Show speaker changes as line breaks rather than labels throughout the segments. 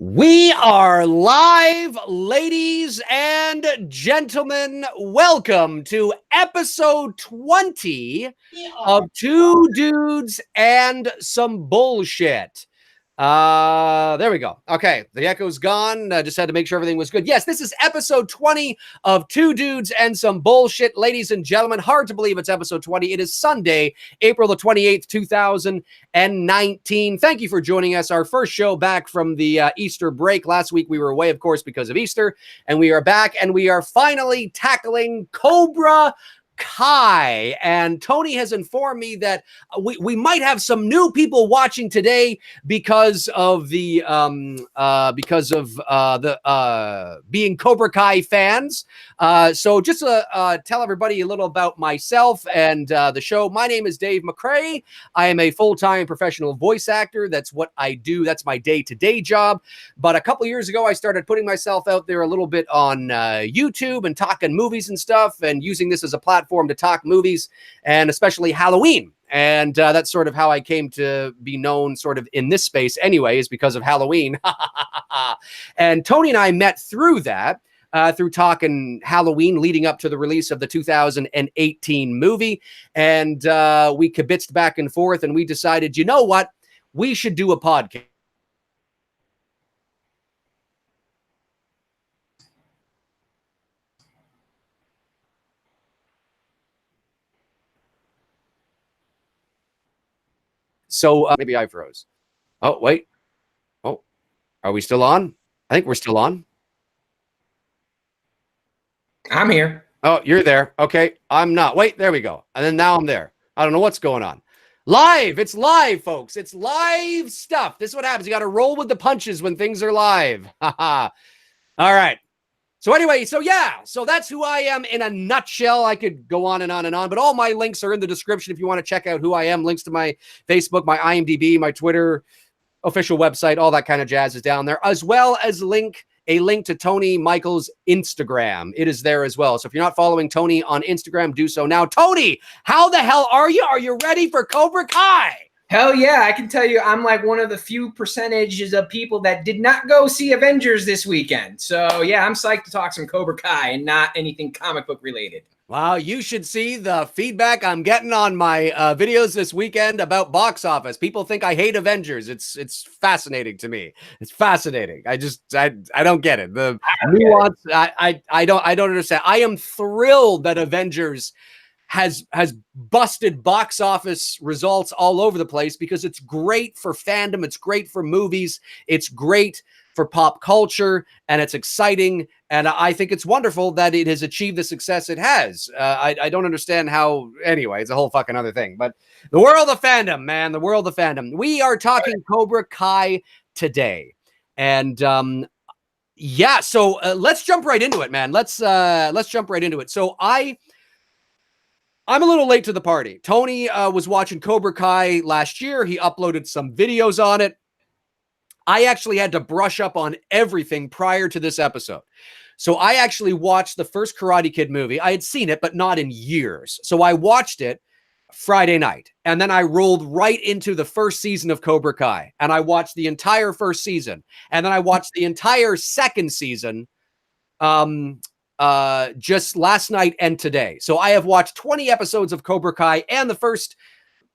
We are live, ladies and gentlemen. Welcome to episode 20 of Two Dudes and Some Bullshit. There we go. Okay, the echo's gone. Just had to make sure everything was good. Yes, this is episode 20 of Two Dudes and Some Bullshit. Ladies and gentlemen, hard to believe it's episode 20. It is Sunday, April the 28th, 2019. Thank you for joining us. Our first show back from the Easter break. Last week we were away, of course, because of Easter, and we are back, and we are finally tackling Cobra Kai. And Tony has informed me that we might have some new people watching today because of the being Cobra Kai fans. So just to tell everybody a little about myself and the show. My name is Dave McRae. I am a full-time professional voice actor. That's what I do. That's my day-to-day job. But a couple years ago, I started putting myself out there a little bit on YouTube and talking movies and stuff, and using this as a platform to talk movies, and especially Halloween. And that's sort of how I came to be known sort of in this space anyway, is because of Halloween. And Tony and I met through that, through talking Halloween leading up to the release of the 2018 movie. And we kibitzed back and forth, and we decided, you know what? We should do a podcast. So maybe I froze. Oh, wait. Oh, are we still on? I think we're still on.
I'm here.
Oh, you're there. Okay, I'm not. Wait, there we go. And then now I'm there. I don't know what's going on. Live. It's live, folks. It's live stuff. This is what happens. You got to roll with the punches when things are live. All right. So anyway, so that's who I am in a nutshell. I could go on and on and on, but all my links are in the description if you want to check out who I am. Links to my Facebook, my IMDb, my Twitter, official website, all that kind of jazz is down there, as well as a link to Tony Michael's Instagram. It is there as well. So if you're not following Tony on Instagram, do so now. Tony, how the hell are you? Are you ready for Cobra Kai?
Hell yeah, I can tell you I'm like one of the few percentages of people that did not go see Avengers this weekend. So yeah, I'm psyched to talk some Cobra Kai and not anything comic book related.
Wow, you should see the feedback I'm getting on my videos this weekend about box office. People think I hate Avengers. It's fascinating to me. It's fascinating. I don't get it. The nuance, I don't understand. I am thrilled that Avengers has busted box office results all over the place, because it's great for fandom, it's great for movies, it's great for pop culture, and it's exciting. And I think it's wonderful that it has achieved the success it has. I don't understand how. Anyway, it's a whole fucking other thing. But the world of fandom, man, the world of fandom. We are talking Cobra Kai today, and yeah. So let's jump right into it, man. Let's jump right into it. So I'm a little late to the party. Tony was watching Cobra Kai last year. He uploaded some videos on it. I actually had to brush up on everything prior to this episode. So I actually watched the first Karate Kid movie. I had seen it, but not in years. So I watched it Friday night, and then I rolled right into the first season of Cobra Kai, and I watched the entire first season, and then I watched the entire second season just last night and today. So I have watched 20 episodes of Cobra Kai and the first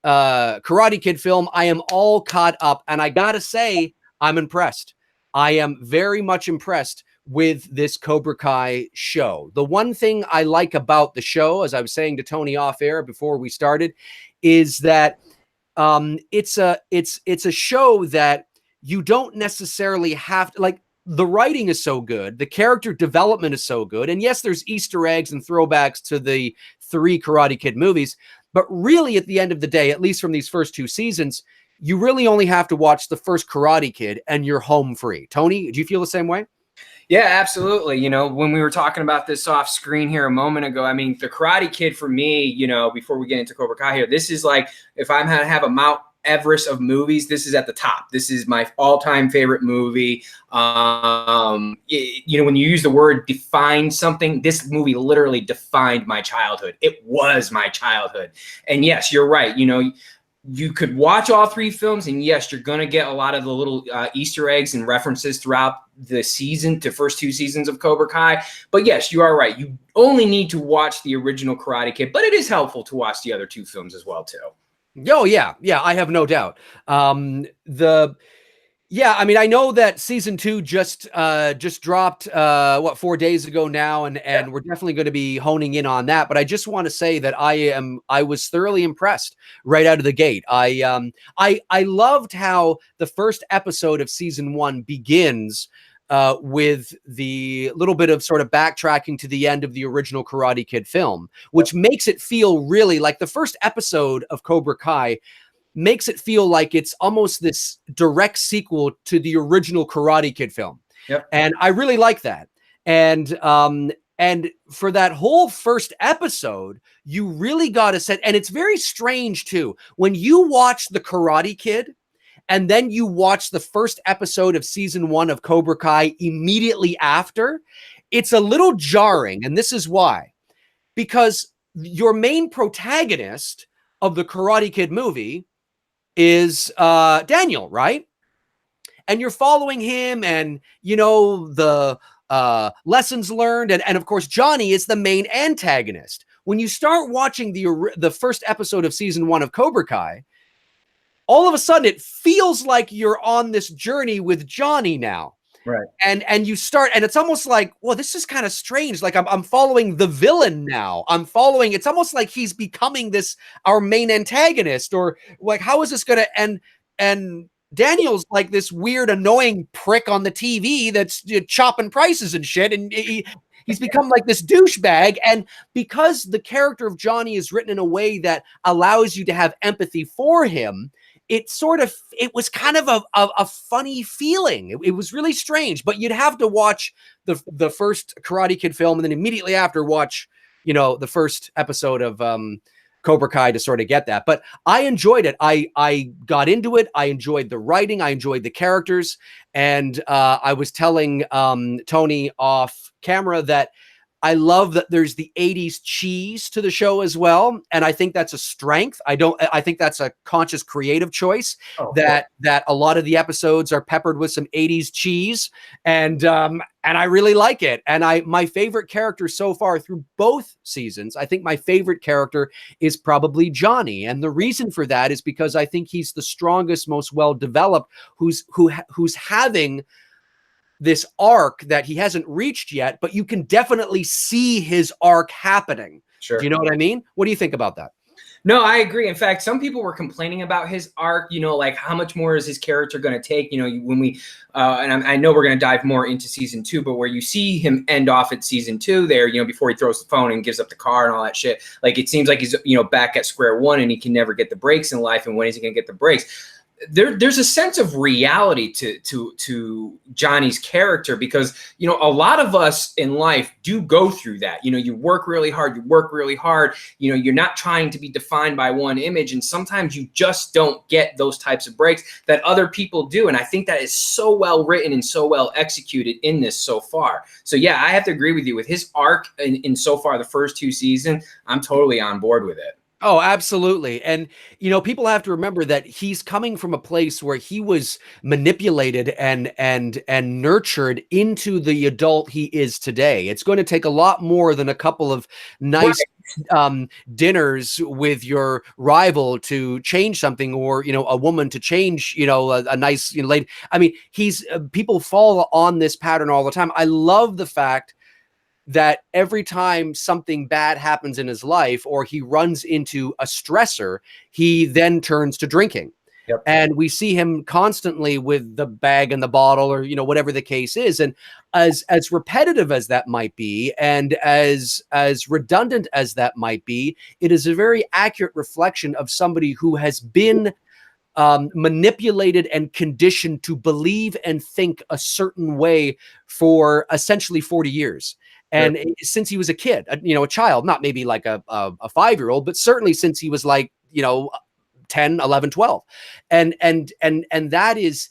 Karate Kid film. I am all caught up, and I gotta say, I'm impressed. I am very much impressed with this Cobra Kai show. The one thing I like about the show, as I was saying to Tony off air before we started, is that it's a show that you don't necessarily have to, like, the writing is so good, the character development is so good, and yes, there's Easter eggs and throwbacks to the 3 Karate Kid movies, but really at the end of the day, at least from these first 2 seasons, you really only have to watch the first Karate Kid and you're home free. Tony, do you feel the same way?
Yeah, absolutely. You know, when we were talking about this off screen here a moment ago, I mean, the Karate Kid for me, you know, before we get into Cobra Kai here, this is like, if I'm going to have a Mount Everest of movies, this is at the top. This is my all-time favorite movie. You know, when you use the word define something, this movie literally defined my childhood. It was my childhood. And yes, you're right. You know, you could watch all 3 films, and yes, you're going to get a lot of the little Easter eggs and references throughout the season, to first 2 seasons of Cobra Kai. But yes, you are right. You only need to watch the original Karate Kid, but it is helpful to watch the other 2 films as well, too.
Oh, yeah. Yeah, I have no doubt. Yeah, I mean, I know that season 2 just dropped 4 days ago now, and we're definitely going to be honing in on that. But I just want to say that I was thoroughly impressed right out of the gate. I loved how the first episode of season 1 begins with the little bit of sort of backtracking to the end of the original Karate Kid film, which makes it feel really like the first episode of Cobra Kai makes it feel like it's almost this direct sequel to the original Karate Kid film.
Yep.
And I really like that. And for that whole first episode, you really got to set, and it's very strange too, when you watch the Karate Kid and then you watch the first episode of season 1 of Cobra Kai immediately after, it's a little jarring. And this is why, because your main protagonist of the Karate Kid movie is Daniel, right? And you're following him, and you know the lessons learned, and of course Johnny is the main antagonist. When you start watching the first episode of season 1 of Cobra Kai, all of a sudden it feels like you're on this journey with Johnny now.
Right.
And you start, and it's almost like, well, this is kind of strange. Like I'm following the villain now. It's almost like he's becoming our main antagonist, or like, how is this going to end? And Daniel's like this weird, annoying prick on the TV that's chopping prices and shit. And he's become like this douchebag. And because the character of Johnny is written in a way that allows you to have empathy for him, it was kind of a funny feeling. It was really strange, but you'd have to watch the first Karate Kid film and then immediately after watch, the first episode of Cobra Kai to sort of get that. But I enjoyed it. I got into it. I enjoyed the writing. I enjoyed the characters. And I was telling Tony off camera that I love that there's the 80s cheese to the show as well. And I think that's a strength. I think that's a conscious creative choice that a lot of the episodes are peppered with some 80s cheese. And I really like it. And my favorite character so far through both seasons, I think my favorite character is probably Johnny. And the reason for that is because I think he's the strongest, most well-developed, who's having this arc that he hasn't reached yet, but you can definitely see his arc happening.
Sure.
Do you know what I mean? What do you think about that?
No, I agree. In fact, some people were complaining about his arc, like how much more is his character going to take? When we, and I know we're going to dive more into season 2, but where you see him end off at season 2 there, before he throws the phone and gives up the car and all that shit, like it seems like he's, back at square one and he can never get the breaks in life. And when is he going to get the breaks? There's a sense of reality to Johnny's character, because a lot of us in life do go through that. You work really hard, you're not trying to be defined by one image, and sometimes you just don't get those types of breaks that other people do. And I think that is so well written and so well executed in this so far. So yeah, I have to agree with you with his arc in so far the first 2 seasons. I'm totally on board with it.
Oh, absolutely. And, people have to remember that he's coming from a place where he was manipulated and nurtured into the adult he is today. It's going to take a lot more than a couple of nice dinners with your rival to change something, or, a woman to change, a nice, lady. I mean, people fall on this pattern all the time. I love the fact that every time something bad happens in his life or he runs into a stressor, he then turns to drinking.
Yep.
And we see him constantly with the bag and the bottle, or, whatever the case is. And as repetitive as that might be, and as redundant as that might be, it is a very accurate reflection of somebody who has been manipulated and conditioned to believe and think a certain way for essentially 40 years. And since he was a kid, a child, not maybe like a 5-year-old, but certainly since he was like, 10, 11, 12. And that is,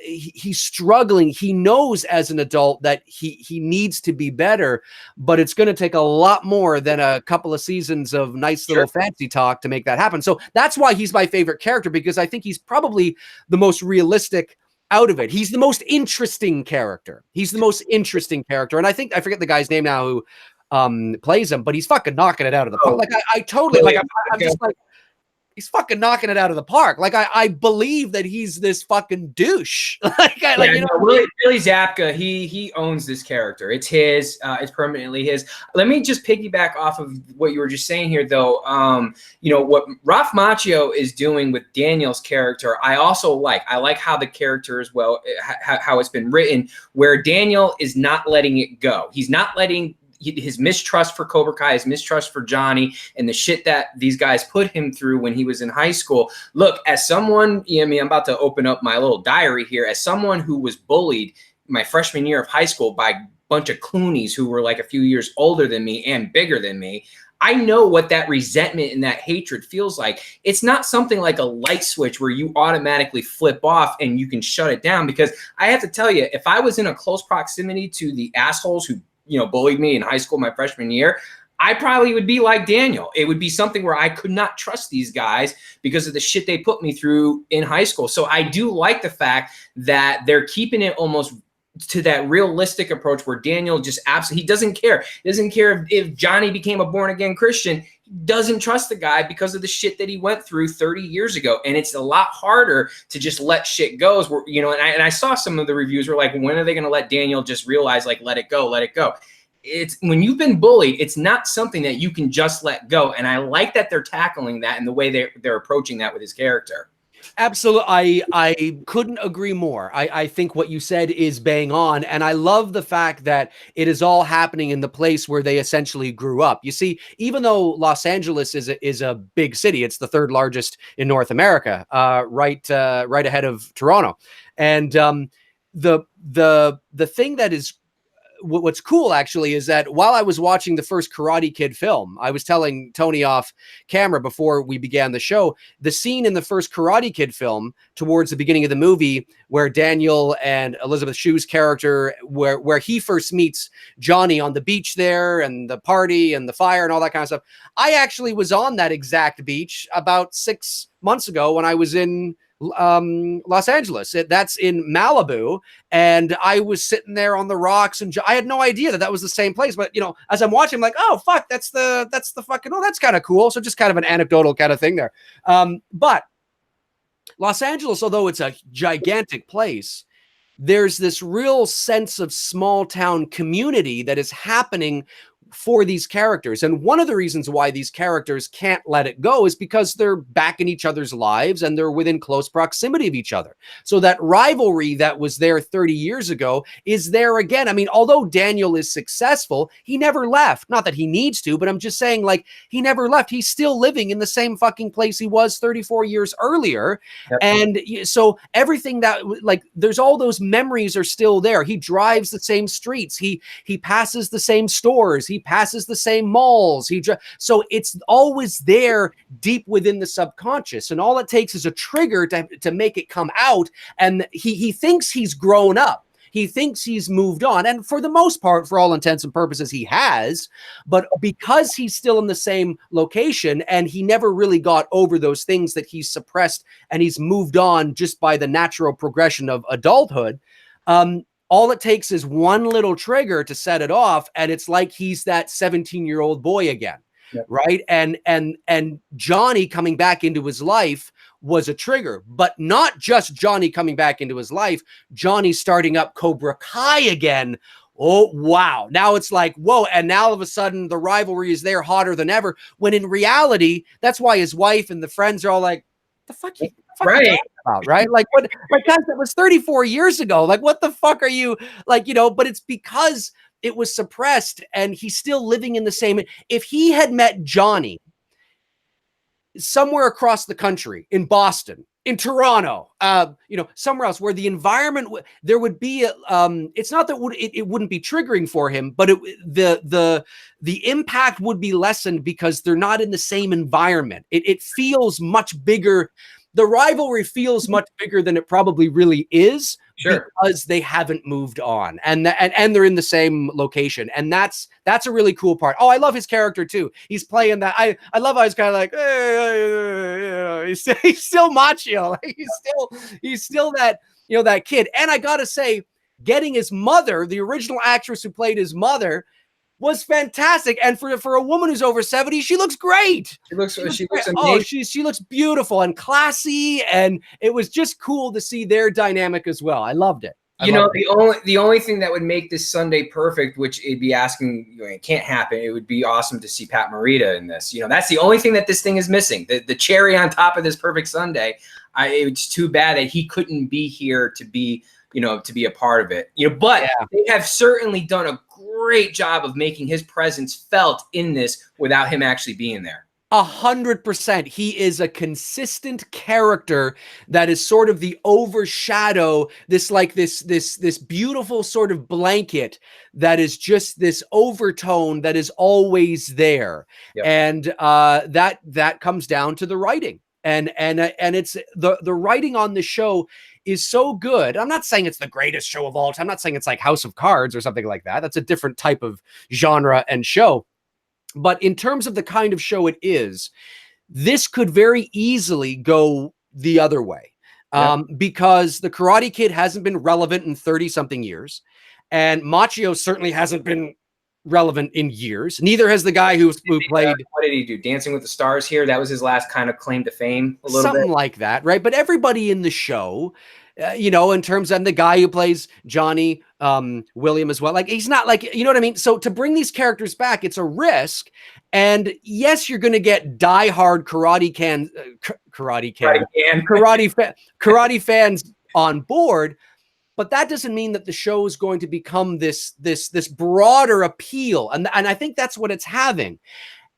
he's struggling. He knows as an adult that he needs to be better, but it's going to take a lot more than a couple of seasons of nice little fancy talk to make that happen. So that's why he's my favorite character, because I think he's probably the most realistic out of it. He's the most interesting character. And I think, I forget the guy's name now who plays him, but he's fucking knocking it out of the park. Like I totally, like, I'm just like, he's fucking knocking it out of the park. Like I believe that he's this fucking douche.
Willie Zabka, he owns this character. It's his. It's permanently his. Let me just piggyback off of what you were just saying here, though. What Ralph Macchio is doing with Daniel's character, I also like. I like how the character as well, how it's been written, where Daniel is not letting it go. He's not letting his mistrust for Cobra Kai, his mistrust for Johnny, and the shit that these guys put him through when he was in high school. Look, as someone, I'm about to open up my little diary here. As someone who was bullied my freshman year of high school by a bunch of Cloonies who were like a few years older than me and bigger than me, I know what that resentment and that hatred feels like. It's not something like a light switch where you automatically flip off and you can shut it down, because I have to tell you, if I was in a close proximity to the assholes who bullied me in high school my freshman year, I probably would be like Daniel. It would be something where I could not trust these guys because of the shit they put me through in high school. So I do like the fact that they're keeping it almost to that realistic approach where Daniel just absolutely, he doesn't care. He doesn't care if Johnny became a born-again Christian. He doesn't trust the guy because of the shit that he went through 30 years ago. And it's a lot harder to just let shit go. And I saw some of the reviews were like, when are they going to let Daniel just realize, like, let it go, let it go? It's when you've been bullied, it's not something that you can just let go. And I like that they're tackling that and the way they're approaching that with his character.
Absolutely. I couldn't agree more. I think what you said is bang on. And I love the fact that it is all happening in the place where they essentially grew up. You see, even though Los Angeles is a big city, it's the third largest in North America, right ahead of Toronto. And the thing that is, what's cool actually is that while I was watching the first Karate Kid film, I was telling Tony off camera before we began the show, the scene in the first Karate Kid film towards the beginning of the movie where Daniel and Elizabeth Shue's character, where he first meets Johnny on the beach there and the party and the fire and all that kind of stuff. I actually was on that exact beach about 6 months ago when I was in Los Angeles. That's in Malibu, and I was sitting there on the rocks, and I had no idea that was the same place. But as I'm watching, I'm like, oh fuck, that's the fucking, oh, that's kind of cool. So just kind of an anecdotal kind of thing there. But Los Angeles, although it's a gigantic place, there's this real sense of small town community that is happening for these characters. And one of the reasons why these characters can't let it go is because they're back in each other's lives and they're within close proximity of each other. So that rivalry that was there 30 years ago is there again. I mean, although Daniel is successful, he never left. Not that he needs to, but I'm just saying, like, he never left. He's still living in the same fucking place he was 34 years earlier. Yep. And so everything that, like, there's all those memories are still there. He drives the same streets. He passes the same stores. He passes the same malls. So it's always there deep within the subconscious. And all it takes is a trigger to make it come out. And he thinks he's grown up. He thinks he's moved on. And for the most part, for all intents and purposes, he has. But because he's still in the same location and he never really got over those things that he's suppressed and he's moved on just by the natural progression of adulthood, all it takes is one little trigger to set it off, and it's like he's that 17-year-old boy again, yep. Right? And Johnny coming back into his life was a trigger, but not just Johnny coming back into his life, Johnny starting up Cobra Kai again. Oh, wow. Now it's like, whoa. And now all of a sudden the rivalry is there hotter than ever, when in reality, that's why his wife and the friends are all like, the fuck you right about, right? Like, what, like, guys, that was 34 years ago. Like, what the fuck are you, like, but it's because it was suppressed and he's still living in the same. If he had met Johnny somewhere across the country, in Boston, in Toronto, somewhere else where the environment, there would be it's not that it wouldn't be triggering for him, but the impact would be lessened because they're not in the same environment. It feels much bigger. The rivalry feels much bigger than it probably really is,
Sure.
because they haven't moved on, and they're in the same location, and that's a really cool part. Oh, I love his character too. He's playing that. I love how he's kind of like, he's still macho. He's still that, that kid. And I gotta say, getting his mother, the original actress who played his mother, was fantastic. And for a woman who's over 70, she looks great.
She looks amazing.
Oh, she looks beautiful and classy, and it was just cool to see their dynamic as well. I loved it.
The only thing that would make this Sunday perfect, which it'd be asking, it can't happen. It would be awesome to see Pat Morita in this. That's the only thing that this thing is missing. The cherry on top of this perfect Sunday. It's too bad that he couldn't be here to be, to be a part of it. But they have certainly done a great job of making his presence felt in this without him actually being there.
100%. He is a consistent character that is sort of the overshadow, this beautiful sort of blanket that is just this overtone that is always there. Yep. And that comes down to the writing. And it's the writing on the show is so good. I'm not saying it's the greatest show of all time. I'm not saying it's like House of Cards or something like that. That's a different type of genre and show. But in terms of the kind of show it is, this could very easily go the other way. Because the Karate Kid hasn't been relevant in 30-something years. And Machio certainly hasn't been relevant in years. Neither has the guy who played.
What did he do? Dancing with the Stars here? That was his last kind of claim to fame, a little
something
bit.
like that, right? But everybody in the show, in terms of the guy who plays Johnny William as well, like he's not like, you know what I mean? So to bring these characters back, it's a risk. And yes, you're going to get diehard karate fans on board. But that doesn't mean that the show is going to become this broader appeal. And I think that's what it's having.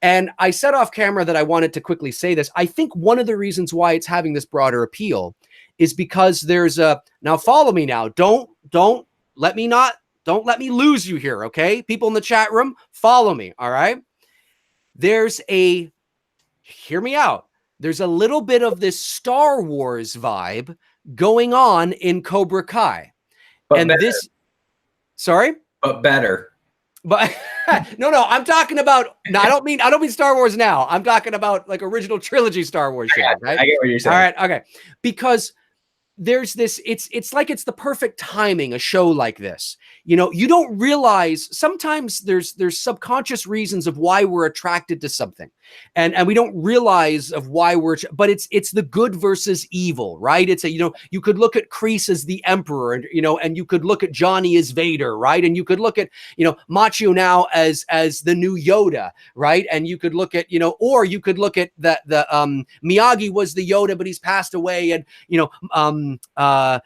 And I said off camera that I wanted to quickly say this. I think one of the reasons why it's having this broader appeal is because there's now follow me now. Don't let me lose you here. Okay. People in the chat room, follow me. All right. Hear me out. There's a little bit of this Star Wars vibe going on in Cobra Kai. But
better.
But no, I'm talking about, no, I don't mean Star Wars now. I'm talking about like original trilogy Star Wars show, right?
I get what you're saying.
All right, okay. Because there's this, it's like it's the perfect timing, a show like this. You don't realize sometimes there's subconscious reasons of why we're attracted to something. And we don't realize of why but it's the good versus evil, right? It's you could look at Kreese as the Emperor, and you could look at Johnny as Vader, right? And you could look at, Machio now as the new Yoda, right? And you could look at, or you could look at the Miyagi was the Yoda, but he's passed away. And,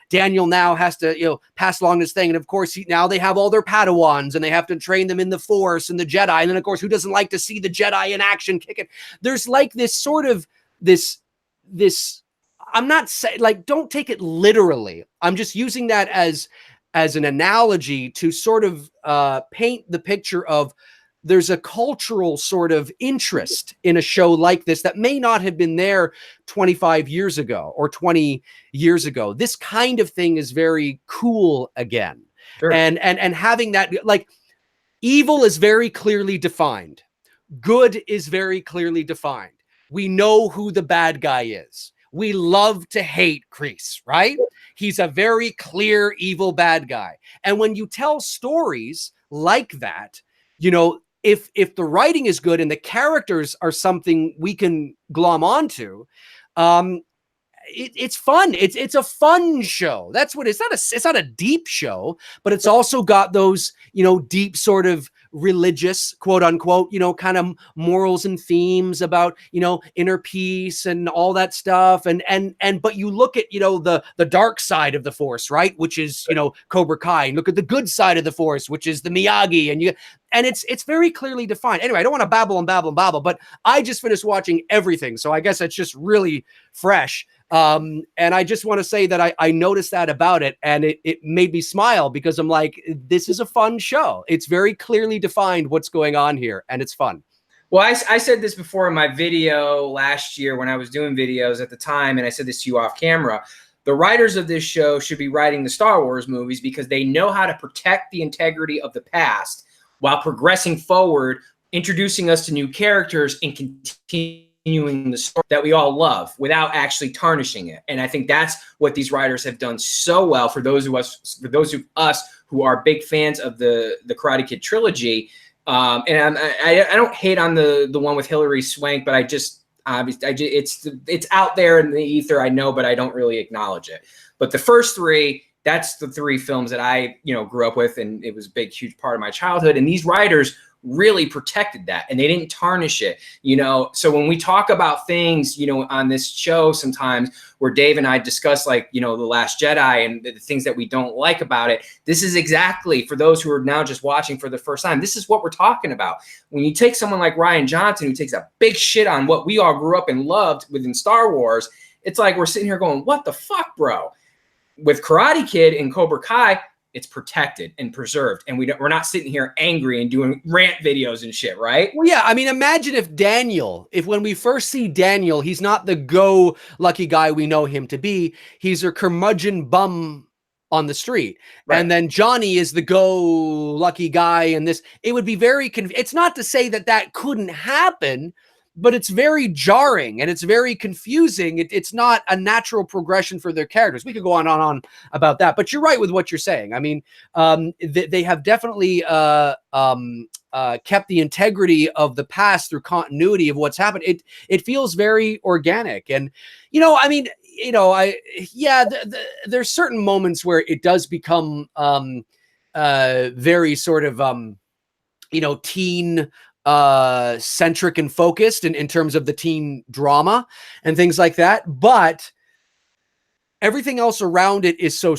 Daniel now has to, pass along this thing. And of course, now they have all their Padawans and they have to train them in the Force and the Jedi. And then of course, who doesn't like to see the Jedi in action kick it? There's like this sort of this, I'm not saying, like, don't take it literally. I'm just using that as an analogy to sort of paint the picture of there's a cultural sort of interest in a show like this that may not have been there 25 years ago or 20 years ago. This kind of thing is very cool again. Sure. And having that, like, evil is very clearly defined. Good is very clearly defined. We know who the bad guy is. We love to hate Kreese, right? He's a very clear evil bad guy. And when you tell stories like that, if the writing is good and the characters are something we can glom onto, it's fun. It's a fun show. That's what it's not a deep show, but it's also got those, deep sort of religious, quote unquote, kind of morals and themes about, inner peace and all that stuff. But you look at, the dark side of the Force, right? Which is, Cobra Kai, and look at the good side of the Force, which is the Miyagi, and it's very clearly defined. Anyway, I don't want to babble, but I just finished watching everything. So I guess it's just really fresh. And I just want to say that I noticed that about it, and it made me smile because I'm like, this is a fun show. It's very clearly defined what's going on here, and it's fun.
Well, I said this before in my video last year when I was doing videos at the time, and I said this to you off camera. the writers of this show should be writing the Star Wars movies because they know how to protect the integrity of the past while progressing forward, introducing us to new characters and continuing the story that we all love without actually tarnishing it. And I think that's what these writers have done so well for those of us who are big fans of the Karate Kid trilogy. And I don't hate on the one with Hilary Swank, but it's out there in the ether, I know, but I don't really acknowledge it. But the first three, that's the three films that I, grew up with, and it was a big, huge part of my childhood. And these writers really protected that, and they didn't tarnish it. So when we talk about things, on this show sometimes where Dave and I discuss The Last Jedi and the things that we don't like about it, this is exactly, for those who are now just watching for the first time, this is what we're talking about. When you take someone like Rian Johnson, who takes a big shit on what we all grew up and loved within Star Wars, it's like we're sitting here going, what the fuck, bro? With Karate Kid and Cobra Kai, it's protected and preserved, and we're not sitting here angry and doing rant videos and shit, right?
Well, yeah. I mean, imagine if when we first see Daniel, he's not the go-lucky guy we know him to be. He's a curmudgeon bum on the street. Right. And then Johnny is the go-lucky guy in this. It would be very it's not to say that couldn't happen, but it's very jarring and it's very confusing. It's not a natural progression for their characters. We could go on about that, but you're right with what you're saying. I mean, they have definitely kept the integrity of the past through continuity of what's happened. It feels very organic, and there's certain moments where it does become very sort of teen centric and focused in terms of the teen drama and things like that, but everything else around it is so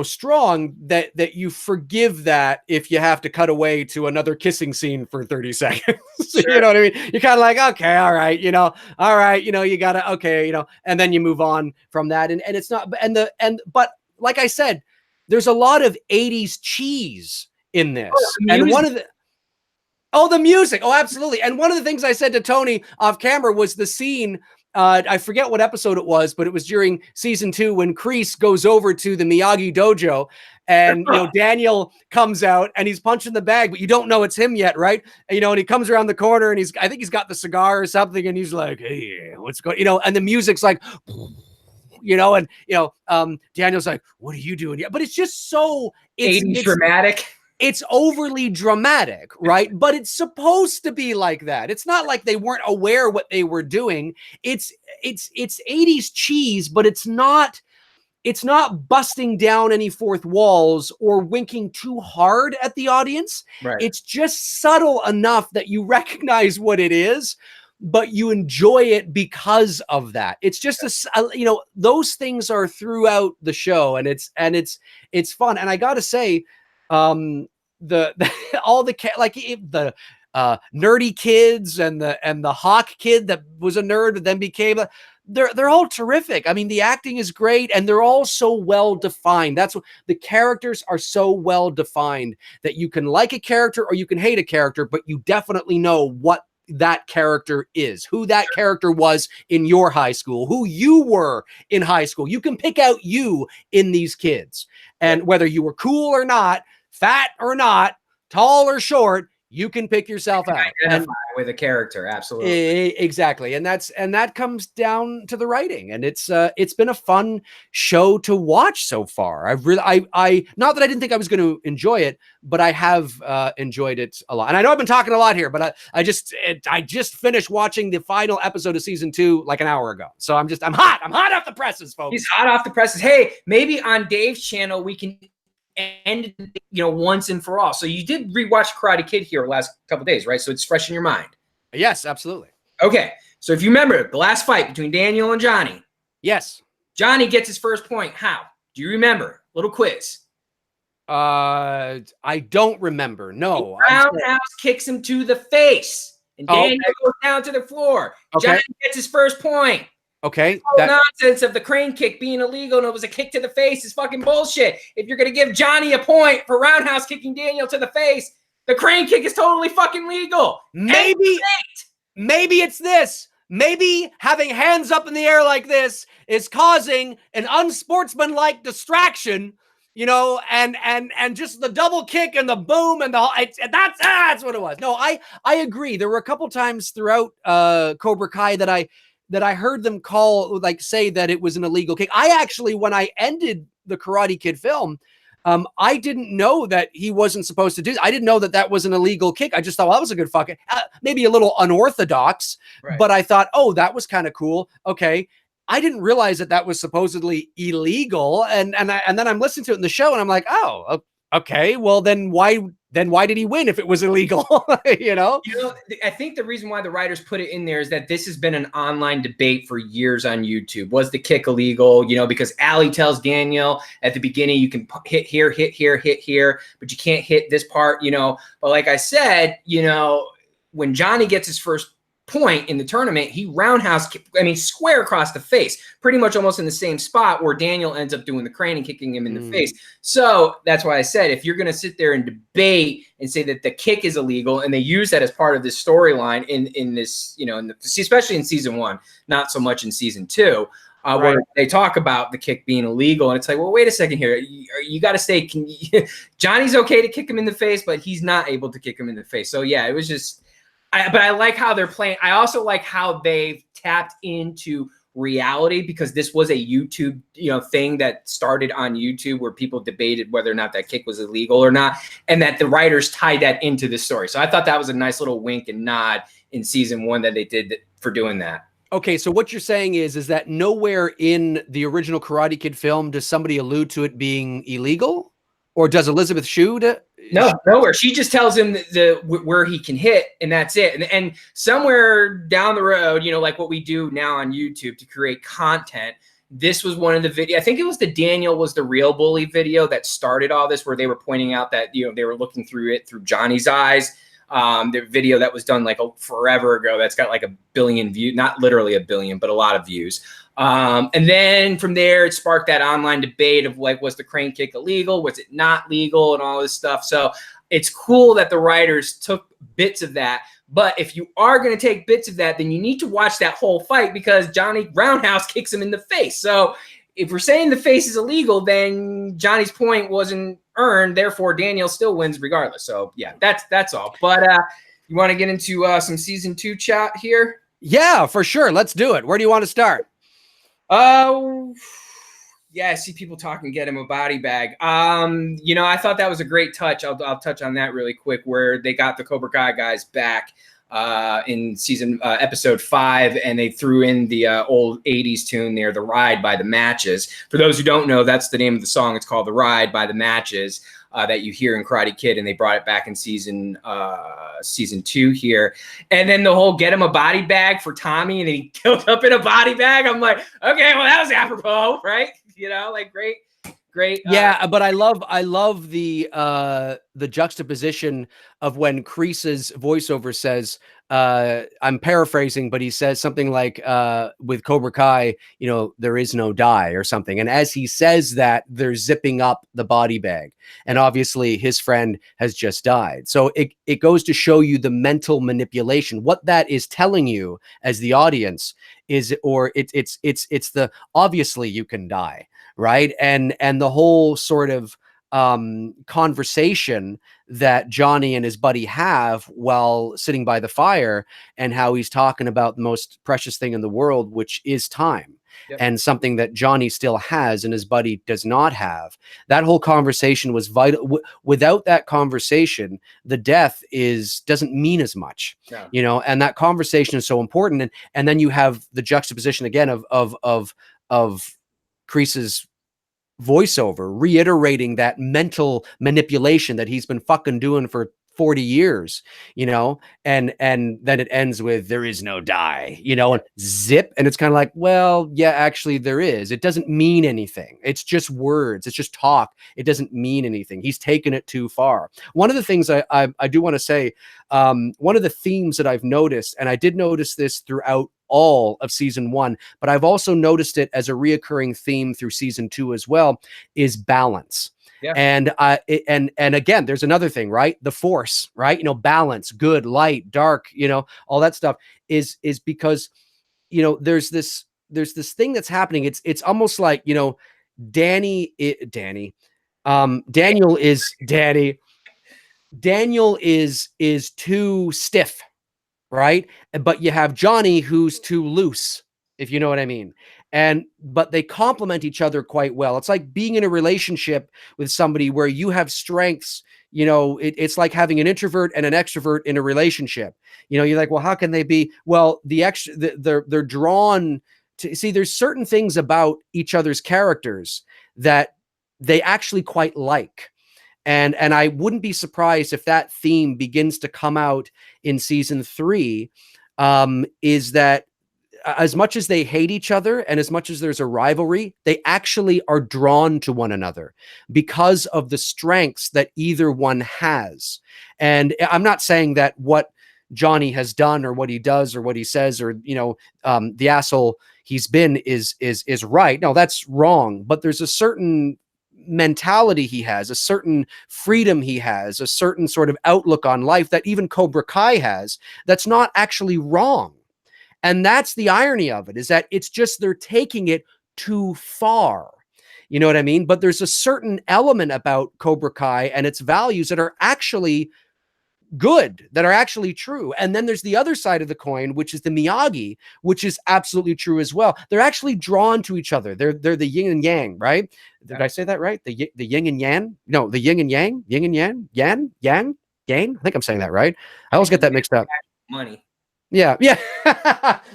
strong that you forgive that if you have to cut away to another kissing scene for 30 seconds. Sure. You know what I mean? You're kind of like, okay, all right, you gotta, okay, and then you move on from that. And it's not, but like I said, there's a lot of 80s cheese in this. And one of the music. Oh, absolutely. And one of the things I said to Tony off camera was the scene, I forget what episode it was, but it was during season 2 when Kreese goes over to the Miyagi dojo and, Daniel comes out and he's punching the bag, but you don't know it's him yet, right? And, and he comes around the corner and I think he's got the cigar or something and he's like, hey, what's going, and the music's like, Daniel's like, what are you doing? Yeah, but it's just so
it's dramatic.
It's overly dramatic, right? But it's supposed to be like that. It's not like they weren't aware what they were doing. It's 80s cheese, but it's not busting down any fourth walls or winking too hard at the audience. Right. It's just subtle enough that you recognize what it is, but you enjoy it because of that. It's just those things are throughout the show, and it's fun. And I got to say, the nerdy kids and the Hawk kid that was a nerd but then became they're all terrific. I mean, the acting is great and they're all so well defined. That's what the characters are, so well defined that you can like a character or you can hate a character, but you definitely know what that character is, who that character was in your high school, who you were in high school. You can pick out you in these kids, and whether you were cool or not, fat or not, tall or short, you can pick yourself out.
Identify with a character, absolutely.
Exactly. And that comes down to the writing. And it's been a fun show to watch so far. I not that I didn't think I was going to enjoy it, but I have enjoyed it a lot. And I know I've been talking a lot here, but I just finished watching the final episode of season 2 like an hour ago. So I'm hot off the presses, folks.
He's hot off the presses. Hey, maybe on Dave's channel we can end once and for all. So you did rewatch Karate Kid here the last couple of days, right? So it's fresh in your mind.
Yes, absolutely.
Okay, so if you remember the last fight between Daniel and Johnny.
Yes.
Johnny gets his first point. How? Do you remember? Little quiz.
I don't remember. No.
Roundhouse kicks him to the face, and Daniel goes down to the floor. Okay. Johnny gets his first point.
Okay.
Nonsense of the crane kick being illegal and it was a kick to the face is fucking bullshit. If you're going to give Johnny a point for roundhouse kicking Daniel to the face, the crane kick is totally fucking legal.
Maybe it's this. maybe having hands up in the air like this is causing an unsportsmanlike distraction, you know, and just the double kick and the boom and that's what it was. No, I agree. There were a couple times throughout Cobra Kai that I heard them say that it was an illegal kick. I actually, when I ended the Karate Kid film, I didn't know that he wasn't supposed to do. I didn't know that was an illegal kick. I just thought, well, that was a good fucking, maybe a little unorthodox, right. But I thought, oh, that was kind of cool. Okay. I didn't realize that was supposedly illegal. And then I'm listening to it in the show and I'm like, oh, okay. Well, then why did he win if it was illegal? You know,
I think the reason why the writers put it in there is that this has been an online debate for years on YouTube. Was the kick illegal? You know, because Allie tells Daniel at the beginning, you can hit here, but you can't hit this part, you know. But like I said, you know, when Johnny gets his first point in the tournament, he roundhouse, square across the face, pretty much almost in the same spot where Daniel ends up doing the crane and kicking him in the face. So that's why I said, if you're going to sit there and debate and say that the kick is illegal, and they use that as part of this storyline in this, you know, especially in season 1, not so much in season 2, right, where they talk about the kick being illegal. And it's like, well, wait a second here. You got to say, Johnny's okay to kick him in the face, but he's not able to kick him in the face. So yeah, it was just, but I like how they're playing. I also like how they've tapped into reality, because this was a YouTube, you know, thing that started on YouTube where people debated whether or not that kick was illegal or not, and that the writers tied that into the story. So I thought that was a nice little wink and nod in season 1 that they did for doing that.
Okay, so what you're saying is that nowhere in the original Karate Kid film does somebody allude to it being illegal, or does Elizabeth Shue?
No, nowhere. She just tells him where he can hit, and that's it. And somewhere down the road, you know, like what we do now on YouTube to create content, this was one of the videos. I think it was the Daniel was the real bully video that started all this, where they were pointing out that, you know, they were looking through it through Johnny's eyes. The video that was done like forever ago, that's got like 1 billion views, not literally 1 billion, but a lot of views. And then from there, it sparked that online debate of like, was the crane kick illegal? Was it not legal? And all this stuff. So it's cool that the writers took bits of that. But if you are going to take bits of that, then you need to watch that whole fight, because Johnny roundhouse kicks him in the face. So if we're saying the face is illegal, then Johnny's point wasn't earned. Therefore, Daniel still wins regardless. So yeah, that's all. But you want to get into some season 2 chat here?
Yeah, for sure. Let's do it. Where do you want to start?
Yeah, I see people talking, get him a body bag. You know, I thought that was a great touch. I'll touch on that really quick, where they got the Cobra Kai guys back in episode 5, and they threw in the old 80s tune there, The Ride by the Matches. For those who don't know, that's the name of the song. It's called The Ride by the Matches, that you hear in Karate Kid, and they brought it back in season 2 here. And then the whole get him a body bag for Tommy, and then he killed up in a body bag. I'm like, okay, well, that was apropos, right? You know, like great.
Yeah, but I love the juxtaposition of when Kreese's voiceover says, I'm paraphrasing, but he says something like, with Cobra Kai, you know, there is no die or something. And as he says that, they're zipping up the body bag. And obviously his friend has just died. So it goes to show you the mental manipulation. What that is telling you as the audience is, or it's the, obviously you can die. Right. And the whole sort of conversation that Johnny and his buddy have while sitting by the fire, and how he's talking about the most precious thing in the world, which is time. Yep. And something that Johnny still has and his buddy does not have. That whole conversation was vital. Without that conversation, the death doesn't mean as much, yeah. You know, and that conversation is so important. And then you have the juxtaposition again of Kreese's voiceover reiterating that mental manipulation that he's been fucking doing for 40 years, you know, and then it ends with there is no die, you know, and zip. And it's kind of like, well, yeah, actually there is. It doesn't mean anything. It's just words. It's just talk. It doesn't mean anything. He's taken it too far. One of the things I do want to say, one of the themes that I've noticed, and I did notice this throughout all of season 1, but I've also noticed it as a reoccurring theme through season 2 as well, is balance. Yeah. And again, there's another thing, right? The force, right? You know, balance, good, light, dark, you know, all that stuff is because you know, there's this thing that's happening. It's almost like, you know, Daniel is too stiff, right? But you have Johnny who's too loose, if you know what I mean. But they complement each other quite well. It's like being in a relationship with somebody where you have strengths. You know, it's like having an introvert and an extrovert in a relationship. You know, you're like, well, how can they be? Well, they're drawn to see. There's certain things about each other's characters that they actually quite like. And I wouldn't be surprised if that theme begins to come out in season 3, is that as much as they hate each other and as much as there's a rivalry, they actually are drawn to one another because of the strengths that either one has. And I'm not saying that what Johnny has done or what he does or what he says or, you know, the asshole he's been is right. No, that's wrong. But there's a certain mentality he has, a certain freedom he has, a certain sort of outlook on life that even Cobra Kai has that's not actually wrong. And that's the irony of it, is that it's just they're taking it too far. You know what I mean? But there's a certain element about Cobra Kai and its values that are actually good, that are actually true. And then there's the other side of the coin, which is the Miyagi, which is absolutely true as well. They're actually drawn to each other. They're the yin and yang, right? Did I say that right? The yin and yang? No, the yin and yang, yin and yang, yang. I think I'm saying that right. I always get that mixed up.
Money.
Yeah.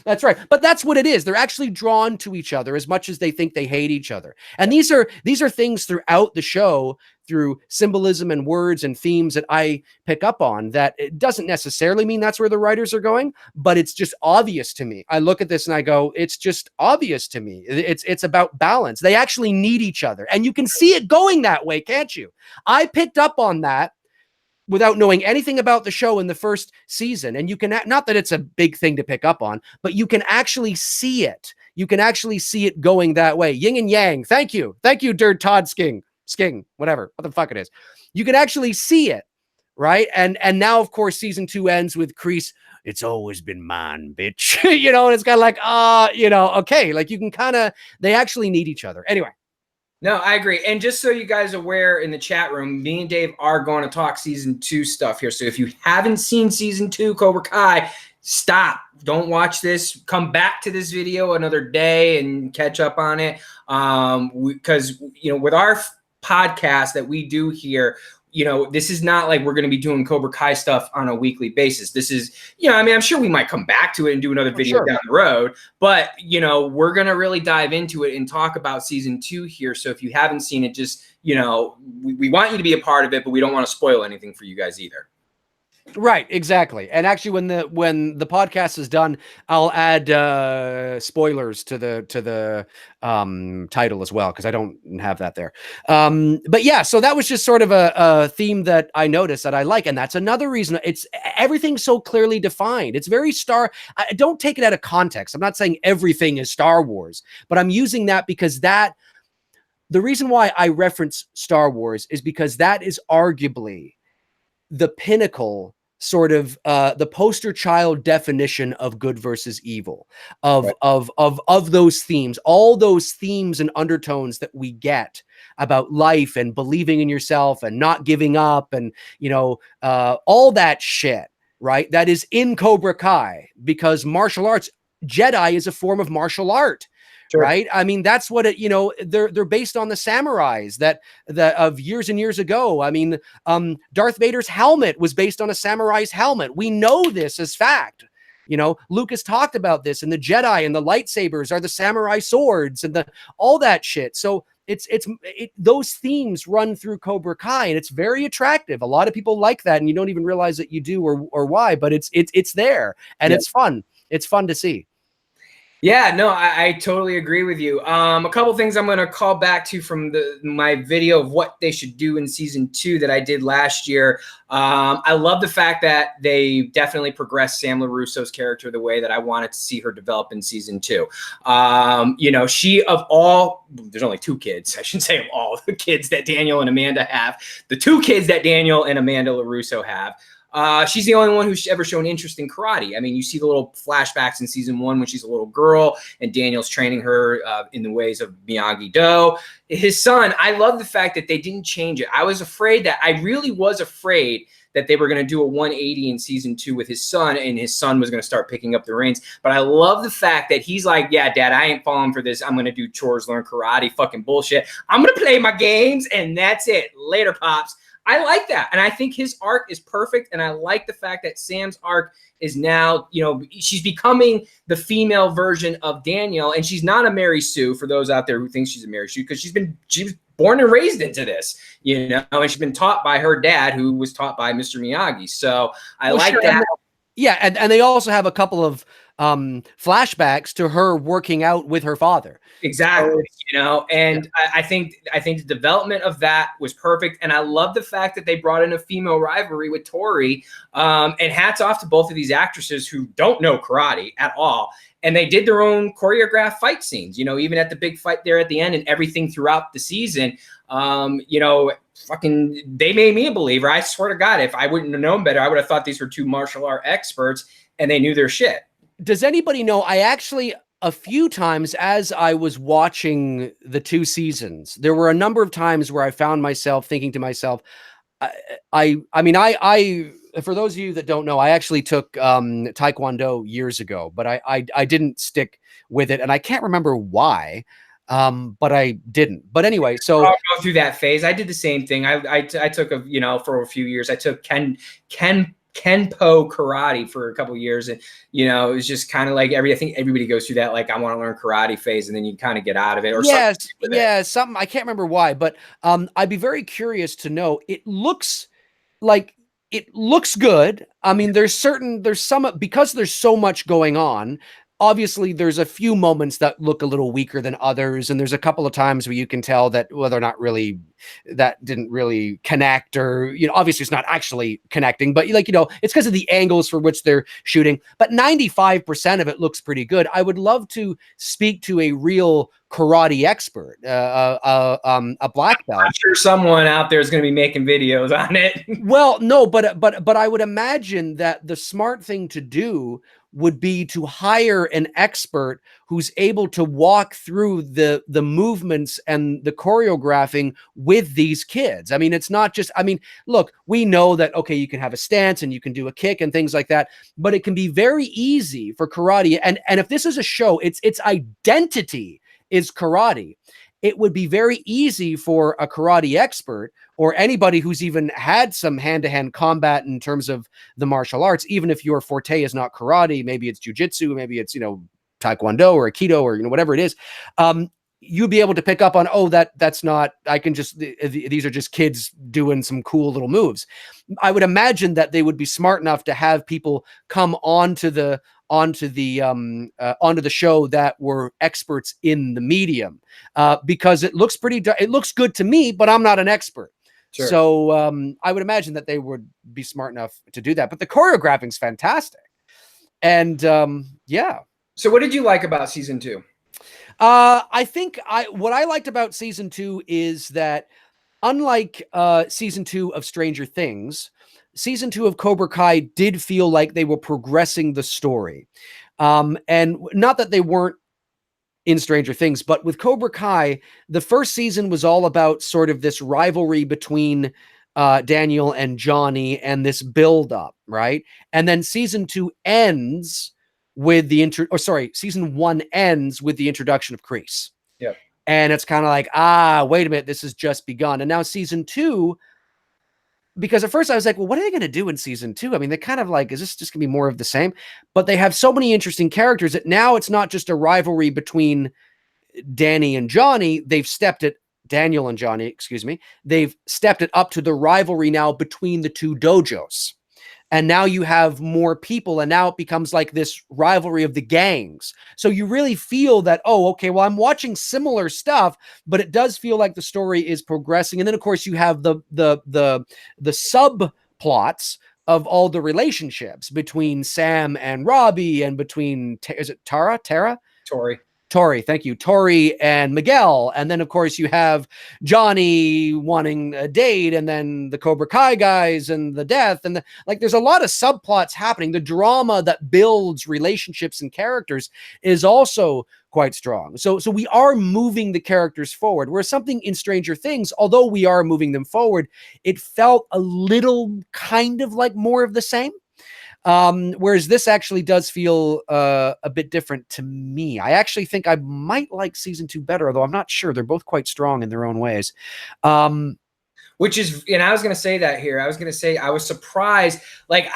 That's right. But that's what it is. They're actually drawn to each other as much as they think they hate each other. And these are things throughout the show, through symbolism and words and themes that I pick up on, that it doesn't necessarily mean that's where the writers are going, but it's just obvious to me. I look at this and I go, it's just obvious to me. It's about balance. They actually need each other. And you can see it going that way, can't you? I picked up on that without knowing anything about the show in the first season. And you can, not that it's a big thing to pick up on, but you can actually see it. You can actually see it going that way. Yin and yang. Thank you. Thank you, Dirt Todd Sking, whatever, what the fuck it is. You can actually see it, right? And now, of course, season 2 ends with Kreese, it's always been mine, bitch. You know, and it's kind of like, you know, okay, like you can kind of, they actually need each other. Anyway.
No, I agree. And just so you guys are aware in the chat room, me and Dave are going to talk season 2 stuff here. So if you haven't seen season 2 Cobra Kai, stop. Don't watch this. Come back to this video another day and catch up on it. Because, you know, with our podcast that we do here, you know, this is not like we're going to be doing Cobra Kai stuff on a weekly basis. This is, you know, I mean, I'm sure we might come back to it and do another video down the road, but, you know, we're going to really dive into it and talk about season 2 here. So if you haven't seen it, just, you know, we want you to be a part of it, but we don't want to spoil anything for you guys either.
Right, exactly. And actually, when the podcast is done, I'll add spoilers to the title as well, because I don't have that there. But yeah, so that was just sort of a theme that I noticed that I like, and that's another reason. It's everything's so clearly defined. It's very I don't take it out of context. I'm not saying everything is Star Wars, but I'm using that because the reason why I reference Star Wars is because that is arguably the pinnacle, sort of the poster child definition of good versus evil, of those themes, all those themes and undertones that we get about life and believing in yourself and not giving up, and, you know, all that shit, right? That is in Cobra Kai, because martial arts, Jedi is a form of martial art. Sure. Right. I mean, that's what it, you know, they're based on the samurais that of years and years ago. I mean, Darth Vader's helmet was based on a samurai's helmet. We know this as fact. You know, Lucas talked about this, and the Jedi and the lightsabers are the samurai swords and all that shit. So those themes run through Cobra Kai, and it's very attractive. A lot of people like that, and you don't even realize that you do or why, but it's there, and it's fun. It's fun to see.
Yeah, no, I totally agree with you. A couple things I'm going to call back to from my video of what they should do in season 2 that I did last year. I love the fact that they definitely progressed Sam LaRusso's character the way that I wanted to see her develop in season 2. You know, she, of all, there's only 2 kids. I shouldn't say of all the kids that Daniel and Amanda have. The 2 kids that Daniel and Amanda LaRusso have. She's the only one who's ever shown interest in karate. I mean, you see the little flashbacks in season 1 when she's a little girl and Daniel's training her in the ways of Miyagi-Do. His son, I love the fact that they didn't change it. I really was afraid that they were going to do a 180 in season 2 with his son, and his son was going to start picking up the reins. But I love the fact that he's like, yeah, Dad, I ain't falling for this. I'm going to do chores, learn karate, fucking bullshit. I'm going to play my games, and that's it. Later, Pops. I like that. And I think his arc is perfect. And I like the fact that Sam's arc is now, you know, she's becoming the female version of Daniel. And she's not a Mary Sue, for those out there who think she's a Mary Sue, because she was born and raised into this, you know, and she's been taught by her dad, who was taught by Mr. Miyagi. So I like that.
Yeah. And they also have a couple of flashbacks to her working out with her father.
Exactly. You know, and yeah. I think the development of that was perfect. And I love the fact that they brought in a female rivalry with Tori. And hats off to both of these actresses who don't know karate at all. And they did their own choreographed fight scenes, you know, even at the big fight there at the end and everything throughout the season. You know, fucking, they made me a believer. I swear to God, if I wouldn't have known better, I would have thought these were 2 martial art experts and they knew their shit.
Does anybody know? I actually, a few times as I was watching the 2 seasons, there were a number of times where I found myself thinking to myself, I mean, for those of you that don't know, I actually took Taekwondo years ago, but I didn't stick with it, and I can't remember why, but I didn't. But anyway, so
I'll go through that phase. I did the same thing. I took for a few years. I took Kenpo karate for a couple of years, and you know, it was just kind of like I think everybody goes through that, like, I want to learn karate phase, and then you kind of get out of it. Or
something I can't remember why, but I'd be very curious to know. It looks good. I mean, there's some, because there's so much going on. Obviously, there's a few moments that look a little weaker than others, and there's a couple of times where you can tell that, well, that didn't really connect, or, you know, obviously it's not actually connecting, but, like, you know, it's because of the angles for which they're shooting. But 95% of it looks pretty good. I would love to speak to a real karate expert, a black belt.
I'm sure someone out there is going to be making videos on it.
Well, no, but I would imagine that the smart thing to do would be to hire an expert who's able to walk through the movements and the choreographing with these kids. I mean, it's not just, I mean, look, we know that, okay, you can have a stance and you can do a kick and things like that, but it can be very easy for karate. And if this is a show, its identity is karate. It would be very easy for a karate expert or anybody who's even had some hand-to-hand combat in terms of the martial arts, even if your forte is not karate, maybe it's jujitsu, maybe it's, you know, Taekwondo or Aikido or, you know, whatever it is, you'd be able to pick up on, oh, that's not, I can just, these are just kids doing some cool little moves. I would imagine that they would be smart enough to have people come onto the show that were experts in the medium, because it looks good to me, but I'm not an expert. Sure. So I would imagine that they would be smart enough to do that. But the choreographing's fantastic. And yeah.
So what did you like about season 2?
I think what I liked about season 2 is that, unlike season 2 of Stranger Things, season 2 of Cobra Kai did feel like they were progressing the story. And not that they weren't in Stranger Things, but with Cobra Kai, the first season was all about sort of this rivalry between Daniel and Johnny and this build up, right? And then season 2 ends with season 1 ends with the introduction of Kreese.
Yeah.
And it's kind of like, wait a minute, this has just begun. And now season 2, because at first I was like, well, what are they going to do in season 2? I mean, they kind of like, is this just going to be more of the same? But they have so many interesting characters that now it's not just a rivalry between Daniel and Johnny. They've stepped it up to the rivalry now between the 2 dojos. And now you have more people, and now it becomes like this rivalry of the gangs. So you really feel that, oh, okay, well, I'm watching similar stuff, but it does feel like the story is progressing. And then, of course, you have the subplots of all the relationships between Sam and Robbie, and between, is it Tori? Tori, thank you. Tori and Miguel. And then, of course, you have Johnny wanting a date, and then the Cobra Kai guys and the death. And like, there's a lot of subplots happening. The drama that builds relationships and characters is also quite strong. So we are moving the characters forward. Whereas something in Stranger Things, although we are moving them forward, it felt a little kind of like more of the same. Whereas this actually does feel a bit different to me. I actually think I might like season 2 better, although I'm not sure. They're both quite strong in their own ways.
Which is, and I was going to say that here. I was going to say I was surprised. Like,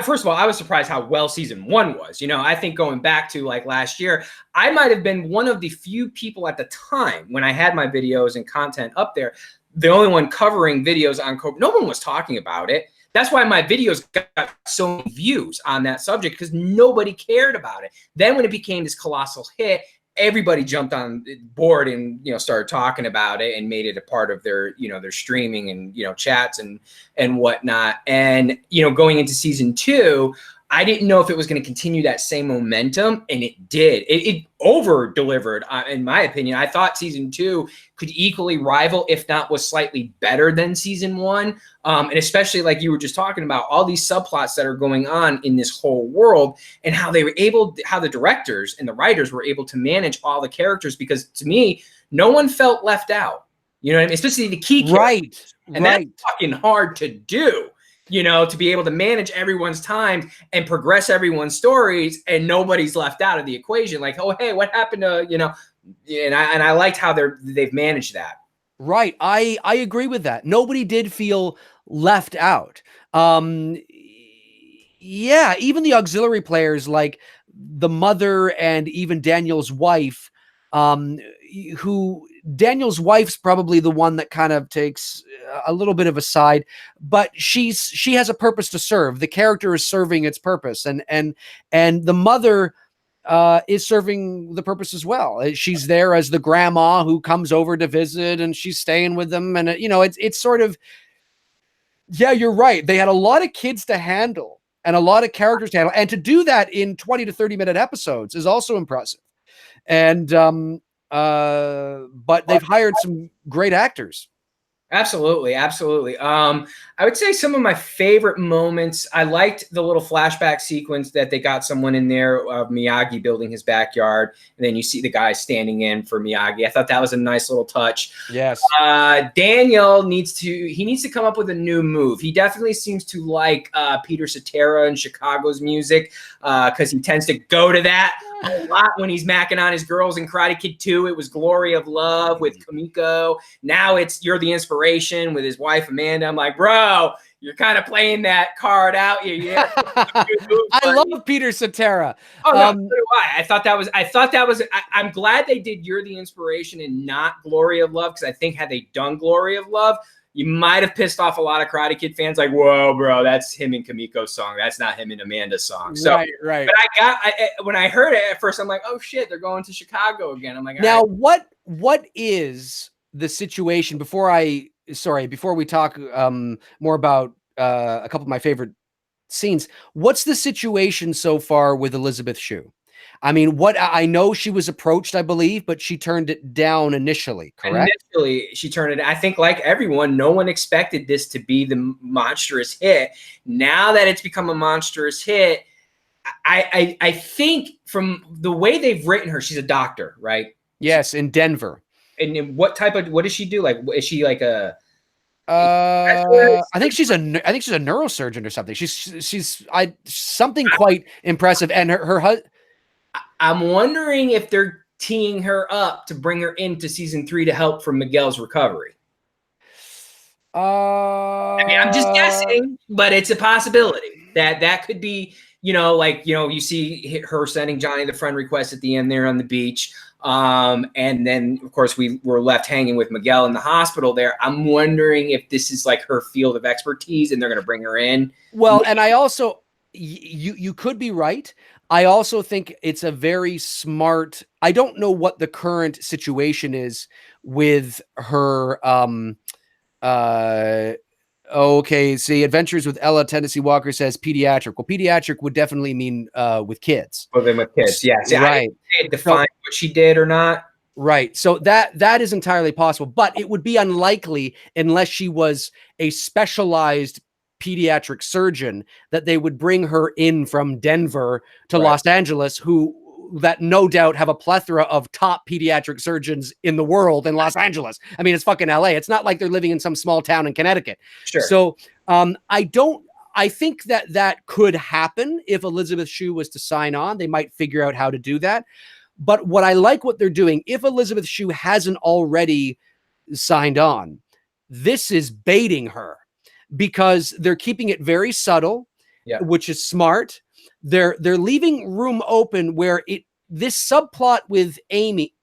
first of all, I was surprised how well season 1 was. I think going back to like last year, I might have been one of the few people at the time when I had my videos and content up there, the only one covering videos on Cobra. No one was talking about it. That's why my videos got so many views on that subject, because nobody cared about it. Then when it became this colossal hit, everybody jumped on board and started talking about it and made it a part of their their streaming and chats and whatnot. And going into season 2, I didn't know if it was going to continue that same momentum, and it did. It over delivered, in my opinion. I thought season 2 could equally rival, if not was slightly better than season 1. And especially like you were just talking about, all these subplots that are going on in this whole world, and how the directors and the writers were able to manage all the characters. Because to me, no one felt left out. You know what I mean? Especially the key characters. And that's fucking hard to do. To be able to manage everyone's time and progress everyone's stories, and nobody's left out of the equation. Like, oh, hey, what happened to, and I liked how they've managed that.
Right. I agree with that. Nobody did feel left out. Yeah, even the auxiliary players, like the mother and even Daniel's wife, who Daniel's wife's probably the one that kind of takes a little bit of a side, but she has a purpose to serve. The character is serving its purpose, and the mother is serving the purpose as well. She's there as the grandma who comes over to visit, and she's staying with them. And it's sort of, yeah, you're right. They had a lot of kids to handle and a lot of characters to handle, and to do that in 20 to 30-minute episodes is also impressive. And but they've hired some great actors.
Absolutely. I would say some of my favorite moments, I liked the little flashback sequence that they got someone in there of Miyagi building his backyard, and then you see the guy standing in for Miyagi. I thought that was a nice little touch.
Yes.
Daniel needs to come up with a new move. He definitely seems to like Peter Cetera and Chicago's music, because he tends to go to that a lot when he's macking on his girls. In Karate Kid 2, it was Glory of Love with Kamiko. Now it's You're the Inspiration with his wife Amanda. I'm like, bro, you're kind of playing that card out. Yeah.
I love Peter Cetera.
Oh, no, so do I. I thought that was. I'm glad they did You're the Inspiration and not Glory of Love, because I think had they done Glory of Love, you might have pissed off a lot of Karate Kid fans. Like, whoa, bro, that's him and Kamiko's song. That's not him and Amanda's song. So,
right.
But when I heard it at first, I'm like, oh shit, they're going to Chicago again. I'm like,
now right. What is the situation before we talk more about a couple of my favorite scenes? What's the situation so far with Elizabeth Shue? I mean, I know she was approached, I believe, but she turned it down initially, correct?
Initially, she turned it. I think, like everyone, no one expected this to be the monstrous hit. Now that it's become a monstrous hit, I think from the way they've written her, she's a doctor, right?
Yes, in Denver.
And what does she do? Like, is she like a?
I think she's a neurosurgeon or something. She's something quite impressive, and her husband.
I'm wondering if they're teeing her up to bring her into season 3 to help from Miguel's recovery. I mean, I'm just guessing, but it's a possibility that could be, you see her sending Johnny the friend request at the end there on the beach. And then of course we were left hanging with Miguel in the hospital there. I'm wondering if this is like her field of expertise and they're going to bring her in.
Well, and I also, you could be right. I also think it's a very smart, I don't know what the current situation is with her Okay, see, Adventures with Ella Tennessee Walker says pediatric. Well, pediatric would definitely mean with kids.
Living with kids, yeah. See,
Right.
I didn't define what she did or not.
Right. So that is entirely possible, but it would be unlikely unless she was a specialized pediatric surgeon that they would bring her in from Denver to Los Angeles, who that no doubt have a plethora of top pediatric surgeons in the world in Los Angeles. I mean, it's fucking LA. It's not like they're living in some small town in Connecticut.
Sure.
So I think that could happen if Elizabeth Shue was to sign on. They might figure out how to do that. But what I like what they're doing, if Elizabeth Shue hasn't already signed on, this is baiting her because they're keeping it very subtle, which is smart. They're leaving room open where this subplot with Allie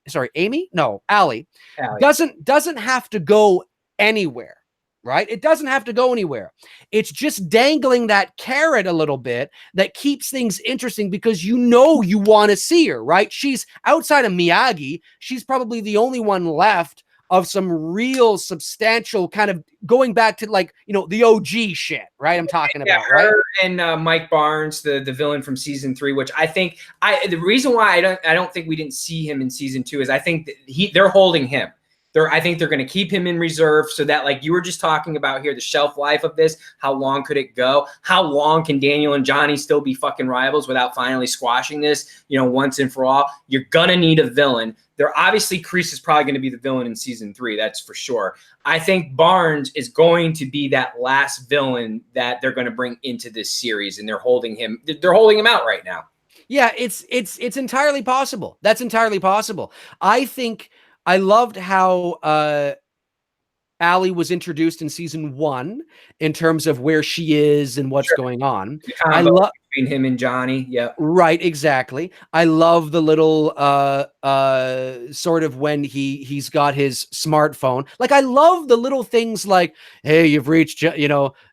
doesn't have to go anywhere. Right? It doesn't have to go anywhere. It's just dangling that carrot a little bit that keeps things interesting because you want to see her, right? She's outside of Miyagi. She's probably the only one left of some real substantial kind of going back to like, the OG shit, right? I'm talking about,
her
right?
And Mike Barnes, the villain from season 3, which I think the reason why I don't think we didn't see him in season 2 is I think that they're holding him. I think they're going to keep him in reserve so that, like you were just talking about here, the shelf life of this, how long could it go? How long can Daniel and Johnny still be fucking rivals without finally squashing this, once and for all? You're going to need a villain. Obviously, Kreese is probably going to be the villain in season 3. That's for sure. I think Barnes is going to be that last villain that they're going to bring into this series, and they're holding him out right now.
Yeah, it's entirely possible. That's entirely possible. I loved how Allie was introduced in season 1 in terms of where she is and what's going on.
I love between him and Johnny. Yeah.
Right, exactly. I love the little sort of when he's got his smartphone. Like I love the little things like, hey, you've reached Johnny's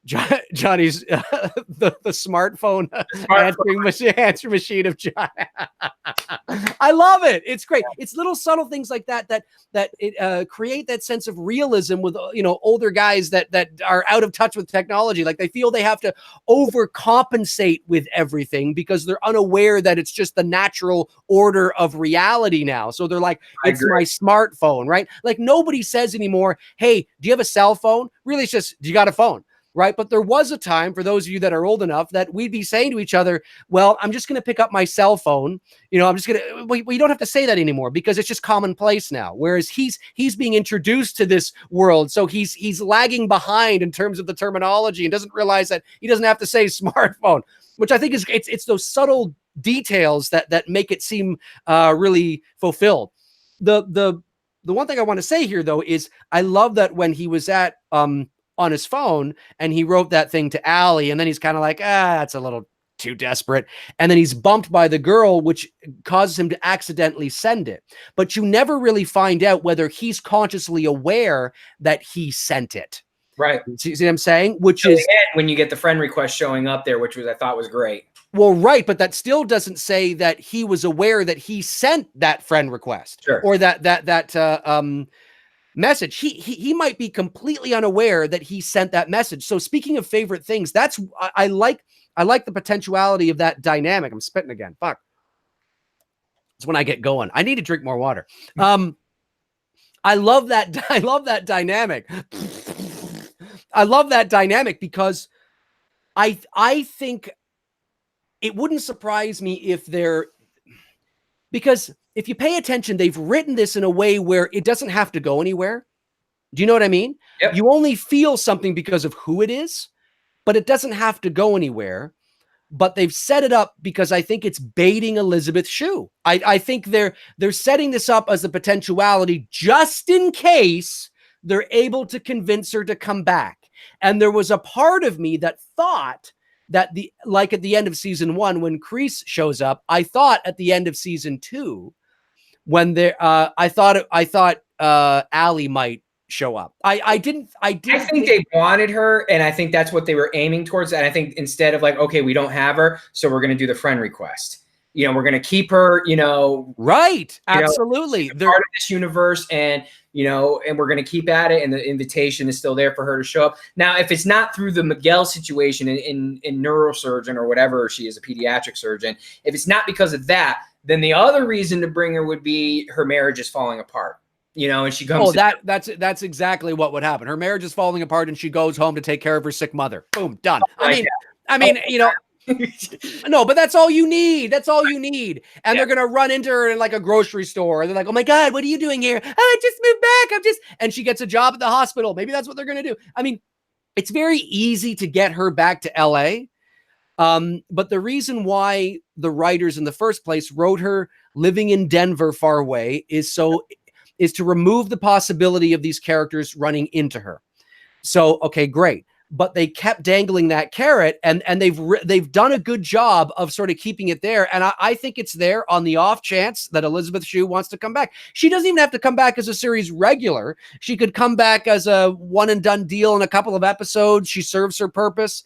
the smartphone answering machine of John. I love it. It's great. It's little subtle things like that create that sense of realism with older guys that are out of touch with technology. Like they feel they have to overcompensate with everything because they're unaware that it's just the natural order of reality now. So they're like, it's my smartphone, right? Like nobody says anymore, hey, do you have a cell phone? Really, it's just, do you got a phone? Right. But there was a time, for those of you that are old enough, that we'd be saying to each other, well, I'm just going to pick up my cell phone. I'm just going to, we don't have to say that anymore because it's just commonplace now. Whereas he's being introduced to this world. So he's lagging behind in terms of the terminology and doesn't realize that he doesn't have to say smartphone, which I think is, it's those subtle details that make it seem really fulfilled. The one thing I want to say here, though, is I love that when he was at, on his phone and he wrote that thing to Allie, and then he's kind of like, that's a little too desperate. And then he's bumped by the girl, which causes him to accidentally send it. But you never really find out whether he's consciously aware that he sent it.
Right.
See what I'm saying? Which
is
when
you get the friend request showing up there, which I thought was great.
Well, right. But that still doesn't say that he was aware that he sent that friend request or that message. He might be completely unaware that he sent that message. So speaking of favorite things, that's I like the potentiality of that dynamic. I'm spitting again. Fuck. It's when I get going. I need to drink more water. I love that dynamic. I love that dynamic because I think it wouldn't surprise me if because if you pay attention, they've written this in a way where it doesn't have to go anywhere. Do you know what I mean?
Yep.
You only feel something because of who it is, but it doesn't have to go anywhere. But they've set it up because I think it's baiting Elizabeth Shue. I think they're setting this up as a potentiality just in case they're able to convince her to come back. And there was a part of me that thought that like at the end of season 1, when Kreese shows up, I thought at the end of season 2, when I thought Allie might show up. I think
they wanted her, and I think that's what they were aiming towards. And I think instead of like, okay, we don't have her, so we're going to do the friend request. you know, we're going to keep her,
right. Absolutely.
She's part of this universe, and, and we're going to keep at it. And the invitation is still there for her to show up. Now, if it's not through the Miguel situation in neurosurgeon or whatever, she is a pediatric surgeon. If it's not because of that, then the other reason to bring her would be her marriage is falling apart. And she comes.
Oh, that's exactly what would happen. Her marriage is falling apart, and she goes home to take care of her sick mother. Boom, done. I mean, no, but that's all you need. That's all you need. And they're gonna run into her in like a grocery store. And they're like, "Oh my God, what are you doing here? Oh, I just moved back. And she gets a job at the hospital. Maybe that's what they're gonna do. I mean, it's very easy to get her back to LA. But the reason why the writers in the first place wrote her living in Denver far away is to remove the possibility of these characters running into her. So, okay, great. But they kept dangling that carrot, and they've done a good job of sort of keeping it there. And I think it's there on the off chance that Elizabeth Shue wants to come back. She doesn't even have to come back as a series regular. She could come back as a one and done deal in a couple of episodes. She serves her purpose.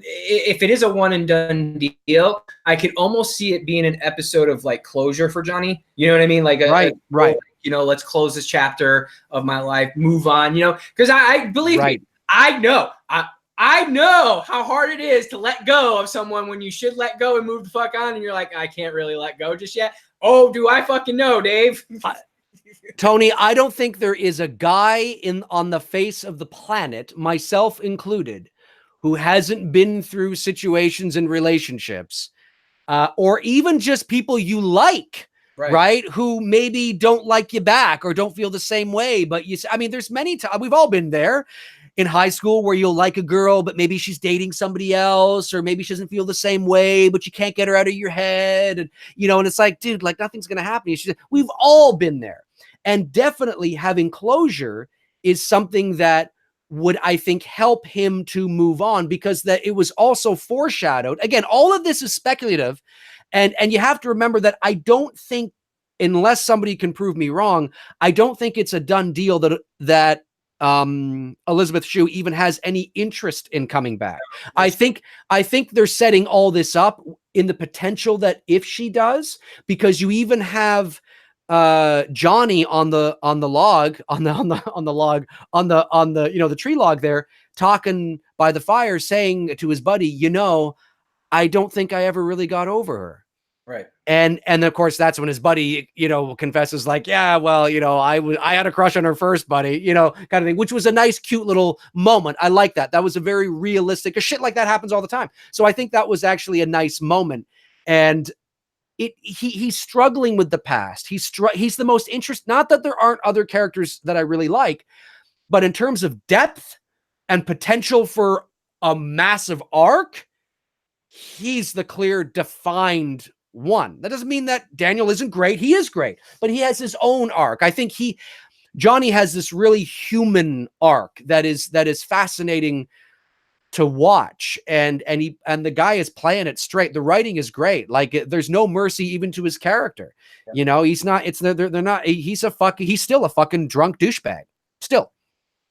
If it is a one and done deal, I could almost see it being an episode of like closure for Johnny. You know what I mean? Like
right.
Let's close this chapter of my life, move on. Because I believe me, I know how hard it is to let go of someone when you should let go and move the fuck on, and you're like, I can't really let go just yet. Oh, do I fucking know, Dave?
Tony, I don't think there is a guy on the face of the planet, myself included, who hasn't been through situations and relationships, or even just people you like, right? Who maybe don't like you back or don't feel the same way. But there's many times, we've all been there in high school where you'll like a girl, but maybe she's dating somebody else, or maybe she doesn't feel the same way, but you can't get her out of your head. And, and it's like, dude, like nothing's going to happen. We've all been there. And definitely having closure is something that would, I think, help him to move on, because that it was also foreshadowed. Again, all of this is speculative. And you have to remember that I don't think, unless somebody can prove me wrong, I don't think it's a done deal that Elizabeth Shue even has any interest in coming back. I think they're setting all this up in the potential that if she does, because you even have Johnny on the tree log there, talking by the fire, saying to his buddy, I don't think I ever really got over her.
Right.
And of course, that's when his buddy, confesses like, yeah, well, I had a crush on her first, buddy, kind of thing, which was a nice, cute little moment. I like that. That was a very realistic, shit like that happens all the time. So I think that was actually a nice moment. And he's struggling with the past. He's the most interesting, not that there aren't other characters that I really like, but in terms of depth and potential for a massive arc, he's the clear defined one. That doesn't mean that Daniel isn't great. He is great, but he has his own arc. I think Johnny has this really human arc that is fascinating to watch, and the guy is playing it straight. The writing is great. Like there's no mercy even to his character. Yeah. He's not. They're not. He's still a fucking drunk douchebag. Still,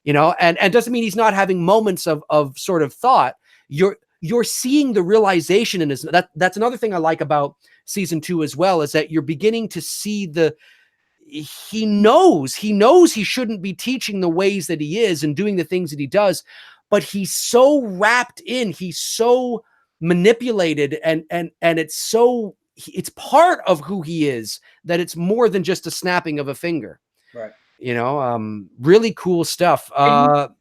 and doesn't mean he's not having moments of sort of thought. You're seeing the realization in his. That's another thing I like about season 2 as well, is that you're beginning to see he knows he shouldn't be teaching the ways that he is and doing the things that he does, but he's so wrapped in, he's so manipulated, and it's part of who he is, that it's more than just a snapping of a finger.
Right.
Really cool stuff.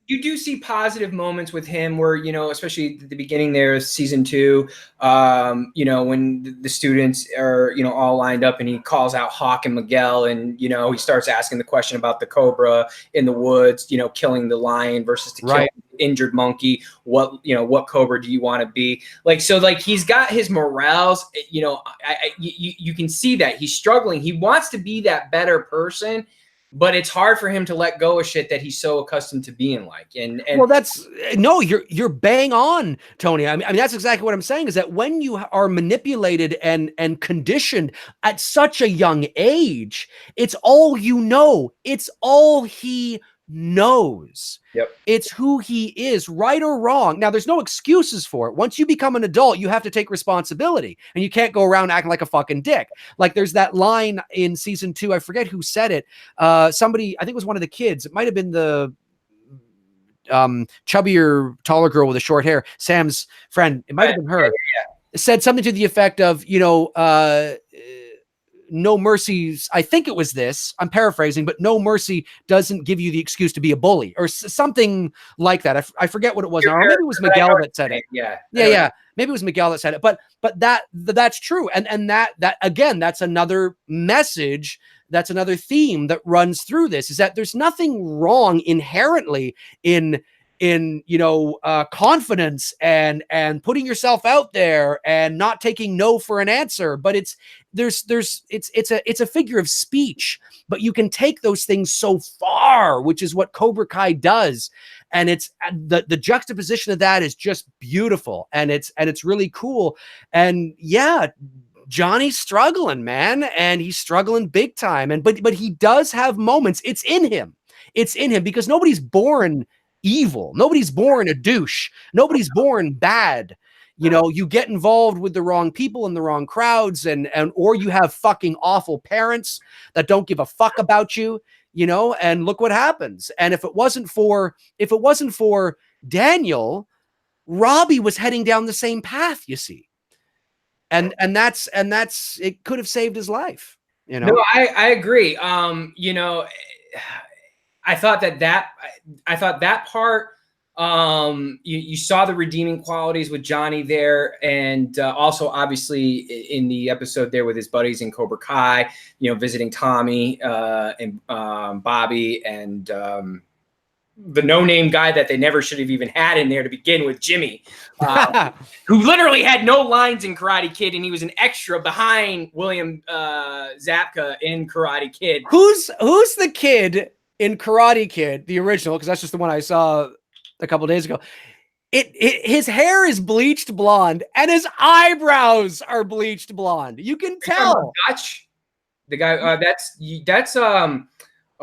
You do see positive moments with him where, especially at the beginning there, season 2, when the students are, all lined up and he calls out Hawk and Miguel, and, he starts asking the question about the cobra in the woods, killing the lion versus to kill the injured monkey. What cobra do you want to be? He's got his morals, you can see that he's struggling. He wants to be that better person, but it's hard for him to let go of shit that he's so accustomed to being like. And
well, you're bang on, Tony. I mean, that's exactly what I'm saying, is that when you are manipulated and conditioned at such a young age, it's all it's all he knows.
Yep.
It's who he is, right or wrong. Now, there's no excuses for it. Once you become an adult, you have to take responsibility, and you can't go around acting like a fucking dick. Like there's that line in season 2. I forget who said it. Somebody, I think it was one of the kids. It might have been the chubbier, taller girl with the short hair, Sam's friend. It might have been her. Yeah. Said something to the effect of, no mercies. I think it was this. I'm paraphrasing, but no mercy doesn't give you the excuse to be a bully, or something like that. I forget what it was. Or maybe it was Miguel that said it.
Yeah.
Maybe it was Miguel that said it. But that's true. And that again, that's another message. That's another theme that runs through this, is that there's nothing wrong inherently in confidence and putting yourself out there and not taking no for an answer. But it's a figure of speech, but you can take those things so far, which is what Cobra Kai does. And it's the juxtaposition of that is just beautiful. And it's really cool. And yeah, Johnny's struggling, man. And he's struggling big time. But he does have moments. It's in him because nobody's born evil. Nobody's born a douche. Nobody's born bad. You get involved with the wrong people in the wrong crowds, or you have fucking awful parents that don't give a fuck about you, and look what happens. And if it wasn't for Daniel, Robbie was heading down the same path, you see. And that's it could have saved his life,
No, I agree. I thought that part, you saw the redeeming qualities with Johnny there. And also obviously in the episode there with his buddies in Cobra Kai, visiting Tommy and Bobby and the no-name guy that they never should have even had in there to begin with, Jimmy, who literally had no lines in Karate Kid, and he was an extra behind William Zabka in Karate Kid.
Who's the kid in Karate Kid, the original, because that's just the one I saw a couple days ago? His hair is bleached blonde and his eyebrows are bleached blonde. You can tell.
Dutch, the guy that's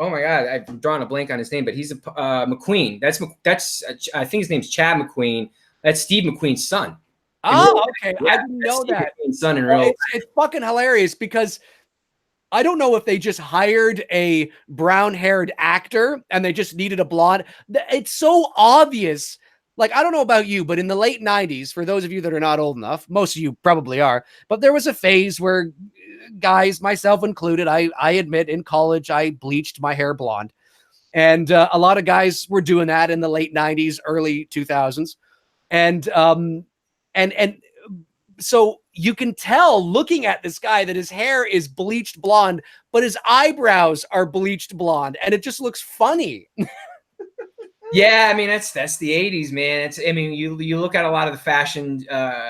oh my God, I've drawn a blank on his name, but he's a McQueen. That's I think his name's Chad McQueen. That's Steve McQueen's son.
Oh, okay.
Yeah,
I didn't know
Steve
that.
McQueen's son in real life.
It's fucking hilarious because I don't know if they just hired a brown-haired actor and they just needed a blonde. It's so obvious. Like, I don't know about you, but in the late 90s, for those of you that are not old enough, most of you probably are, but there was a phase where guys, myself included, I admit in college, I bleached my hair blonde. And a lot of guys were doing that in the late 90s, early 2000s. And so you can tell looking at this guy that his hair is bleached blonde, but his eyebrows are bleached blonde, and it just looks funny.
Yeah, I mean that's the 80s, man. You look at a lot of the fashion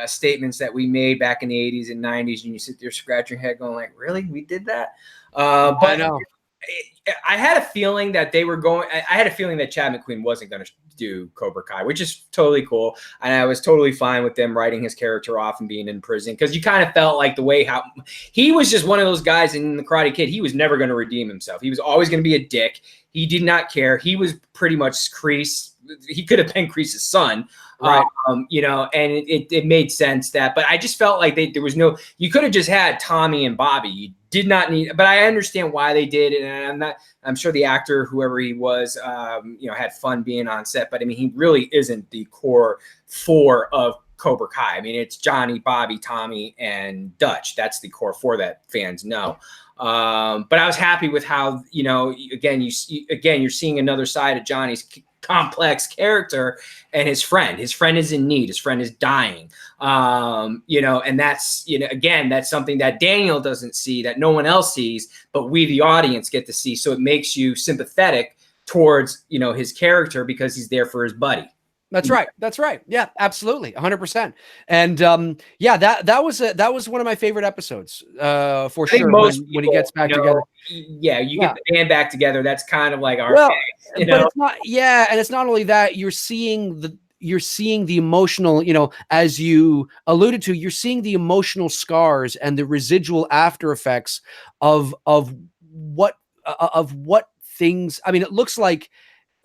statements that we made back in the 80s and 90s, and you sit there scratching your head going like, really, we did that? But I know. I had a feeling that I had a feeling that Chad McQueen wasn't going to do Cobra Kai, which is totally cool. And I was totally fine with them writing his character off and being in prison, because you kind of felt like the way how he was just one of those guys in the Karate Kid. He was never going to redeem himself. He was always going to be a dick. He did not care. He was pretty much Kreese. He could have been Kreese's son. Right. And it made sense but I just felt like there was you could have just had Tommy and Bobby. You did not need, but I understand why they did it. And I'm sure the actor, whoever he was, had fun being on set, but I mean, he really isn't the core four of Cobra Kai. I mean, it's Johnny, Bobby, Tommy, and Dutch. That's the core four that fans know. But I was happy with how, again, you're seeing another side of Johnny's complex character and his friend is in need. His friend is dying. And that's, again, that's something that Daniel doesn't see, that no one else sees, but we, the audience, get to see. So it makes you sympathetic towards, his character, because he's there for his buddy.
That's right. That's right. Yeah, absolutely. 100%. And that was one of my favorite episodes for sure. When he gets back together.
Yeah, you get the band back together. That's kind of like our thing,
But it's not, and it's not only that, you're seeing the emotional, as you alluded to, you're seeing the emotional scars and the residual after effects of what things. I mean, it looks like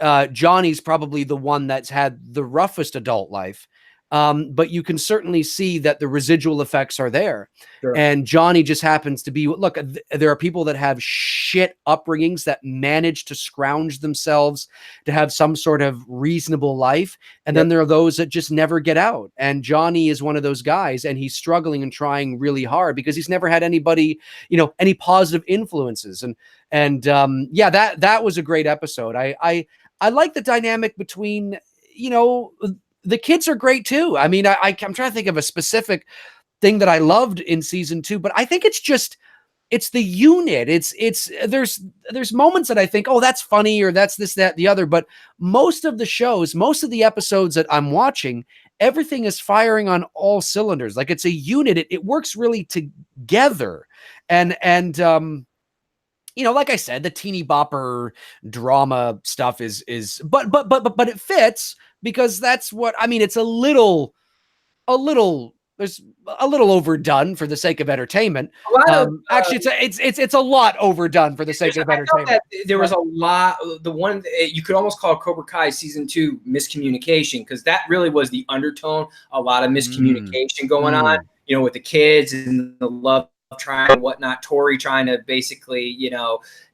Johnny's probably the one that's had the roughest adult life. But you can certainly see that the residual effects are there.
Sure.
And Johnny just happens to be, look, there are people that have shit upbringings that manage to scrounge themselves to have some sort of reasonable life. And then there are those that just never get out. And Johnny is one of those guys, and he's struggling and trying really hard because he's never had anybody, any positive influences. And yeah, that was a great episode. I like the dynamic between, the kids are great too. I mean, I'm trying to think of a specific thing that I loved in season 2, but I think it's the unit. There's moments that I think, oh, that's funny, or that's this, that, the other. But most of the shows, most of the episodes that I'm watching, everything is firing on all cylinders. Like, it's a unit. It works really together. And like I said, the teeny bopper drama stuff but it fits, because that's what, I mean, it's a little there's a little overdone for the sake of entertainment. Actually, it's a lot overdone for the sake of entertainment.
There was a lot. The one you could almost call Cobra Kai season 2 miscommunication, because that really was the undertone. A lot of miscommunication going on, with the kids and the love trying and whatnot. Tori trying to basically,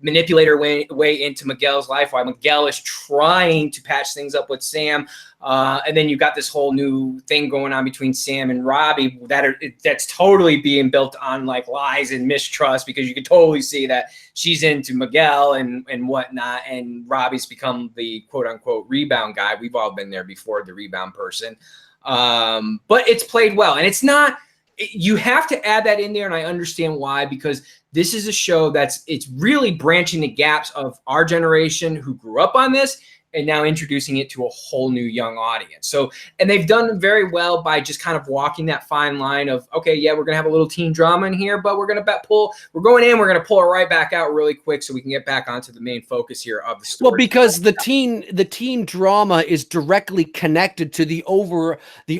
manipulate her way into Miguel's life while Miguel is trying to patch things up with Sam. And then you've got this whole new thing going on between Sam and Robbie that's totally being built on like lies and mistrust, because you could totally see that she's into Miguel and whatnot, and Robbie's become the quote unquote rebound guy. We've all been there before, the rebound person. But it's played well, and it's not. You have to add that in there, and I understand why, because this is a show it's really branching the gaps of our generation who grew up on this, and now introducing it to a whole new young audience. So, and they've done very well by just kind of walking that fine line of, okay, yeah, we're going to have a little teen drama in here, but we're going to pull it right back out really quick so we can get back onto the main focus here of the story.
Well, because the teen drama is directly connected to the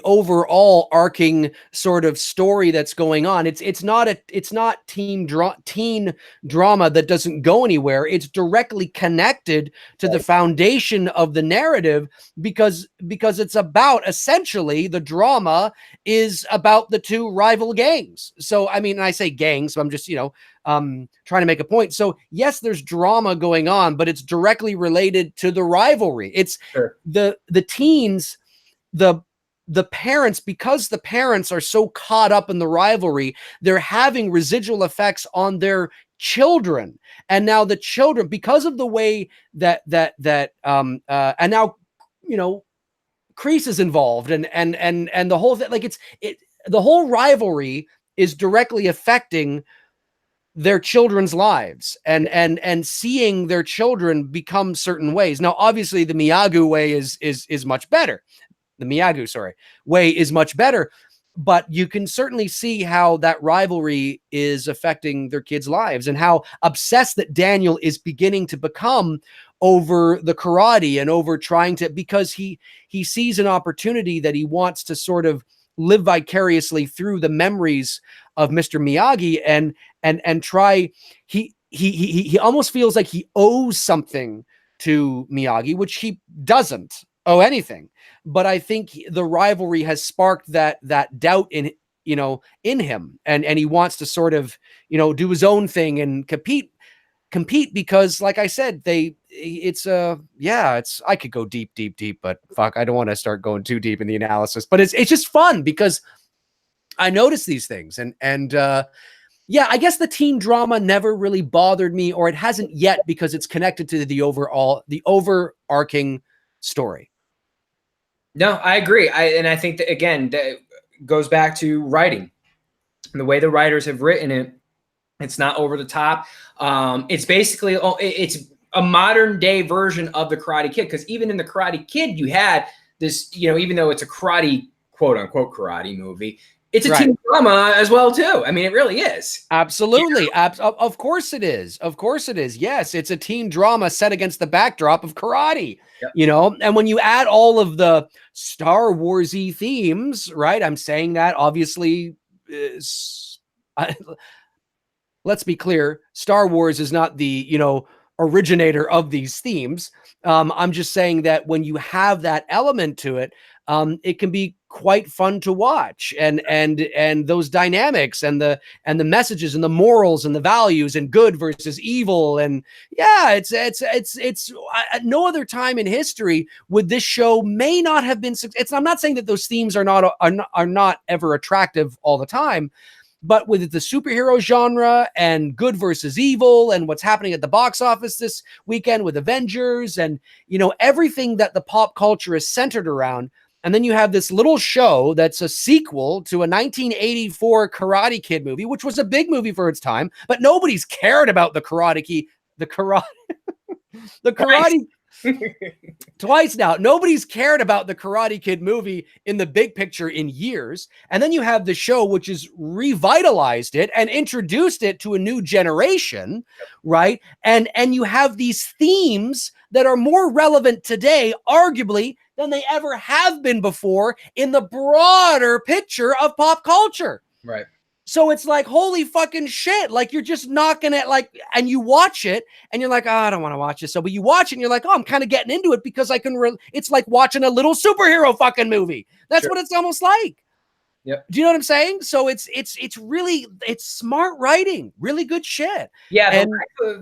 overall arcing sort of story that's going on. It's not teen drama that doesn't go anywhere. It's directly connected to the foundation of the narrative, because it's about, essentially, the drama is about the two rival gangs. So, I mean, I say gangs, so I'm just, trying to make a point. So yes, there's drama going on, but it's directly related to the rivalry. It's the teens, the parents, because the parents are so caught up in the rivalry, they're having residual effects on their children. And now the children, because of the way that and now, Kreese is involved, and the whole thing, like the whole rivalry is directly affecting their children's lives, and seeing their children become certain ways. Now, obviously the Miyagi way is much better. The Miyagi, way is much better. But you can certainly see how that rivalry is affecting their kids' lives, and how obsessed that Daniel is beginning to become over the karate, and over trying to, because he sees an opportunity that he wants to sort of live vicariously through the memories of Mr. Miyagi, and try, he almost feels like he owes something to Miyagi, which he doesn't owe anything. But I think the rivalry has sparked that doubt in him, and he wants to sort of, do his own thing and compete, because, like I said, I could go deep, but fuck, I don't want to start going too deep in the analysis, but it's just fun because I notice these things, and yeah, I guess the teen drama never really bothered me, or it hasn't yet, because it's connected to the overarching story.
No, I agree. I think that, again, that goes back to writing. The way the writers have written it, it's not over the top. It's basically, it's a modern day version of the Karate Kid, because even in the Karate Kid, you had this, even though it's a karate, quote unquote, karate movie, it's a teen drama as well too. I mean, it really is.
Absolutely. Of course it is. Of course it is. Yes, it's a teen drama set against the backdrop of karate. Yep. And when you add all of the Star Wars-y themes, right? I'm saying that obviously, let's be clear. Star Wars is not the, originator of these themes. I'm just saying that when you have that element to it, it can be quite fun to watch, and those dynamics and the messages and the morals and the values and good versus evil. And yeah, it's no other time in history would this show may not have been. I'm not saying that those themes are not ever attractive all the time, but with the superhero genre and good versus evil and what's happening at the box office this weekend with Avengers and, everything that the pop culture is centered around. And then you have this little show that's a sequel to a 1984 Karate Kid movie, which was a big movie for its time, but nobody's cared about the Karate twice now. Nobody's cared about the Karate Kid movie in the big picture in years. And then you have the show, which has revitalized it and introduced it to a new generation, right? And you have these themes that are more relevant today, arguably, than they ever have been before in the broader picture of pop culture.
Right.
So it's like, holy fucking shit. Like, you're just knocking it, like, and you watch it and you're like, oh, I don't want to watch this. So, but you watch it and you're like, oh, I'm kind of getting into it because I can, it's like watching a little superhero fucking movie. That's what it's almost like.
Yep.
Do you know what I'm saying? So it's really, it's smart writing, really good shit.
Yeah. And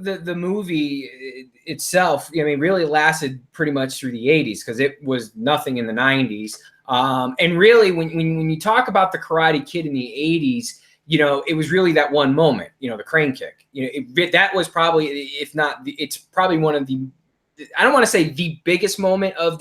the movie itself, I mean, really lasted pretty much through the 80s because it was nothing in the 90s. And really, when you talk about the Karate Kid in the 80s, it was really that one moment, the crane kick. That was probably, if not, it's probably one of the, I don't want to say the biggest moment of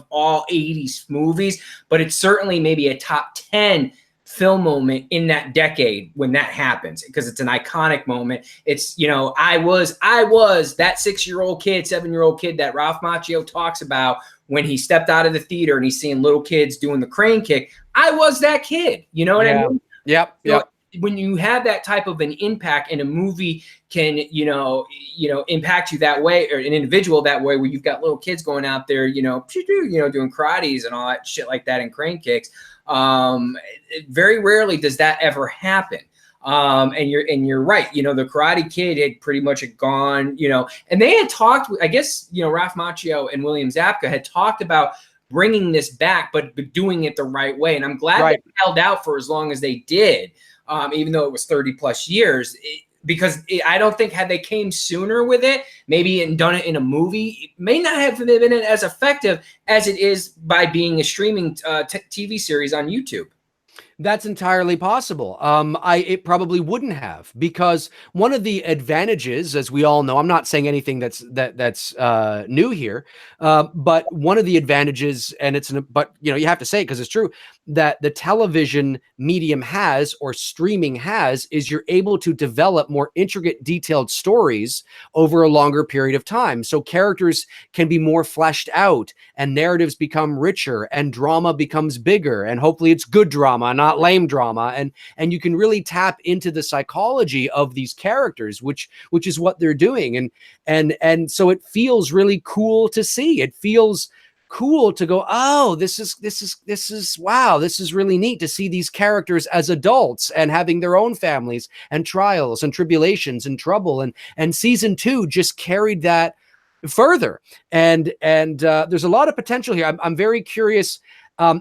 all 80s movies, but it's certainly maybe a top 10 film moment in that decade when that happens, because it's an iconic moment. It's, I was that 6-year-old kid, 7-year-old kid that Ralph Macchio talks about when he stepped out of the theater and he's seeing little kids doing the crane kick. I was that kid. You know what I mean?
Yep.
So when you have that type of an impact and a movie can, impact you that way, or an individual that way, where you've got little kids going out there, doing karates and all that shit like that and crane kicks. Very rarely does that ever happen. And you're right. The Karate Kid had pretty much gone, and they had talked, I guess, Ralph Macchio and William Zabka had talked about bringing this back, but doing it the right way. And I'm glad they held out for as long as they did. Even though it was 30 plus years, because I don't think had they came sooner with it, maybe and done it in a movie, it may not have been as effective as it is by being a streaming TV series on YouTube.
That's entirely possible. It probably wouldn't have, because one of the advantages, as we all know, I'm not saying anything that's new here, but one of the advantages, and but you have to say it because it's true, that the television medium has, or streaming has, is you're able to develop more intricate, detailed stories over a longer period of time. So characters can be more fleshed out, and narratives become richer, and drama becomes bigger, and hopefully it's good drama, not lame drama, and you can really tap into the psychology of these characters, which is what they're doing, and so it feels really cool to see. It feels cool to go, oh, this is wow, this is really neat to see these characters as adults and having their own families and trials and tribulations and trouble, and season 2 just carried that further, and there's a lot of potential here. I'm very curious.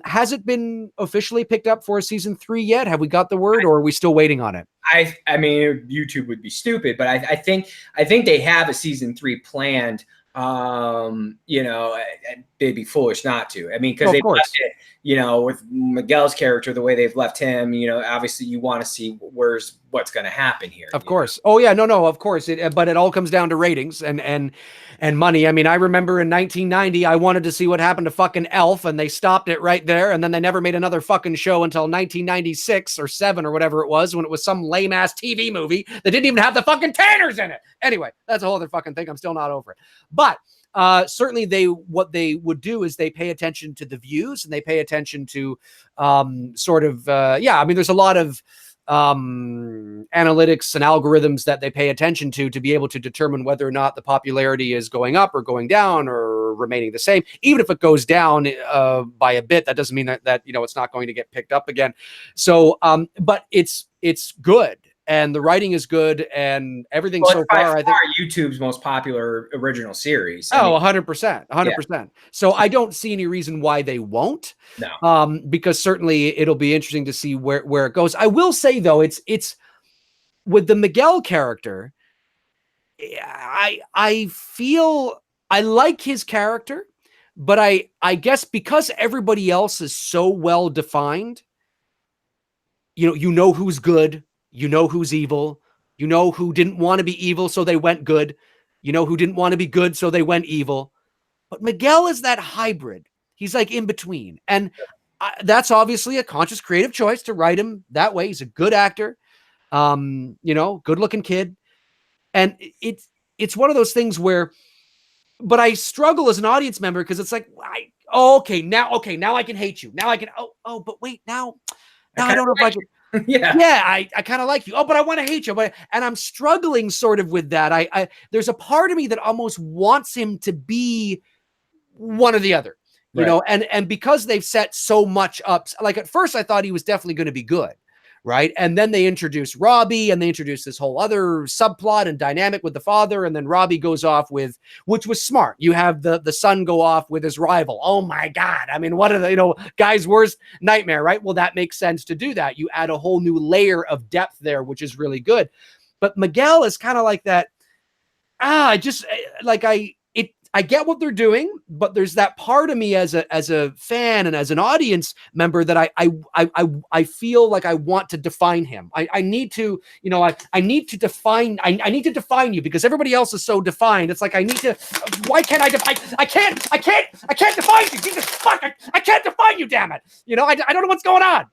Has it been officially picked up for season 3 yet? Have we got the word, or are we still waiting on it?
I mean, YouTube would be stupid, but I think they have a season 3 planned. They'd be foolish not to. I mean, because they've left it, with Miguel's character, the way they've left him, obviously you want to see what's going to happen here.
Of course. Oh yeah, no, of course. But it all comes down to ratings and money. I mean, I remember in 1990, I wanted to see what happened to fucking Elf, and they stopped it right there. And then they never made another fucking show until 1996 or 7 or whatever it was, when it was some lame ass TV movie that didn't even have the fucking Tanners in it. Anyway, that's a whole other fucking thing. I'm still not over it. But certainly what they would do is they pay attention to the views, and they pay attention to I mean, there's a lot of analytics and algorithms that they pay attention to be able to determine whether or not the popularity is going up or going down or remaining the same. Even if it goes down by a bit, that doesn't mean that it's not going to get picked up again. So but it's good. and the writing is good, and everything
Well,
so
it's by
far, I think.
far YouTube's most popular original series. I
Oh,
mean,
100%, 100%. So I don't see any reason why they won't,
no.
because certainly it'll be interesting to see where it goes. I will say though, it's with the Miguel character, I feel I like his character, but I guess because everybody else is so well defined, you know who's good, you know who's evil, you know who didn't want to be evil, so they went good, you know who didn't want to be good, so they went evil. But Miguel is that hybrid. He's like in between. And that's obviously a conscious creative choice to write him that way. He's a good actor, good looking kid. And it's one of those things where, but I struggle as an audience member because it's like, okay, now I can hate you. Now I can, but wait, now I don't know if I can. Yeah, I kind of like you. Oh, but I want to hate you. And I'm struggling sort of with that. I there's a part of me that almost wants him to be one or the other, you know, and because they've set so much up, like at first I thought he was definitely going to be good. Right. And then they introduced Robbie, and they introduced this whole other subplot and dynamic with the father. And then Robbie goes off with, which was smart. You have the son go off with his rival. Oh my God. I mean, what are the, guy's worst nightmare, right? Well, that makes sense to do that. You add a whole new layer of depth there, which is really good. But Miguel is kind of like that. I get what they're doing, but there's that part of me as a fan and as an audience member that I feel like I want to define him. I need to, I need to define, I need to define you because everybody else is so defined. It's like, why can't I define? I can't define you. Jesus fuck, I can't define you, damn it. I don't know what's going on,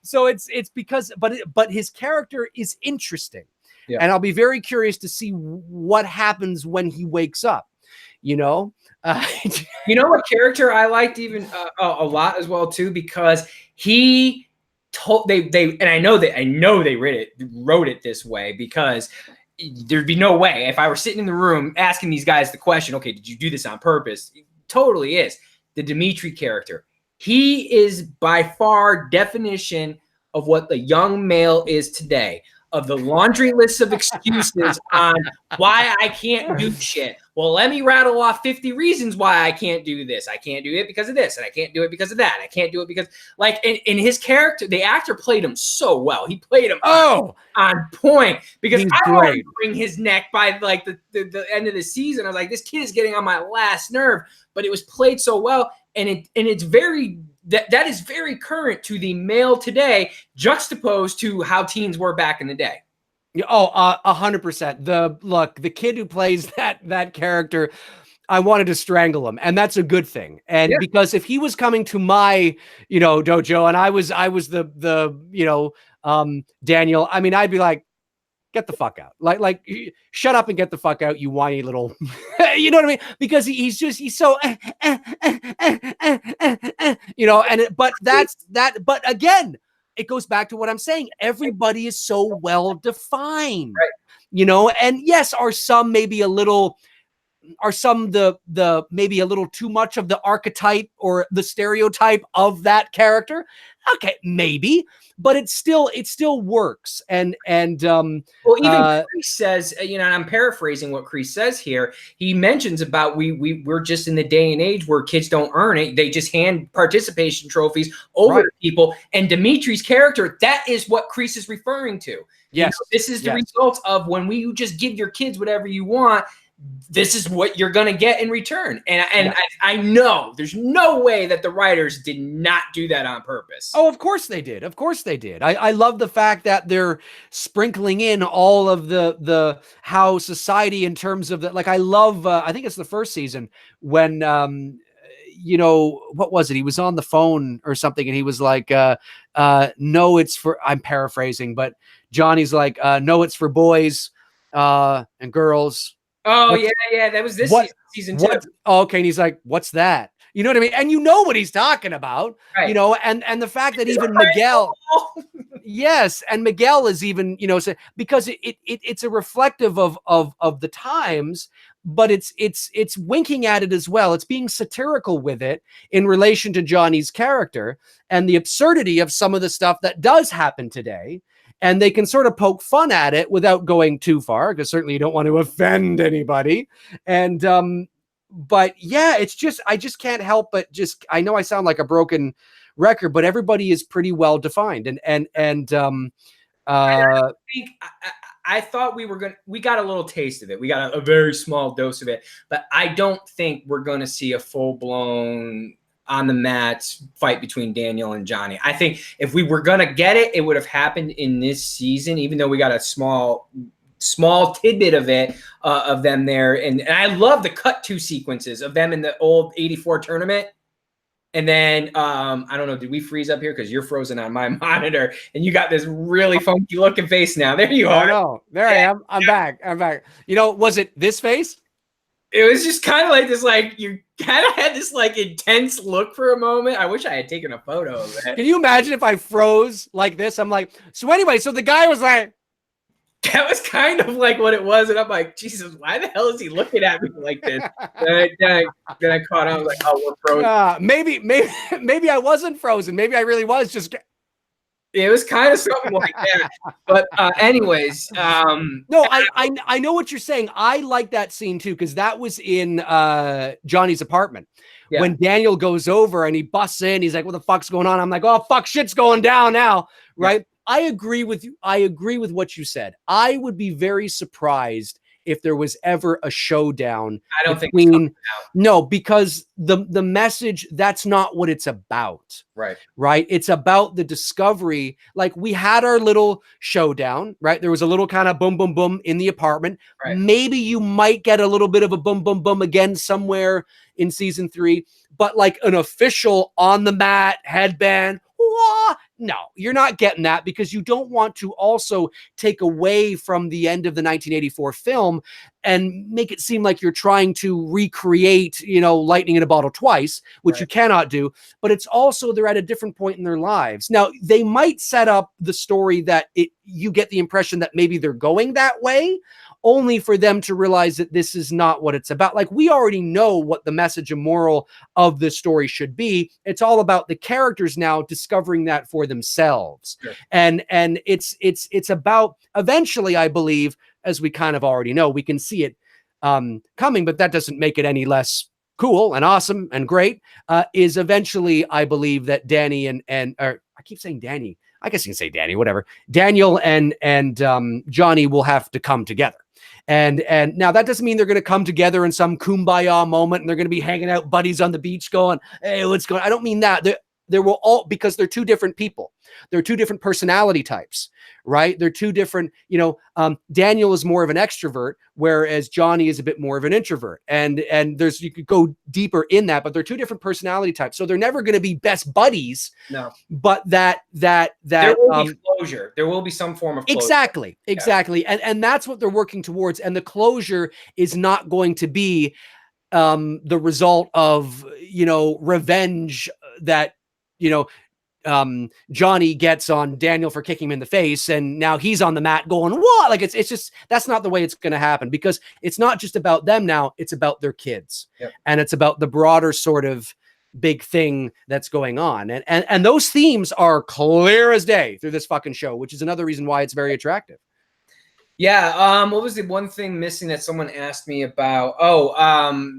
So it's because, but his character is interesting. Yeah. And I'll be very curious to see what happens when he wakes up. What
character I liked even a lot as well too, because he told and I know they wrote it this way because there'd be no way if I were sitting in the room asking these guys the question, okay, did you do this on purpose? It totally is. The Dimitri character, he is by far definition of what the young male is today. Of the laundry list of excuses on why I can't do shit. Well, let me rattle off 50 reasons why I can't do this. I can't do it because of this, and I can't do it because of that. I can't do it because, in his character, the actor played him so well. He played him on point because I wanted to bring his neck by the end of the season. I was like, this kid is getting on my last nerve, but it was played so well, and it's very. That is very current to the male today, juxtaposed to how teens were back in the day.
100%. The kid who plays that character, I wanted to strangle him, and that's a good thing. And because if he was coming to my, dojo, and I was the Daniel, I mean, I'd be like, get the fuck out. Like, shut up and get the fuck out, you whiny little, you know what I mean? Because he's so, but again, it goes back to what I'm saying. Everybody is so well defined, and yes, are some maybe a little, maybe a little too much of the archetype or the stereotype of that character. Okay, maybe, but it still works. And even
Kreese says, and I'm paraphrasing what Kreese says here. He mentions about we're just in the day and age where kids don't earn it; they just hand participation trophies over to people. And Dimitri's character, that is what Kreese is referring to.
Yes,
this is the result of when you just give your kids whatever you want. This is what you're going to get in return. And I know there's no way that the writers did not do that on purpose.
Oh, of course they did. Of course they did. I love the fact that they're sprinkling in all of the how society in terms of the, I love, I think it's the first season when, what was it? He was on the phone or something and he was like, no, it's for, I'm paraphrasing, but Johnny's like, no, it's for boys and girls.
Oh, yeah. That was this season 2.
Okay. And he's like, what's that? You know what I mean? And you know what he's talking about, and the fact that even Miguel, yes. And Miguel is even, because it's a reflective of the times, but it's winking at it as well. It's being satirical with it in relation to Johnny's character and the absurdity of some of the stuff that does happen today. and they can sort of poke fun at it without going too far, because certainly you don't want to offend anybody. And but yeah, it's just, I just can't help but just, I know I sound like a broken record, but everybody is pretty well defined.
I thought we got a little taste of it. We got a very small dose of it, but I don't think we're going to see a full blown on the mat fight between Daniel and Johnny. I think if we were going to get it, it would have happened in this season, even though we got a small tidbit of it, of them there. And I love the cut to sequences of them in the old 84 tournament. And then, I don't know, did we freeze up here? Because you're frozen on my monitor and you got this really funky looking face now. There you are.
No, there I am. I'm back. You know, was it this face?
It was just kind of like this, like, you kind of had this like intense look for a moment. I wish I had taken a photo of it.
Can you imagine if I froze like this? I'm like, so anyway, so the guy was like,
that was kind of like what it was. And I'm like, Jesus, why the hell is he looking at me like this? Then I caught on, like, oh, we're frozen.
Maybe I wasn't frozen. Maybe I really was just.
It was kind of something like that. But anyways.
No, I know what you're saying. I like that scene too, because that was in Johnny's apartment. Yeah. When Daniel goes over and he busts in, he's like, what the fuck's going on? I'm like, oh, fuck, shit's going down now. Right. Yeah. I agree with you. I agree with what you said. I would be very surprised if there was ever a showdown.
I don't think
no, because the message, that's not what it's about. Right. It's about the discovery. Like, we had our little showdown, right? There was a little kind of boom, boom, boom in the apartment. Right. Maybe you might get a little bit of a boom, boom, boom again somewhere in season 3, but like an official on the mat headband. No, you're not getting that, because you don't want to also take away from the end of the 1984 film and make it seem like you're trying to recreate, you know, lightning in a bottle twice, which you cannot do. But it's also, they're at a different point in their lives. Now, they might set up the story that you get the impression that maybe they're going that way, only for them to realize that this is not what it's about. Like, we already know what the message and moral of this story should be. It's all about the characters now discovering that for themselves. Sure. And it's about, eventually, I believe, as we kind of already know, we can see it coming, but that doesn't make it any less cool and awesome and great, is eventually, I believe, that Danny or I keep saying Danny, I guess you can say Danny, whatever. Daniel and Johnny will have to come together. And now that doesn't mean they're going to come together in some kumbaya moment and they're going to be hanging out buddies on the beach going, hey, what's going on? I don't mean that. There will all, because they're two different people. They're two different personality types, right? They're two different, you know, Daniel is more of an extrovert, whereas Johnny is a bit more of an introvert. And you could go deeper in that, but they're two different personality types. So they're never going to be best buddies. No. But there
will be closure. There will be some form of closure.
Exactly. Yeah. And that's what they're working towards. And the closure is not going to be the result of, you know, revenge that, you know, Johnny gets on Daniel for kicking him in the face, and now he's on the mat going, what? Like, it's just, that's not the way it's going to happen, because it's not just about them now, it's about their kids. Yep. And it's about the broader sort of big thing that's going on. And those themes are clear as day through this fucking show, which is another reason why it's very attractive.
Yeah. What was the one thing missing that someone asked me about?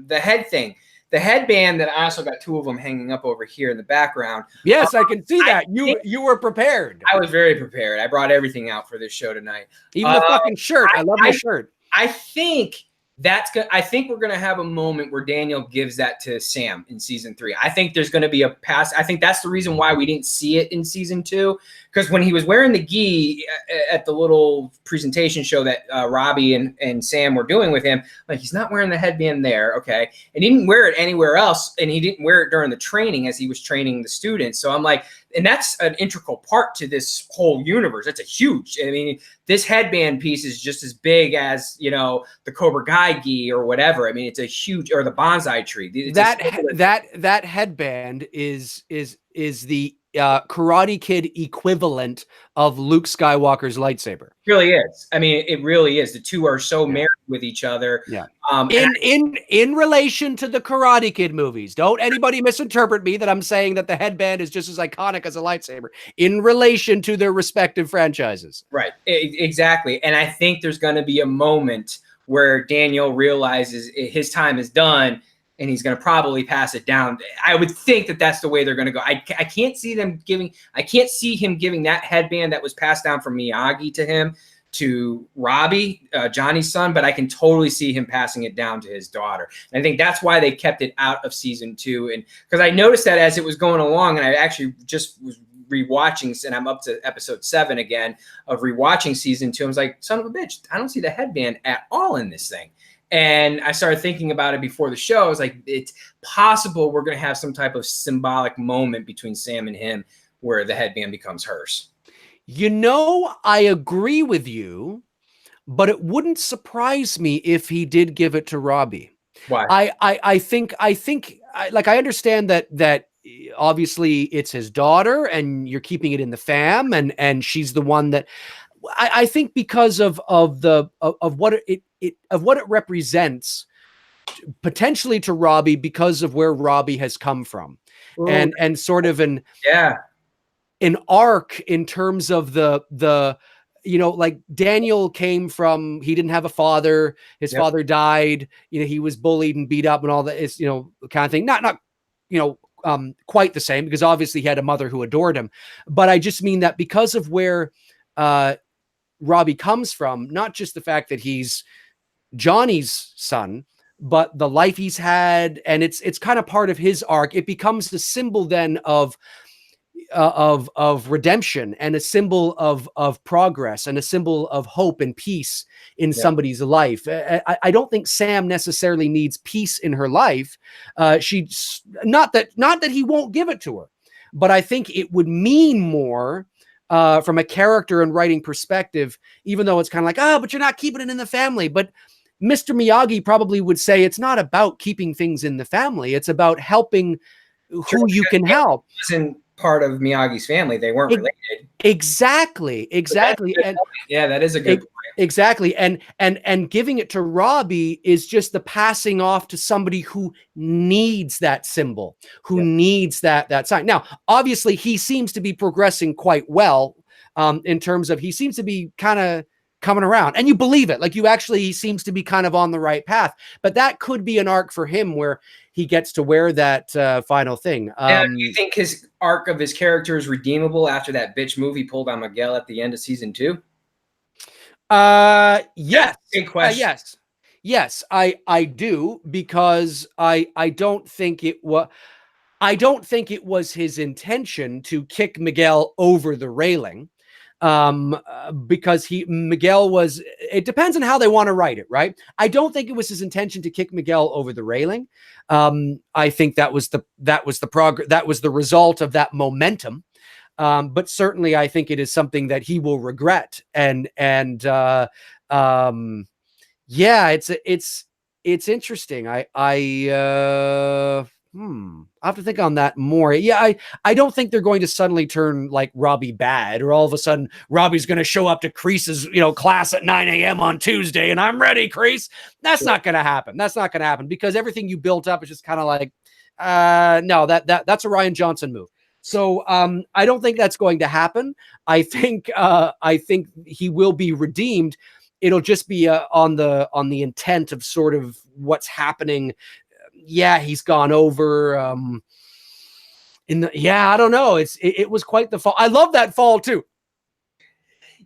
The head thing. The headband that I also got 2 of them hanging up over here in the background.
Yes, I can see that. You were prepared.
I was very prepared. I brought everything out for this show tonight.
Even the fucking shirt. I love your shirt.
I think that's good. I think we're going to have a moment where Daniel gives that to Sam in season 3. I think there's going to be a pass. I think that's the reason why we didn't see it in season 2. Because when he was wearing the gi at the little presentation show that Robbie and Sam were doing with him, like, he's not wearing the headband there, okay? And he didn't wear it anywhere else, and he didn't wear it during the training as he was training the students. So I'm like, and that's an integral part to this whole universe. That's a huge, I mean, this headband piece is just as big as, you know, the Cobra Kai gi or whatever. I mean, it's a huge, or the bonsai tree.
That headband is the Karate Kid equivalent of Luke Skywalker's lightsaber.
It really is. I mean, it really is. The two are so married with each other.
Yeah. In relation to the Karate Kid movies, don't anybody misinterpret me that I'm saying that the headband is just as iconic as a lightsaber. In relation to their respective franchises.
Right. Exactly. And I think there's going to be a moment where Daniel realizes his time is done, and he's going to probably pass it down. I would think that that's the way they're going to go. I can't see them giving. I can't see him giving that headband that was passed down from Miyagi to him to Robbie, Johnny's son, but I can totally see him passing it down to his daughter. And I think that's why they kept it out of season 2. And because I noticed that as it was going along, and I actually just was rewatching, and I'm up to episode 7 again of rewatching season 2. I was like, son of a bitch, I don't see the headband at all in this thing. And I started thinking about it before the show. I was like, it's possible we're going to have some type of symbolic moment between Sam and him where the headband becomes hers.
You know, I agree with you, but it wouldn't surprise me if he did give it to Robbie.
Why?
I think like, I understand that obviously it's his daughter and you're keeping it in the fam, and she's the one that I think because of what it represents potentially to Robbie, because of where Robbie has come from. Ooh. and sort of an arc in terms of the you know, like Daniel came from, he didn't have a father, his father died, you know, he was bullied and beat up and all that, is, you know, kind of thing. Not you know, quite the same, because obviously he had a mother who adored him, but I just mean that because of where Robbie comes from, not just the fact that he's Johnny's son, but the life he's had, and it's kind of part of his arc. It becomes the symbol then of redemption, and a symbol of progress, and a symbol of hope and peace in somebody's life. I don't think Sam necessarily needs peace in her life. She's not that he won't give it to her, but I think it would mean more from a character and writing perspective, even though it's kind of like, but you're not keeping it in the family. But Mr. Miyagi probably would say it's not about keeping things in the family. It's about helping who you can help.
Wasn't part of Miyagi's family. They weren't related.
Exactly.
And yeah, that is a good point.
Exactly. And giving it to Robbie is just the passing off to somebody who needs that symbol, who needs that sign. Now, obviously, he seems to be progressing quite well in terms of, he seems to be kind of coming around, and you believe it. Like, he seems to be kind of on the right path, but that could be an arc for him where he gets to wear that final thing.
Now, do you think his arc of his character is redeemable after that bitch move he pulled on Miguel at the end of season 2?
Yes.
Big question.
Yes, I do, because I don't think it was his intention to kick Miguel over the railing. Because Miguel was, it depends on how they want to write it, right? I don't think it was his intention to kick Miguel over the railing. I think that was the result of that momentum. But certainly I think it is something that he will regret. And yeah, it's interesting. I'll have to think on that more. Yeah, I don't think they're going to suddenly turn like Robbie bad, or all of a sudden Robbie's going to show up to Crease's, class at 9 a.m. on Tuesday and I'm ready, Crease. That's not going to happen. That's not going to happen, because everything you built up is just kind of like, no, that's a Rian Johnson move. So I don't think that's going to happen. I think he will be redeemed. It'll just be on the intent of sort of what's happening. Yeah, he's gone over I don't know. It was quite the fall. I love that fall too.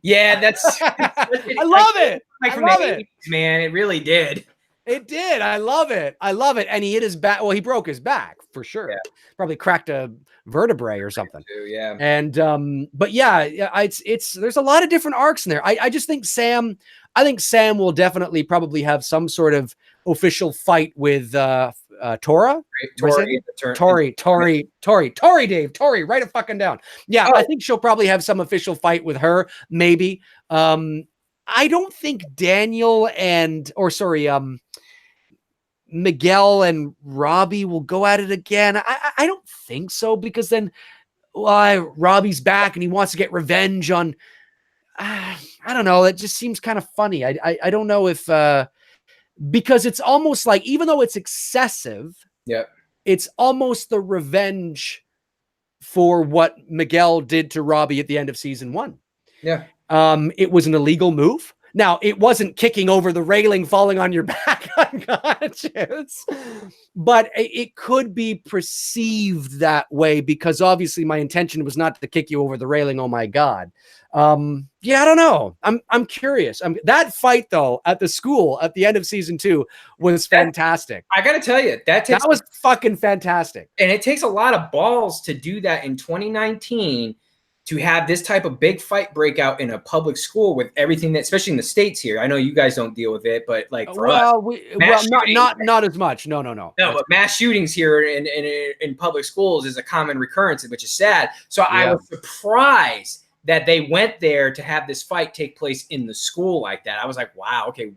Yeah, that's
I love it.
Like from the 80s, man, it really did.
It did. I love it. And he hit his back. Well, he broke his back for sure. Yeah. Probably cracked a vertebrae or something.
Yeah.
And but yeah, it's there's a lot of different arcs in there. I just think Sam will definitely probably have some sort of official fight with Tori, Dave, write it fucking down. Yeah, I think she'll probably have some official fight with her, maybe. I don't think Miguel and Robbie will go at it again. I don't think so, because then why Robbie's back and he wants to get revenge on. I don't know. It just seems kind of funny. I don't know if because it's almost like, even though it's excessive,
Yeah,
it's almost the revenge for what Miguel did to Robbie at the end of season 1.
yeah.
It was an illegal move. Now, it wasn't kicking over the railing, falling on your back unconscious, but it could be perceived that way because obviously my intention was not to kick you over the railing. Oh my God. Yeah, I don't know. I'm curious. That fight though at the school at the end of season 2 was fantastic.
I got to tell you, that
was fucking fantastic.
And it takes a lot of balls to do that in 2019. To have this type of big fight break out in a public school with everything that, especially in the States here. I know you guys don't deal with it, but like for us,
not as much. No.
No, but mass shootings here in public schools is a common recurrence, which is sad. So I was surprised that they went there to have this fight take place in the school like that. I was like, wow, okay.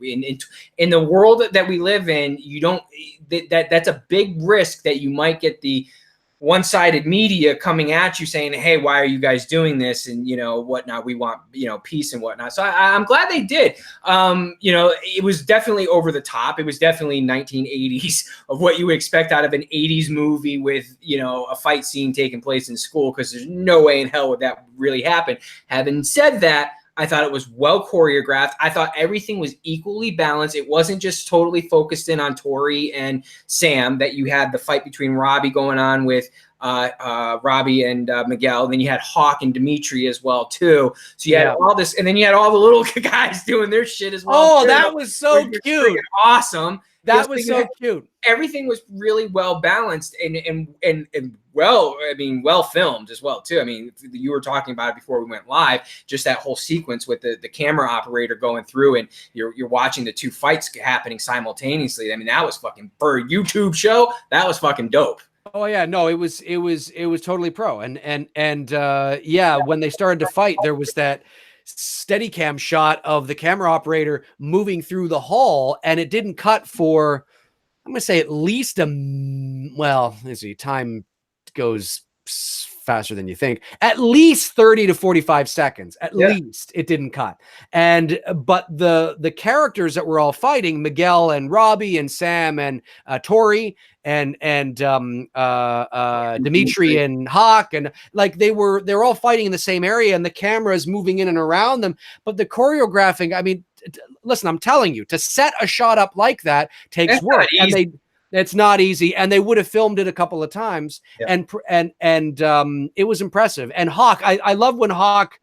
In the world that we live in, you don't, that's a big risk that you might get the one-sided media coming at you saying, hey, why are you guys doing this? And, whatnot, we want, peace and whatnot. So I'm glad they did. It was definitely over the top. It was definitely 1980s of what you would expect out of an 80s movie with, a fight scene taking place in school, because there's no way in hell would that really happen. Having said that, I thought it was well choreographed. I thought everything was equally balanced. It wasn't just totally focused in on Tori and Sam, that you had the fight between Robbie going on with Robbie and Miguel. Then you had Hawk and Dimitri as well, too. So you had all this, and then you had all the little guys doing their shit as well.
Oh, that was so cute.
Awesome.
That was so cute.
Everything was really well balanced and well filmed as well too. I mean, you were talking about it before we went live, just that whole sequence with the camera operator going through and you're watching the two fights happening simultaneously. I mean, that was fucking, for a YouTube show, that was fucking dope.
Oh yeah, no, it was totally pro. And when they started to fight, there was that Steadicam shot of the camera operator moving through the hall, and it didn't cut for, I'm gonna say, at least let's see, time goes faster than you think, at least 30 to 45 seconds, at least it didn't cut. But the characters that were all fighting, Miguel and Robbie and Sam and Tori and Dimitri and Hawk, and like they're all fighting in the same area, and the camera is moving in and around them. But the choreographing, I mean, listen, I'm telling you, to set a shot up like that takes work, and it's not easy, and they would have filmed it a couple of times, and it was impressive. And Hawk, I love when Hawk,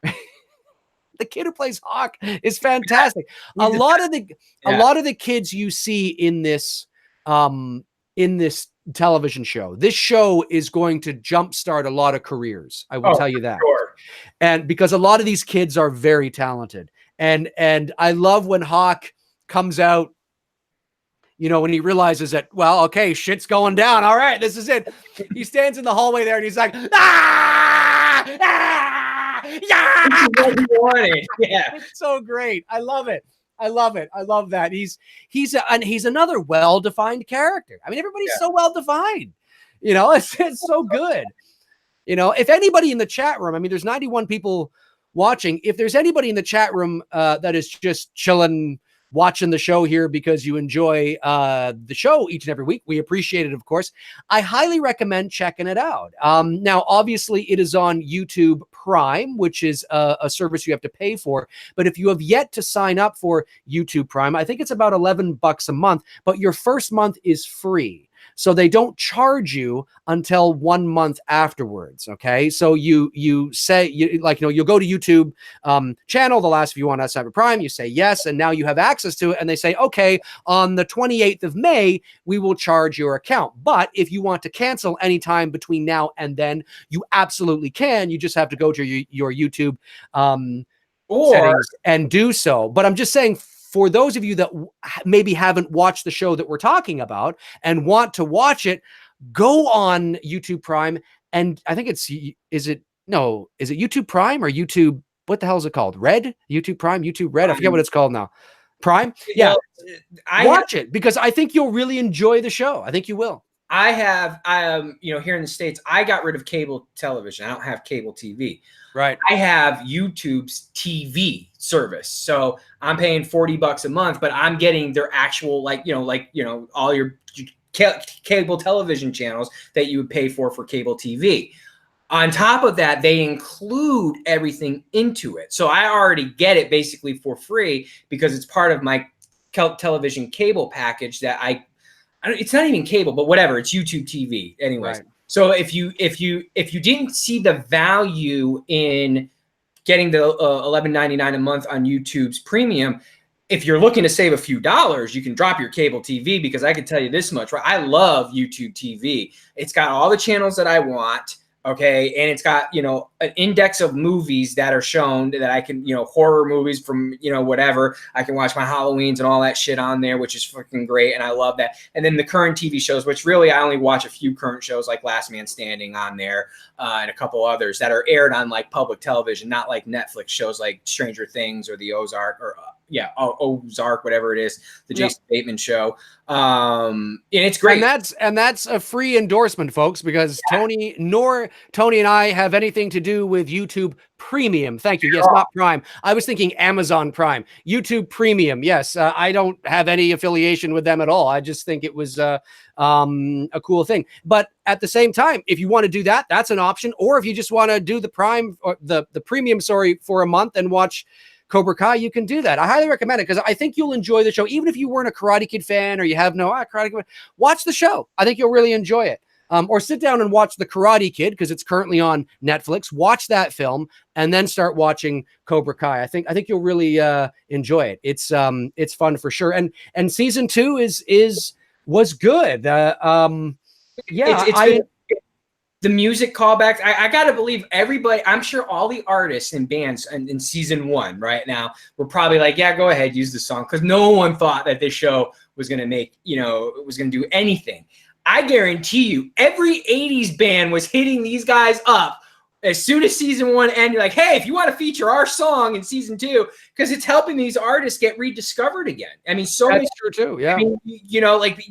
the kid who plays Hawk, is fantastic. A lot of the kids you see in this television show, this show is going to jumpstart a lot of careers. I will tell you that, and because a lot of these kids are very talented, and I love when Hawk comes out. When he realizes that, well, okay, shit's going down. All right, this is it. He stands in the hallway there and he's like, ah, yeah. It's so great. I love it. I love that. He's another well-defined character. I mean, everybody's so well-defined. It's so good. If anybody in the chat room, I mean, there's 91 people watching. If there's anybody in the chat room that is just chilling, watching the show here because you enjoy the show each and every week, we appreciate it, of course. I highly recommend checking it out. Now, obviously, it is on YouTube Prime, which is a service you have to pay for. But if you have yet to sign up for YouTube Prime, I think it's about $11 a month, but your first month is free. So they don't charge you until 1 month afterwards. Okay. So you'll go to YouTube channel, they'll ask if you want to sign up for Prime. You say yes. And now you have access to it. And they say, okay, on the 28th of May, we will charge your account. But if you want to cancel anytime between now and then, you absolutely can. You just have to go to your YouTube settings and do so. But I'm just saying, for those of you that maybe haven't watched the show that we're talking about and want to watch it, go on YouTube Prime. And I think is it YouTube Prime or YouTube? What the hell is it called? Red? YouTube Prime? YouTube Red? I forget what it's called now. Prime? Yeah. Watch it, because I think you'll really enjoy the show. I think you will.
I have, here in the States, I got rid of cable television. I don't have cable TV.
Right.
I have YouTube's TV service. So I'm paying $40 a month, but I'm getting their actual, all your cable television channels that you would pay for cable TV. On top of that, they include everything into it. So I already get it basically for free because it's part of my television cable package that it's not even cable, but whatever, it's YouTube TV anyways. Right. So if you didn't see the value in getting the $11.99 a month on YouTube's premium, if you're looking to save a few dollars, you can drop your cable TV, because I can tell you this much, right? I love YouTube TV. It's got all the channels that I want. Okay. And it's got, an index of movies that are shown that I can, horror movies from, whatever. I can watch my Halloweens and all that shit on there, which is fucking great. And I love that. And then the current TV shows, which really I only watch a few current shows like Last Man Standing on there, and a couple others that are aired on like public television, not like Netflix shows like Stranger Things or the Ozark or Ozark, whatever it is, the Jason Bateman show. And it's great.
And that's a free endorsement, folks, because Tony and I have anything to do with YouTube Premium. Thank you. Yes, not Prime. I was thinking Amazon Prime. YouTube Premium. Yes, I don't have any affiliation with them at all. I just think it was a cool thing. But at the same time, if you want to do that, that's an option. Or if you just want to do the Prime or the Premium, for a month and watch Cobra Kai, you can do that. I highly recommend it because I think you'll enjoy the show. Even if you weren't a Karate Kid fan or you have no Karate Kid, watch the show. I think you'll really enjoy it. Or sit down and watch The Karate Kid because it's currently on Netflix. Watch that film and then start watching Cobra Kai. I think you'll really enjoy it. It's fun for sure. And season 2 was good.
The music callbacks, I got to believe everybody, I'm sure all the artists and bands in season 1 right now were probably like, yeah, go ahead, use the song. Because no one thought that this show was going to make, it was going to do anything. I guarantee you every 80s band was hitting these guys up as soon as season 1 ended. You're like, hey, if you want to feature our song in season 2, because it's helping these artists get rediscovered again. I mean, that's
true too. Yeah.
I mean,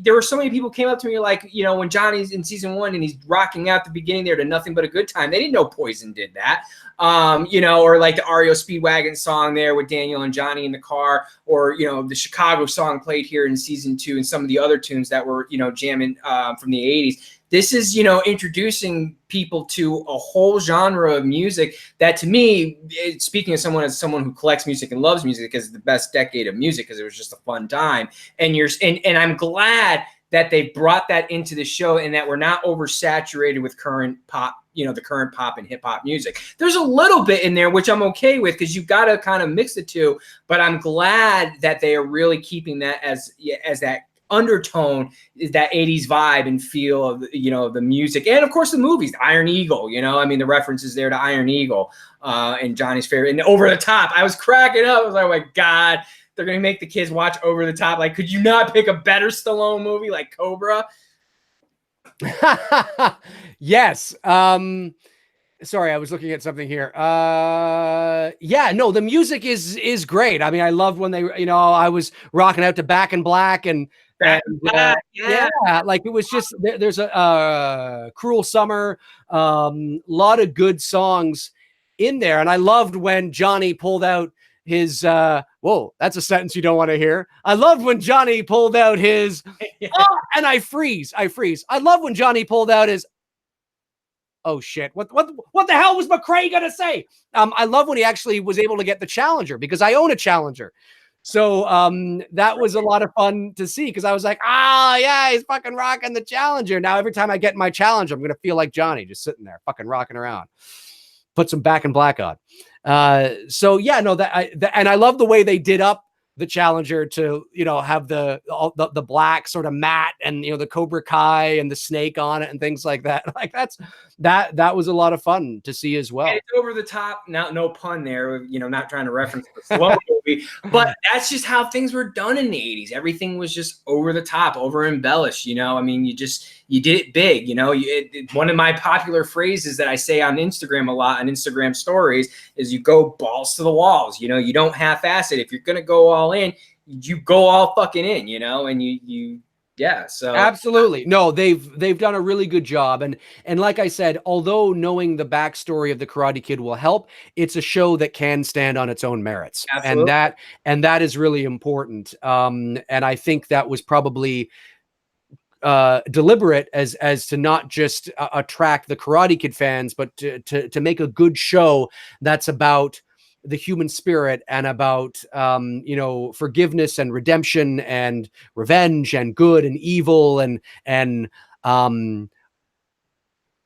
there were so many people came up to me like, when Johnny's in season 1 and he's rocking out the beginning there to Nothing But a Good Time. They didn't know Poison did that. Or like the REO Speedwagon song there with Daniel and Johnny in the car, or, the Chicago song played here in season 2 and some of the other tunes that were, jamming from the 80s. This is, introducing people to a whole genre of music that, to me, speaking as someone who collects music and loves music, is the best decade of music because it was just a fun time. And I'm glad that they brought that into the show and that we're not oversaturated with current pop, the current pop and hip hop music. There's a little bit in there, which I'm okay with because you've got to kind of mix the two. But I'm glad that they are really keeping that as that undertone, is that 80s vibe and feel of the music, and of course the movies. Iron Eagle, the references there to Iron Eagle, and Johnny's favorite, and Over the Top. I was cracking up. I was like, oh my god, they're gonna make the kids watch Over the Top. Like, could you not pick a better Stallone movie like Cobra?
Yes. Sorry, I was looking at something here. The music is great. I mean, I loved when they, I was rocking out to Back in Black and like it was just there's a Cruel Summer, lot of good songs in there, and I loved when Johnny pulled out his whoa, that's a sentence you don't want to hear. I loved when Johnny pulled out his and I freeze. I love when Johnny pulled out his oh shit, what the hell was McRae gonna say? I love when he actually was able to get the Challenger, because I own a Challenger. So that was a lot of fun to see, because I was like, yeah, he's fucking rocking the Challenger. Now every time I get my Challenger, I'm gonna feel like Johnny, just sitting there fucking rocking around. Put some Back in Black on. So yeah, no, and I love the way they did up the Challenger to, have the black sort of matte and, the Cobra Kai and the snake on it and things like that. Like that was a lot of fun to see as well.
And it's over the top. Now, no pun there, not trying to reference the slow movie, but that's just how things were done in the 80s. Everything was just over the top, over embellished. I mean, you did it big. One of my popular phrases that I say on Instagram a lot, on Instagram stories, is you go balls to the walls. You don't half-ass it. If you're going to go all in, you go all fucking in, and you Yeah. So
Absolutely. No, they've done a really good job. And like I said, although knowing the backstory of the Karate Kid will help, it's a show that can stand on its own merits.
absolutely.
And that is really important. And I think that was probably deliberate as to not just attract the Karate Kid fans, but to make a good show that's about the human spirit and about forgiveness and redemption and revenge and good and evil and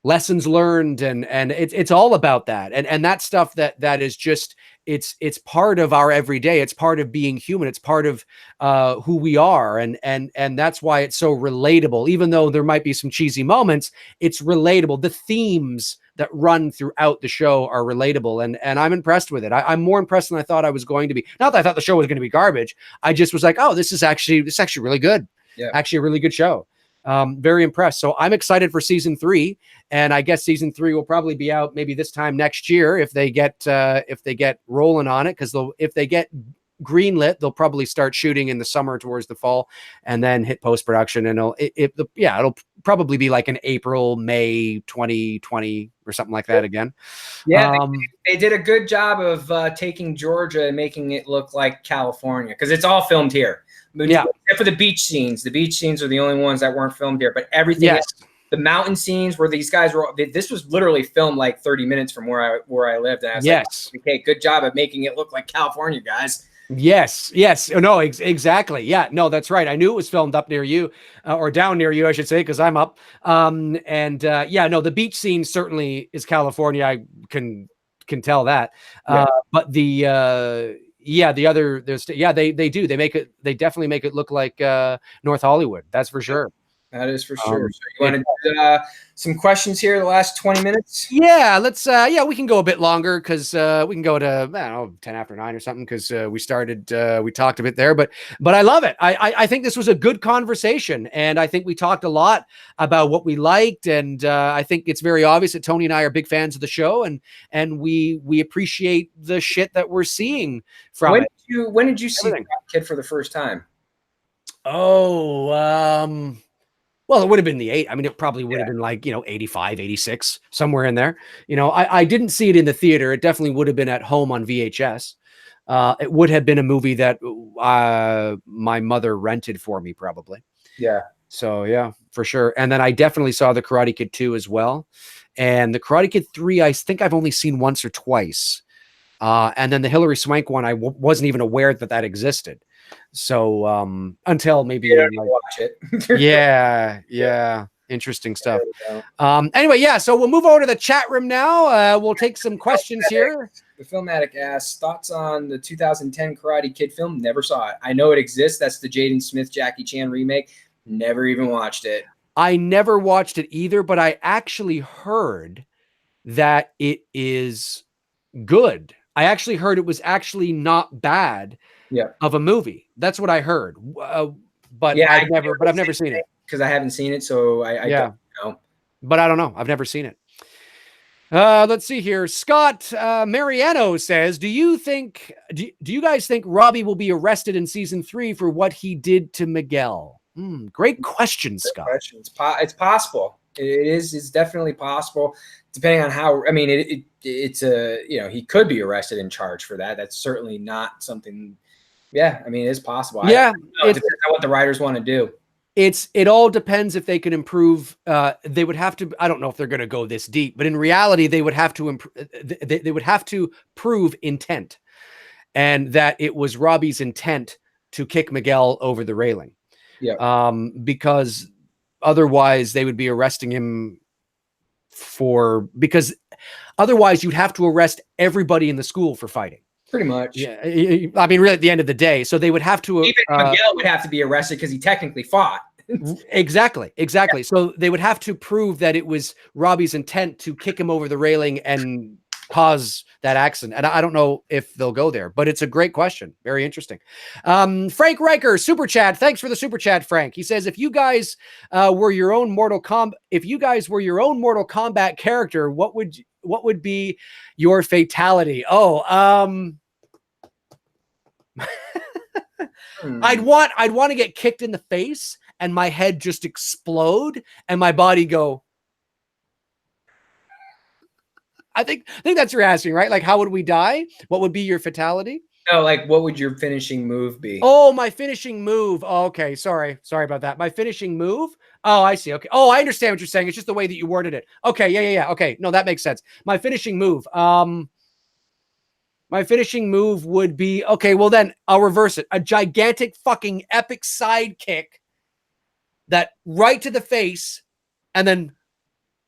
lessons learned, and it's all about that, and that stuff that is just it's part of our everyday. It's part of being human. It's part of who we are, and that's why it's so relatable. Even though there might be some cheesy moments, it's relatable. The themes that run throughout the show are relatable, and I'm impressed with it. I'm more impressed than I thought I was going to be. Not that I thought the show was going to be garbage. I just was like, oh, this is actually really good.
Yeah.
Actually a really good show. Very impressed. So I'm excited for season 3, and I guess season 3 will probably be out maybe this time next year if they get rolling on it, because if they get greenlit, they'll probably start shooting in the summer towards the fall, and then hit post-production, and it'll probably be like an April, May 2020 or something like that again.
Yeah, they did a good job of taking Georgia and making it look like California, because it's all filmed here.
Yeah.
Except for the beach scenes. The beach scenes are the only ones that weren't filmed here, but everything
Yes.
else, the mountain scenes where these guys were, this was literally filmed like 30 minutes from where I lived. And I was
Yes.
like, okay, good job at making it look like California, guys.
Yes. No, exactly. Yeah, no, that's right. I knew it was filmed up near you, or down near you, I should say, because I'm up. The beach scene certainly is California. I can tell that.
Yeah.
But the other, they definitely make it look like North Hollywood. That's for sure.
That is for sure. So you want to do some questions here the last 20 minutes?
Yeah, let's we can go a bit longer, because we can go to, I don't know, 10 after 9 or something, because we talked a bit there, but I love it. I think this was a good conversation, and I think we talked a lot about what we liked, and I think it's very obvious that Tony and I are big fans of the show, and we appreciate the shit that we're seeing from it.
When did you see Karate Kid for the first time?
Well, it would have been the 8. I mean, it probably would have been like, 85, 86, somewhere in there. I didn't see it in the theater. It definitely would have been at home on VHS. It would have been a movie that my mother rented for me, probably.
Yeah.
So, yeah, for sure. And then I definitely saw the Karate Kid 2 as well. And the Karate Kid 3, I think I've only seen once or twice. And then the Hilary Swank one, I wasn't even aware that existed. So until maybe
watch it.
yeah, interesting stuff. Anyway, so we'll move over to the chat room now. We'll take some questions here.
The Filmatic asks, thoughts on the 2010 Karate Kid film? Never saw it. I know it exists. That's the Jaden Smith Jackie Chan remake. Never even watched it.
I never watched it either, but I actually heard that it is good. I actually heard it was actually not bad.
Yeah,
of a movie. That's what I heard. But I've never seen it,
because I haven't seen it. So I don't know.
But I don't know. I've never seen it. Let's see here. Scott Mariano says, do you guys think Robbie will be arrested in season 3 for what he did to Miguel? Great question, Scott.
It's possible. It's definitely possible, depending on how. I mean, it's he could be arrested and charged for that. That's certainly not something. Yeah, I mean, it's possible.
Yeah,
it depends on what the writers want to do.
It all depends if they can improve. They would have to. I don't know if they're going to go this deep, but in reality, they would have to. They would have to prove intent, and that it was Robbie's intent to kick Miguel over the railing.
Yeah.
Because otherwise, they would be arresting him because otherwise you'd have to arrest everybody in the school for fighting.
Pretty much.
Yeah. I mean, really, at the end of the day. So they would have to.
Even Miguel would have to be arrested because he technically fought.
Exactly. Yeah. So they would have to prove that it was Robbie's intent to kick him over the railing and cause that accident. And I don't know if they'll go there, but it's a great question. Very interesting. Frank Riker, super chat. Thanks for the super chat, Frank. He says, if you guys were your own Mortal Kombat character, what would be your fatality? I'd want to get kicked in the face and my head just explode and my body go. I think that's what you're asking, right? Like, how would we die? What would be your fatality?
No, like, what would your finishing move be?
Oh, my finishing move. Oh, okay. Sorry about that. My finishing move. Oh, I see. Okay. Oh, I understand what you're saying. It's just the way that you worded it. Okay. Yeah. Okay. No, that makes sense. My finishing move. My finishing move would be, okay, well then I'll reverse it. A gigantic fucking epic side kick that right to the face and then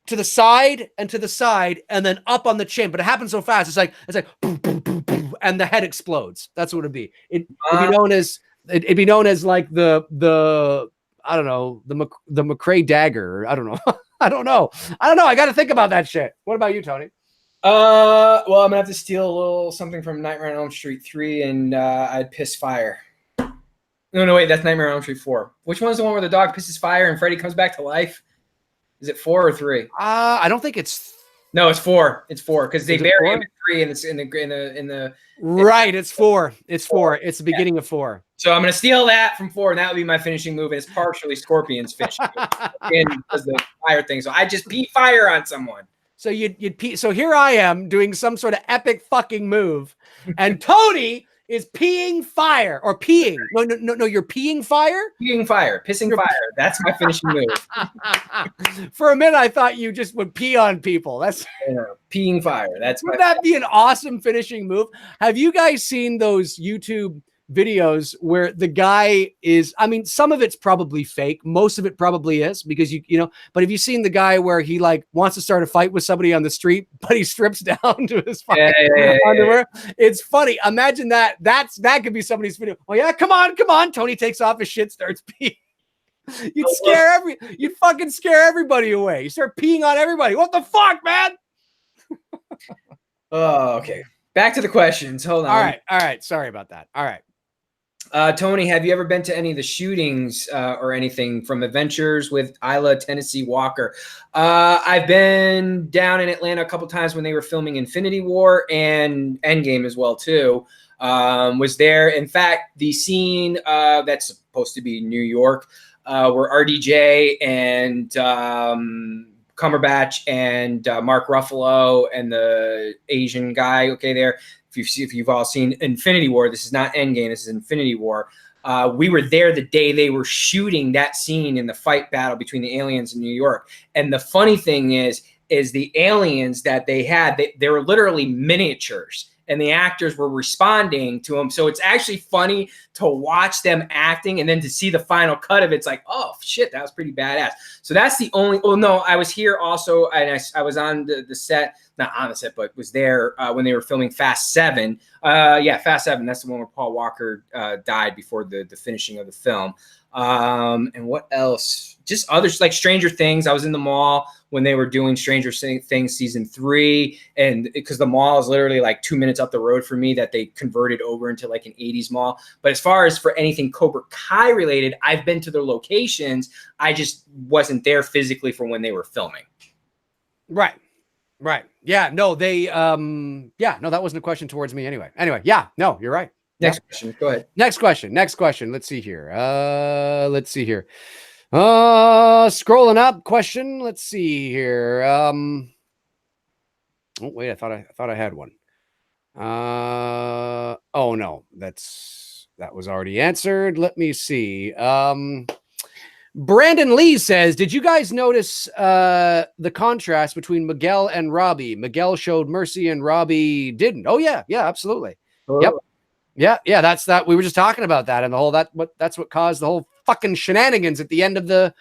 to the side and to the side and then up on the chin. But it happens so fast. It's like boom, boom, boom, boom, and the head explodes. That's what it'd be. It'd be known as like the I don't know, the McRae dagger. I don't know. I don't know. I got to think about that shit. What about you, Tony?
Well, I'm gonna have to steal a little something from Nightmare on Elm Street 3, and I'd piss fire. No, wait, that's Nightmare on Elm Street 4. Which one's the one where the dog pisses fire and Freddy comes back to life? Is it 4 or 3?
I don't think it's.
No, it's 4. It's 4 because they bury him in 3, and it's in the.
Right, it's 4. It's 4. It's the beginning of 4.
So I'm gonna steal that from 4, and that would be my finishing move. And it's partially Scorpion's finishing move because the fire thing. So I just pee fire on someone.
So you'd pee. So here I am doing some sort of epic fucking move, and Tony is peeing fire or peeing. No, you're peeing fire?
Peeing fire, pissing fire. That's my finishing move.
For a minute, I thought you just would pee on people. That's
peeing fire.
Wouldn't that be an awesome finishing move? Have you guys seen those YouTube videos where the guy is, I mean, some of it's probably fake. Most of it probably is because you know, but have you seen the guy where he like wants to start a fight with somebody on the street, but he strips down to his underwear? Yeah. It's funny. Imagine that. That could be somebody's video. Oh yeah. Come on. Tony takes off his shit, starts peeing. You'd fucking scare everybody away. You start peeing on everybody. What the fuck, man?
Oh, okay. Back to the questions. Hold on.
All right. Sorry about that. All right.
Tony, have you ever been to any of the shootings or anything from Adventures with Isla Tennessee Walker? I've been down in Atlanta a couple times when they were filming Infinity War and Endgame as well too. Was there, in fact, the scene that's supposed to be New York, where RDJ and Cumberbatch and Mark Ruffalo and the Asian guy, okay, there. If you've all seen Infinity War, this is not Endgame, this is Infinity War. We were there the day they were shooting that scene in the fight battle between the aliens in New York. And the funny thing is the aliens that they had, they were literally miniatures. And the actors were responding to them. So it's actually funny to watch them acting and then to see the final cut of it. It's like, oh, shit, that was pretty badass. So that's the only – oh, no, I was here also and I was on the set – not on the set, but was there when they were filming Fast 7. Yeah, Fast 7. That's the one where Paul Walker died before the finishing of the film. And what else? Just others like Stranger Things. I was in the mall when they were doing Stranger Things season 3, and because the mall is literally like 2 minutes up the road from me, that they converted over into like an 80s mall. But as far as for anything Cobra Kai related, I've been to their locations. I just wasn't there physically for when they were filming.
Right. Yeah. No, that wasn't a question towards me anyway. Yeah. No, you're right.
Next question. Go ahead.
Next question. Let's see here. Scrolling up question. Let's see here. Oh wait, I thought I had one. Oh no, that was already answered. Let me see. Brandon Lee says, did you guys notice the contrast between Miguel and Robbie? Miguel showed mercy and Robbie didn't. Oh yeah, absolutely. Oh. Yep. Yeah, that's that. We were just talking about that and the whole that's what caused the whole fucking shenanigans at the end of the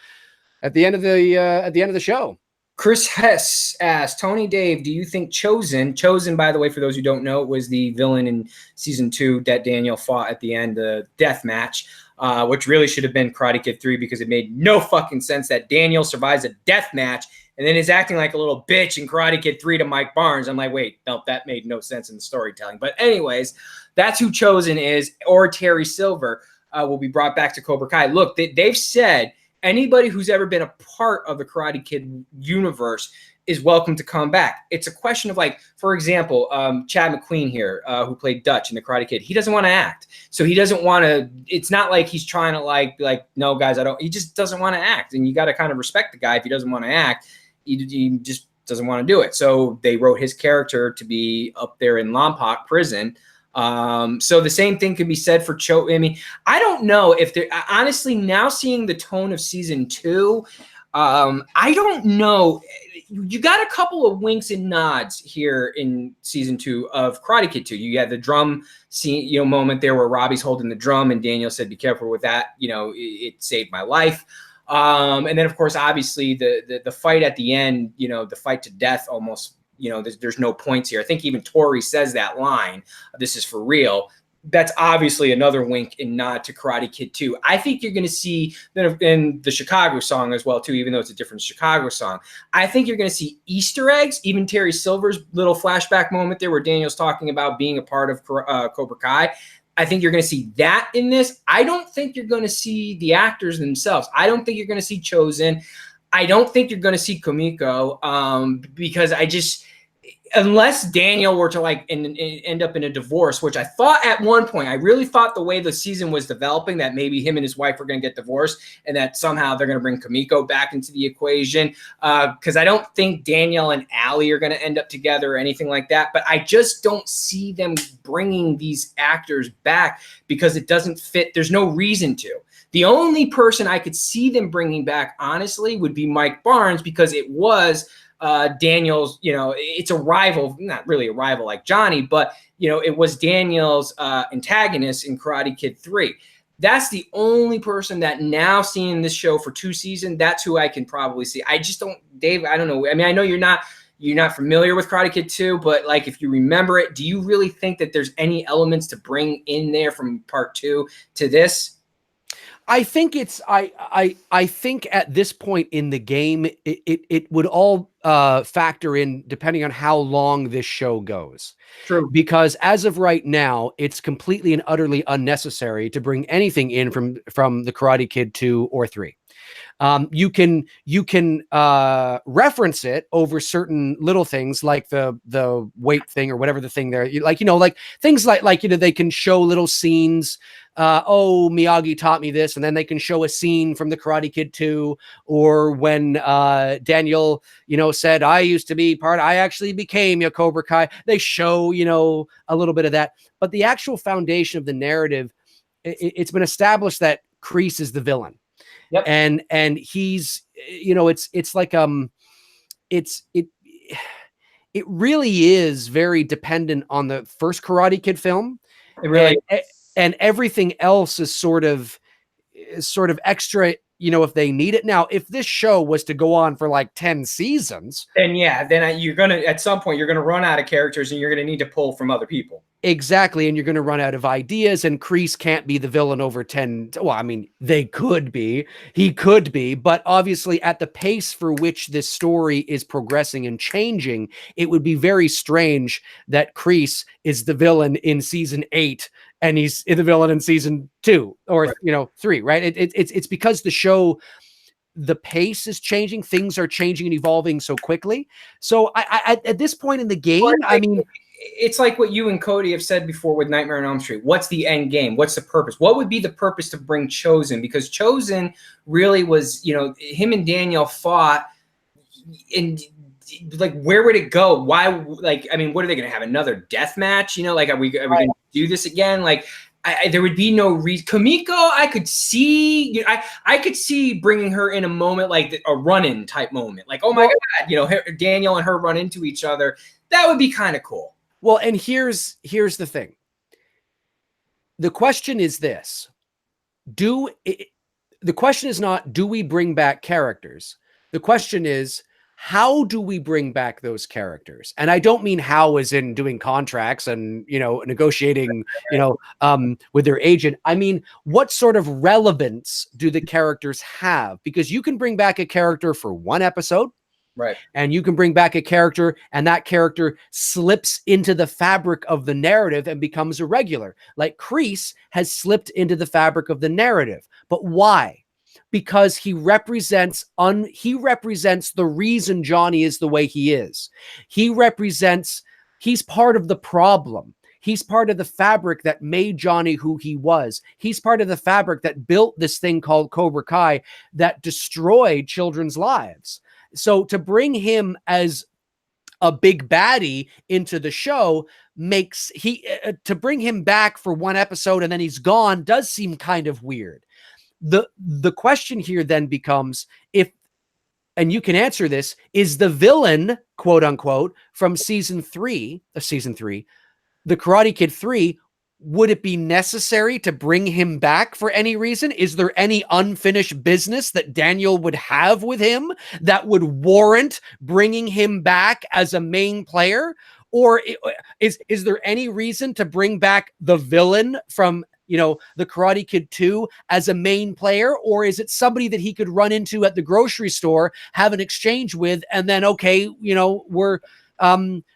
show.
Chris Hess asked, Tony, Dave, do you think Chosen, by the way, for those who don't know, was the villain in season 2 that Daniel fought at the end, the death match, which really should have been Karate Kid 3 because it made no fucking sense that Daniel survives a death match and then is acting like a little bitch in Karate Kid 3 to Mike Barnes. I'm like, wait, no, that made no sense in the storytelling. But anyways, that's who Chosen is, or Terry Silver will be brought back to Cobra Kai. Look, they've said Anybody who's ever been a part of the Karate Kid universe is welcome to come back. It's a question of, like, for example, Chad McQueen here, who played Dutch in the Karate Kid. He doesn't want to act, so he doesn't want to. It's not like he's trying to be like, no, guys, I don't. He just doesn't want to act, and you got to kind of respect the guy if he doesn't want to act. He just doesn't want to do it. So they wrote his character to be up there in Lompoc prison. So the same thing could be said for Cho. I mean, I don't know if they're honestly, now seeing the tone of season 2, I don't know. You got a couple of winks and nods here in season 2 of Karate Kid 2. You had the drum scene, moment there where Robbie's holding the drum and Daniel said, "Be careful with that. It saved my life." And then, of course, obviously the fight at the end, the fight to death almost. There's no points here. I think even Tori says that line, "This is for real." That's obviously another wink and nod to Karate Kid 2. I think you're going to see, in the Chicago song as well, too, even though it's a different Chicago song. I think you're going to see Easter eggs, even Terry Silver's little flashback moment there where Daniel's talking about being a part of Cobra Kai. I think you're going to see that in this. I don't think you're going to see the actors themselves. I don't think you're going to see Chosen. I don't think you're going to see Kumiko, because unless Daniel were to end up in a divorce, which I thought at one point, I really thought the way the season was developing that maybe him and his wife were going to get divorced and that somehow they're going to bring Kumiko back into the equation. Because I don't think Daniel and Allie are going to end up together or anything like that. But I just don't see them bringing these actors back because it doesn't fit. There's no reason to. The only person I could see them bringing back, honestly, would be Mike Barnes, because it was Daniel's, it's a rival, not really a rival like Johnny, but, it was Daniel's antagonist in Karate Kid 3. That's the only person that now seeing this show for 2 seasons, that's who I can probably see. I just don't, Dave, I don't know. I mean, I know you're not familiar with Karate Kid 2, but if you remember it, do you really think that there's any elements to bring in there from part 2 to this?
I think I think at this point in the game, it would all factor in depending on how long this show goes.
True.
Because as of right now, it's completely and utterly unnecessary to bring anything in from the Karate Kid 2 or 3. You can reference it over certain little things like the weight thing or whatever the thing there, things like they can show little scenes. Miyagi taught me this, and then they can show a scene from the Karate Kid 2, or when Daniel said, I actually became your Cobra Kai. They show a little bit of that, but the actual foundation of the narrative, it's been established that Kreese is the villain.
Yep.
And he's, it really is very dependent on the first Karate Kid film.
It really
and everything else is sort of extra, if they need it. Now, if this show was to go on for 10 seasons,
then you're going to, at some point, you're going to run out of characters and you're going to need to pull from other people.
Exactly. And you're going to run out of ideas, and Kreese can't be the villain over 10. Well, I mean, he could be, but obviously at the pace for which this story is progressing and changing, it would be very strange that Kreese is the villain in season 8 and he's the villain in season 2 or,
right.
3, right? It's because the show, the pace is changing. Things are changing and evolving so quickly. So I at this point in the game,
it's like what you and Cody have said before with Nightmare on Elm Street. What's the end game? What's the purpose? What would be the purpose to bring Chosen? Because Chosen really was, him and Daniel fought, and where would it go? Why? What are they going to have, another death match? Are we going to do this again? There would be no reason. Kumiko, I could see, I could see bringing her in a moment like a run-in type moment. Oh my God, Daniel and her run into each other. That would be kind of cool.
Well, and here's the thing. The question is this. The question is not, do we bring back characters? The question is, how do we bring back those characters? And I don't mean how as in doing contracts and, negotiating, with their agent. I mean, what sort of relevance do the characters have? Because you can bring back a character for one episode.
Right.
And you can bring back a character and that character slips into the fabric of the narrative and becomes a regular. Like Kreese has slipped into the fabric of the narrative. But why? because he represents the reason Johnny is the way he is. He's part of the problem. He's part of the fabric that made Johnny who he was. He's part of the fabric that built this thing called Cobra Kai that destroyed children's lives. So to bring him as a big baddie into the show to bring him back for one episode and then he's gone does seem kind of weird. The question here then becomes, and you can answer this, is the villain, quote unquote, from season 3, The Karate Kid 3, would it be necessary to bring him back for any reason? Is there any unfinished business that Daniel would have with him that would warrant bringing him back as a main player? Or is there any reason to bring back the villain from, The Karate Kid 2 as a main player? Or is it somebody that he could run into at the grocery store, have an exchange with, and then, okay, we're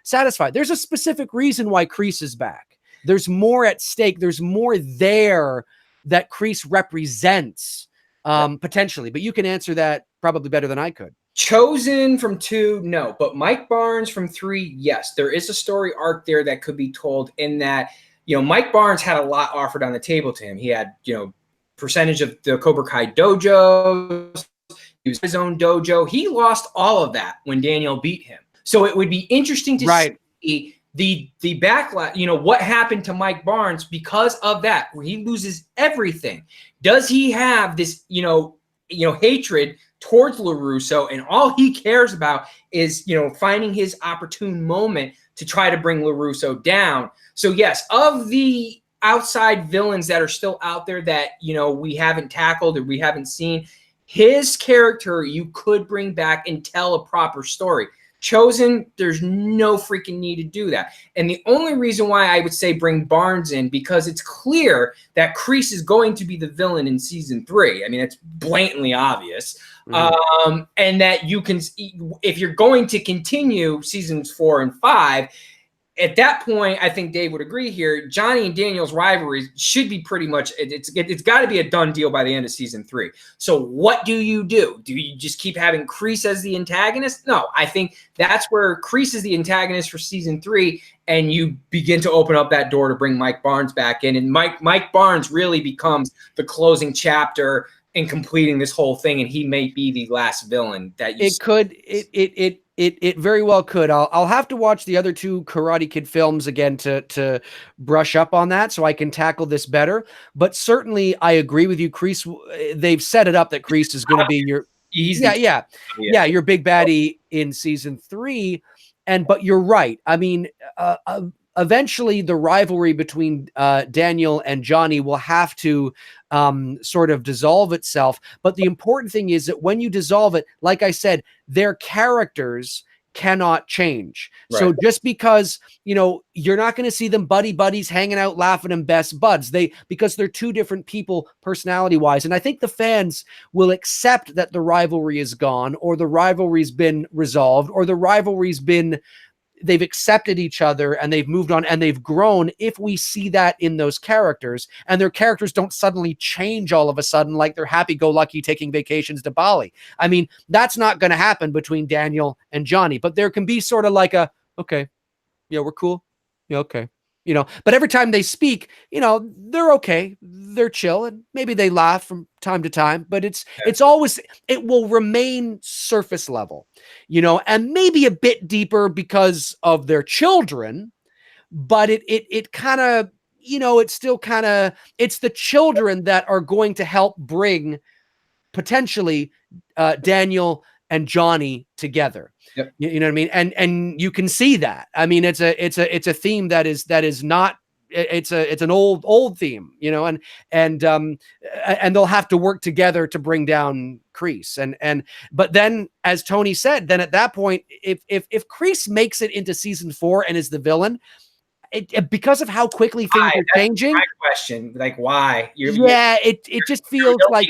satisfied? There's a specific reason why Kreese is back. There's more at stake. There's more there that Kreese represents, potentially. But you can answer that probably better than I could.
Chosen from 2, no. But Mike Barnes from 3, yes. There is a story arc there that could be told in that, Mike Barnes had a lot offered on the table to him. He had, percentage of the Cobra Kai dojo, he was his own dojo. He lost all of that when Daniel beat him. So it would be interesting to see the backlash, what happened to Mike Barnes because of that, where he loses everything. Does he have this, hatred towards LaRusso, and all he cares about is, finding his opportune moment to try to bring LaRusso down? So yes, of the outside villains that are still out there that, we haven't tackled or we haven't seen, his character you could bring back and tell a proper story. Chosen, there's no freaking need to do that. And the only reason why I would say bring Barnes in, because it's clear that Kreese is going to be the villain in season 3. I mean, it's blatantly obvious. And that you can, if you're going to continue seasons 4 and 5, at that point, I think Dave would agree here, Johnny and Daniel's rivalry should be pretty much, it's got to be a done deal by the end of season 3. So what do you do? Do you just keep having Kreese as the antagonist? No, I think that's where Kreese is the antagonist for season 3, and you begin to open up that door to bring Mike Barnes back in. And Mike Barnes really becomes the closing chapter in completing this whole thing, and he may be the last villain that you
It very well could. I'll have to watch the other 2 Karate Kid films again to brush up on that so I can tackle this better. But certainly I agree with you. Kreese, they've set it up that Kreese is going to be your your big baddie in season 3. But you're right. I mean, eventually the rivalry between Daniel and Johnny will have to sort of dissolve itself. But the important thing is that when you dissolve it, like I said, their characters cannot change. Right. So just because, you're not going to see them buddies hanging out, laughing and best buds, because they're 2 different people personality wise. And I think the fans will accept that the rivalry is gone, or the rivalry's been resolved, or the rivalry's been, they've accepted each other and they've moved on and they've grown, if we see that in those characters, and their characters don't suddenly change all of a sudden like they're happy-go-lucky taking vacations to Bali. I mean, that's not going to happen between Daniel and Johnny, but there can be sort of like okay, yeah, we're cool. Yeah, okay. But every time they speak, they're okay. They're chill, and maybe they laugh from time to time, but it's always, it will remain surface level, and maybe a bit deeper because of their children, but it kind of, it's still kind of, it's the children that are going to help bring potentially Daniel and Johnny together. Yep. You know what I mean? And you can see that. I mean, it's a theme that is not, it's an old theme, and they'll have to work together to bring down Kreese. But then, as Tony said, then at that point, if Kreese makes it into season 4 and is the villain, because of how quickly things are changing.
My question, like, why?
It just feels like.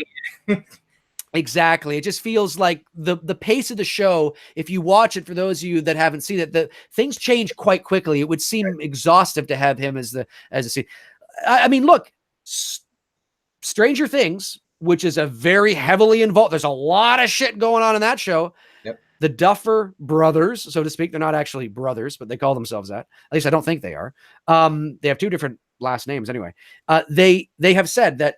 Exactly. It just feels like the pace of the show, if you watch it, for those of you that haven't seen it, the things change quite quickly. It would seem exhaustive to have him as a scene. I mean, look, Stranger Things which is a very heavily involved. There's a lot of shit going on in that show.
Yep.
The Duffer Brothers, so to speak. They're not actually brothers, but they call themselves that. At least I don't think they are. They have 2 different last names anyway. They have said that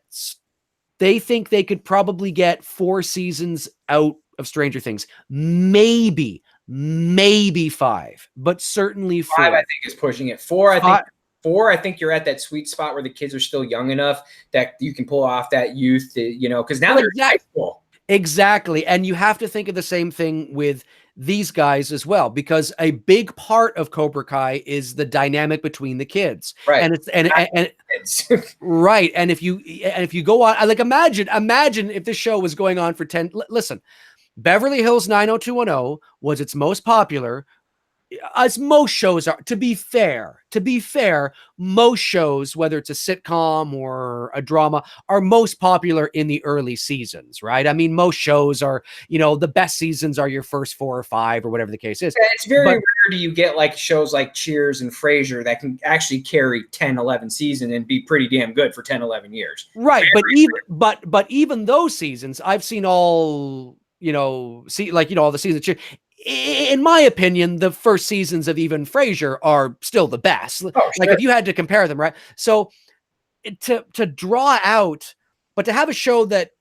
they think they could probably get 4 seasons out of Stranger Things. Maybe 5, but certainly 4.
5, I think, is pushing it. 4, I think. 4, I think you're at that sweet spot where the kids are still young enough that you can pull off that youth, because now they're in high school.
Exactly. And you have to think of the same thing with these guys as well, because a big part of Cobra Kai is the dynamic between the kids.
Right.
And it's right. And if you go on, like, imagine if this show was going on for 10, listen, Beverly Hills 90210 was its most popular, as most shows are. To be fair, most shows, whether it's a sitcom or a drama, are most popular in the early seasons, right? I mean, most shows are, the best seasons are your first 4 or 5 or whatever the case is.
Yeah, it's very rare do you get like shows like Cheers and Frasier that can actually carry 10, 11 seasons and be pretty damn good for 10, 11 years.
Right. But even those seasons, I've seen all, all the seasons. In my opinion, the first seasons of even Frasier are still the best. Oh, sure. Like, if you had to compare them, right? So to draw out, but to have a show that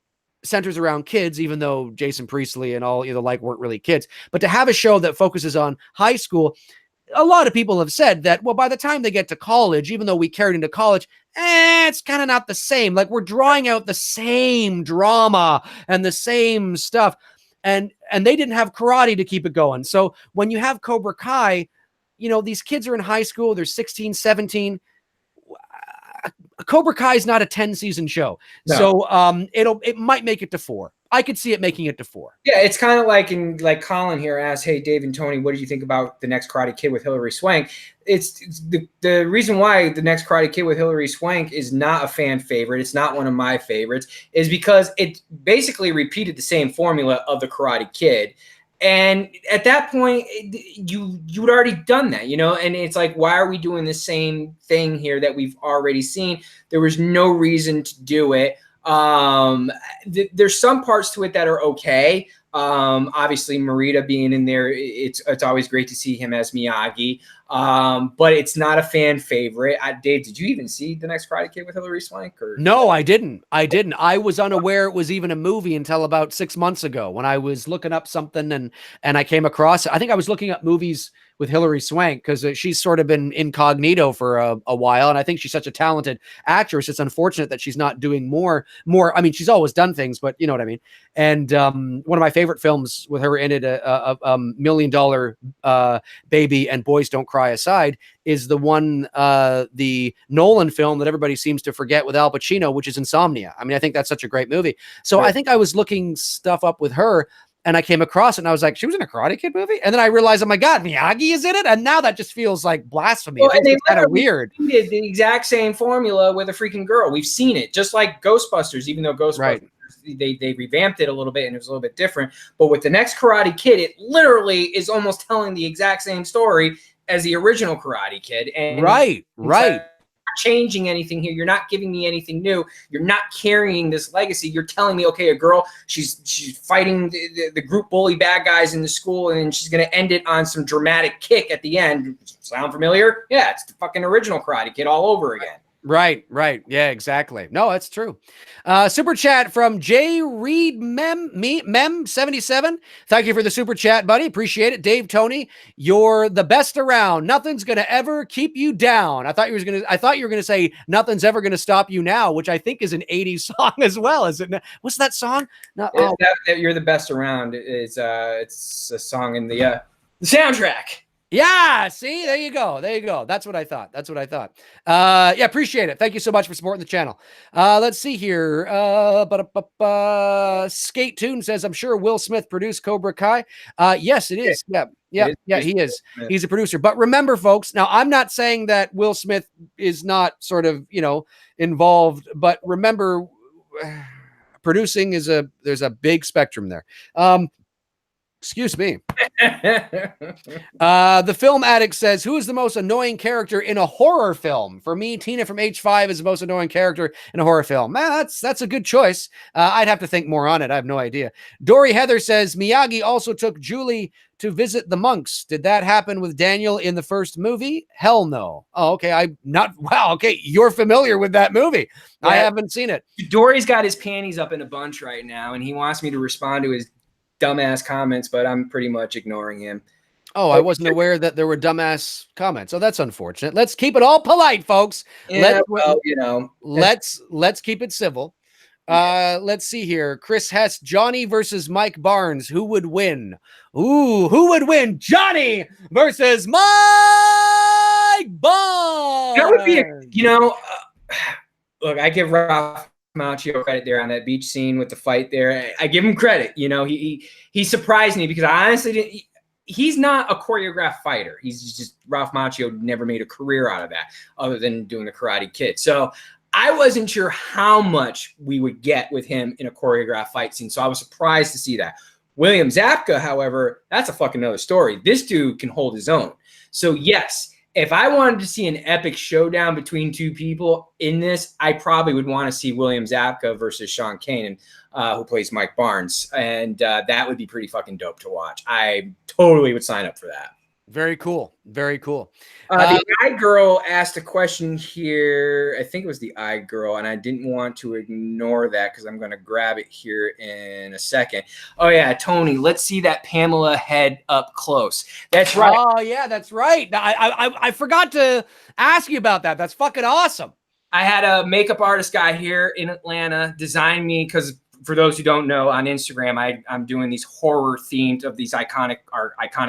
centers around kids, even though Jason Priestley and all weren't really kids, but to have a show that focuses on high school, a lot of people have said that, well, by the time they get to college, even though we carried into college, it's kind of not the same. Like, we're drawing out the same drama and the same stuff. And they didn't have karate to keep it going. So when you have Cobra Kai, these kids are in high school. They're 16, 17. Cobra Kai is not a 10-season show. No. So it might make it to 4. I could see it making it to 4.
Yeah, it's kind of like Colin here asked, hey, Dave and Tony, what did you think about the next Karate Kid with Hilary Swank? It's the reason why the next Karate Kid with Hilary Swank is not a fan favorite. It's not one of my favorites, is because it basically repeated the same formula of the Karate Kid. And at that point, you'd already done that, and it's like, why are we doing the same thing here that we've already seen? There was no reason to do it. There's some parts to it that are okay. Obviously Morita being in there, it's always great to see him as Miyagi. But it's not a fan favorite. Dave, did you even see the next Karate Kid with Hilary Swank? Or?
No, I didn't. I was unaware it was even a movie until about 6 months ago when I was looking up something and I came across it. I think I was looking up movies with Hilary Swank because she's sort of been incognito for a while. And I think she's such a talented actress. It's unfortunate that she's not doing more. I mean, she's always done things, but you know what I mean? And one of my favorite films with her in it, a $1 Million Baby and Boys Don't Cry aside, is the one, the Nolan film that everybody seems to forget with Al Pacino, which is Insomnia. I mean, I think that's such a great movie. So right. I think I was looking stuff up with her and I came across it and I was like, she was in a Karate Kid movie? And then I realized, oh my God, Miyagi is in it? And now that just feels like blasphemy. Well, it's kind of weird.
Did the exact same formula with a freaking girl. We've seen it, just like Ghostbusters, even though Ghostbusters, right. They revamped it a little bit and it was a little bit different. But with the next Karate Kid, it literally is almost telling the exact same story as the original Karate Kid. And
right.
Changing anything here. You're not giving me anything new. You're not carrying this legacy. You're telling me, okay, a girl, she's fighting the group bully bad guys in the school, and she's going to end it on some dramatic kick at the end. Sound familiar? Yeah, it's the fucking original Karate Kid all over again.
Right. Yeah, exactly. No, that's true. Super chat from J Reed Mem 77. Thank you for the super chat, buddy. Appreciate it. Dave, Tony, you're the best around. Nothing's gonna ever keep you down. I thought you were gonna say nothing's ever gonna stop you now, which I think is an 80s song as well. Is it? What's that song? No,
that you're the best around is it's a song in the soundtrack.
Yeah, see, there you go. That's what I thought. Yeah, appreciate it. Thank you so much for supporting the channel. Let's see here. Skate Tune says, I'm sure Will Smith produced Cobra Kai. Yes, it is. Yeah, he is. He's a producer. But remember, folks, now I'm not saying that Will Smith is not sort of, involved, but remember, producing there's a big spectrum there. Excuse me. The Film Addict says, who is the most annoying character in a horror film? For me, Tina from H5 is the most annoying character in a horror film. Man, that's a good choice. I'd have to think more on it. I have no idea. Dory Heather says, Miyagi also took Julie to visit the monks. Did that happen with Daniel in the first movie? Hell no. Oh, okay. I'm not. Wow. Okay. You're familiar with that movie. Yeah. I haven't seen it.
Dory's got his panties up in a bunch right now, and he wants me to respond to his dumbass comments, but I'm pretty much ignoring him.
Oh, I wasn't aware that there were dumbass comments. Oh, that's unfortunate. Let's keep it all polite, folks.
Yeah,
let's keep it civil. Let's see here. Chris Hess, Johnny versus Mike Barnes. Who would win? Ooh, who would win? Johnny versus Mike Barnes.
That would be, look, I give Ralph Macchio credit there on that beach scene with the fight there. I give him credit. He surprised me because I honestly didn't. He's not a choreographed fighter. He's just Ralph Macchio never made a career out of that other than doing the Karate Kid. So I wasn't sure how much we would get with him in a choreographed fight scene. So I was surprised to see that. William Zabka, however, that's a fucking another story. This dude can hold his own. So yes, if I wanted to see an epic showdown between two people in this, I probably would want to see William Zabka versus Sean Kanan, who plays Mike Barnes. And that would be pretty fucking dope to watch. I totally would sign up for that.
Very cool. Very cool.
The iGirl asked a question here. I think it was the iGirl, and I didn't want to ignore that because I'm going to grab it here in a second. Oh, yeah, Tony, let's see that Pamela head up close. That's right.
Oh, yeah, that's right. I forgot to ask you about that. That's fucking awesome.
I had a makeup artist guy here in Atlanta design me because for those who don't know, on Instagram, I'm doing these horror themed of these iconic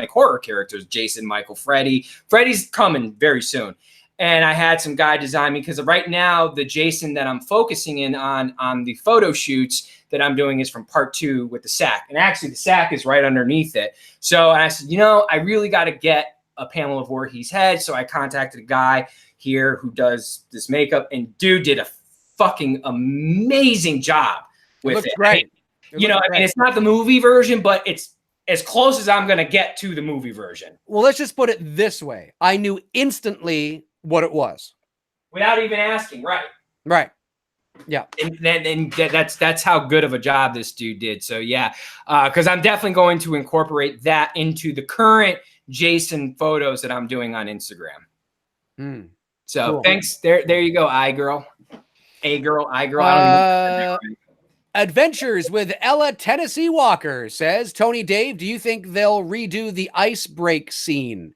horror characters, Jason, Michael, Freddy. Freddy's coming very soon. And I had some guy design me because right now the Jason that I'm focusing in on the photo shoots that I'm doing is from part 2 with the sack. And actually the sack is right underneath it. So I said, I really got to get a Pamela Voorhees head. So I contacted a guy here who does this makeup, and dude did a fucking amazing job.
It looks great.
It's not the movie version, but it's as close as I'm going to get to the movie version.
Well, let's just put it this way. I knew instantly what it was.
Without even asking, right?
Right. Yeah.
And that's how good of a job this dude did. So, yeah, because I'm definitely going to incorporate that into the current Jason photos that I'm doing on Instagram. So, cool. Thanks. There you go, iGirl. iGirl. I don't know.
Adventures with Ella Tennessee Walker says, Tony Dave, do you think they'll redo the ice break scene?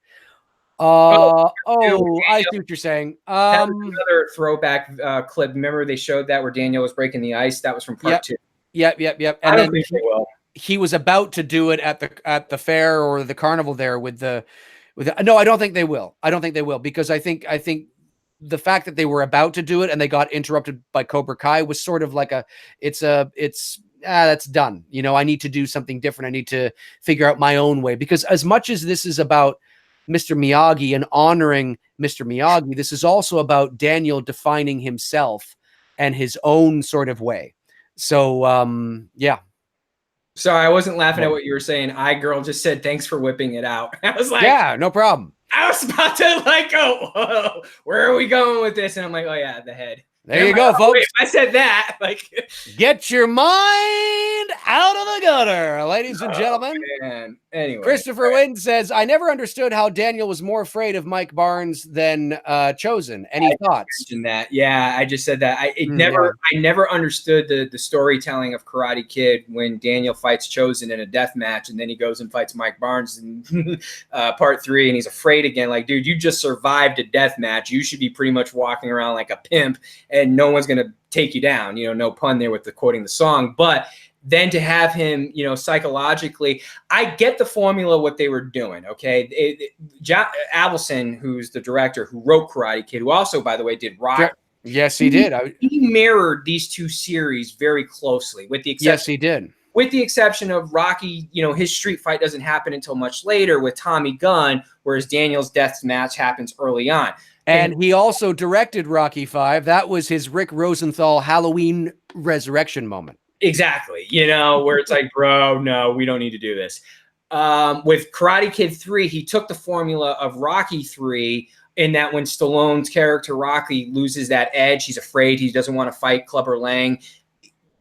I see what you're saying.
That was another throwback clip. Remember they showed that where Daniel was breaking the ice? That was from part 2.
Yep. And
I don't think they will.
He was about to do it at the fair or the carnival there with the no, I don't think they will. I don't think they will because I think the fact that they were about to do it and they got interrupted by Cobra Kai was sort of like that's done. I need to do something different. I need to figure out my own way, because as much as this is about Mr. Miyagi and honoring Mr. Miyagi, this is also about Daniel defining himself and his own sort of way. So, yeah.
Sorry, I wasn't laughing at what you were saying. iGirl just said, thanks for whipping it out. I was like,
yeah, no problem.
I was about to go, whoa, where are we going with this? And I'm like, oh yeah, the head.
There you go, folks.
Wait, I said that.
Get your mind out of the gutter, ladies and gentlemen.
Man. Anyway,
Christopher Wynn says, I never understood how Daniel was more afraid of Mike Barnes than Chosen. Any thoughts?
That. Yeah, I just said that. I never understood the storytelling of Karate Kid when Daniel fights Chosen in a death match, and then he goes and fights Mike Barnes in part 3, and he's afraid again. Like, dude, you just survived a death match. You should be pretty much walking around like a pimp, and no one's going to take you down. No pun there with quoting the song. But then to have him, psychologically, I get the formula, what they were doing, okay? Avildsen, who's the director who wrote Karate Kid, who also, by the way, did Rock.
Yes, he did.
He mirrored these two series very closely, with the exception.
Yes, he did.
With the exception of Rocky, his street fight doesn't happen until much later with Tommy Gunn, whereas Daniel's death match happens early on.
And he also directed Rocky V. That was his Rick Rosenthal Halloween resurrection moment.
Exactly. Where it's like, bro, no, we don't need to do this. With Karate Kid 3, he took the formula of Rocky 3, in that when Stallone's character Rocky loses that edge, he's afraid, he doesn't want to fight Clubber Lang.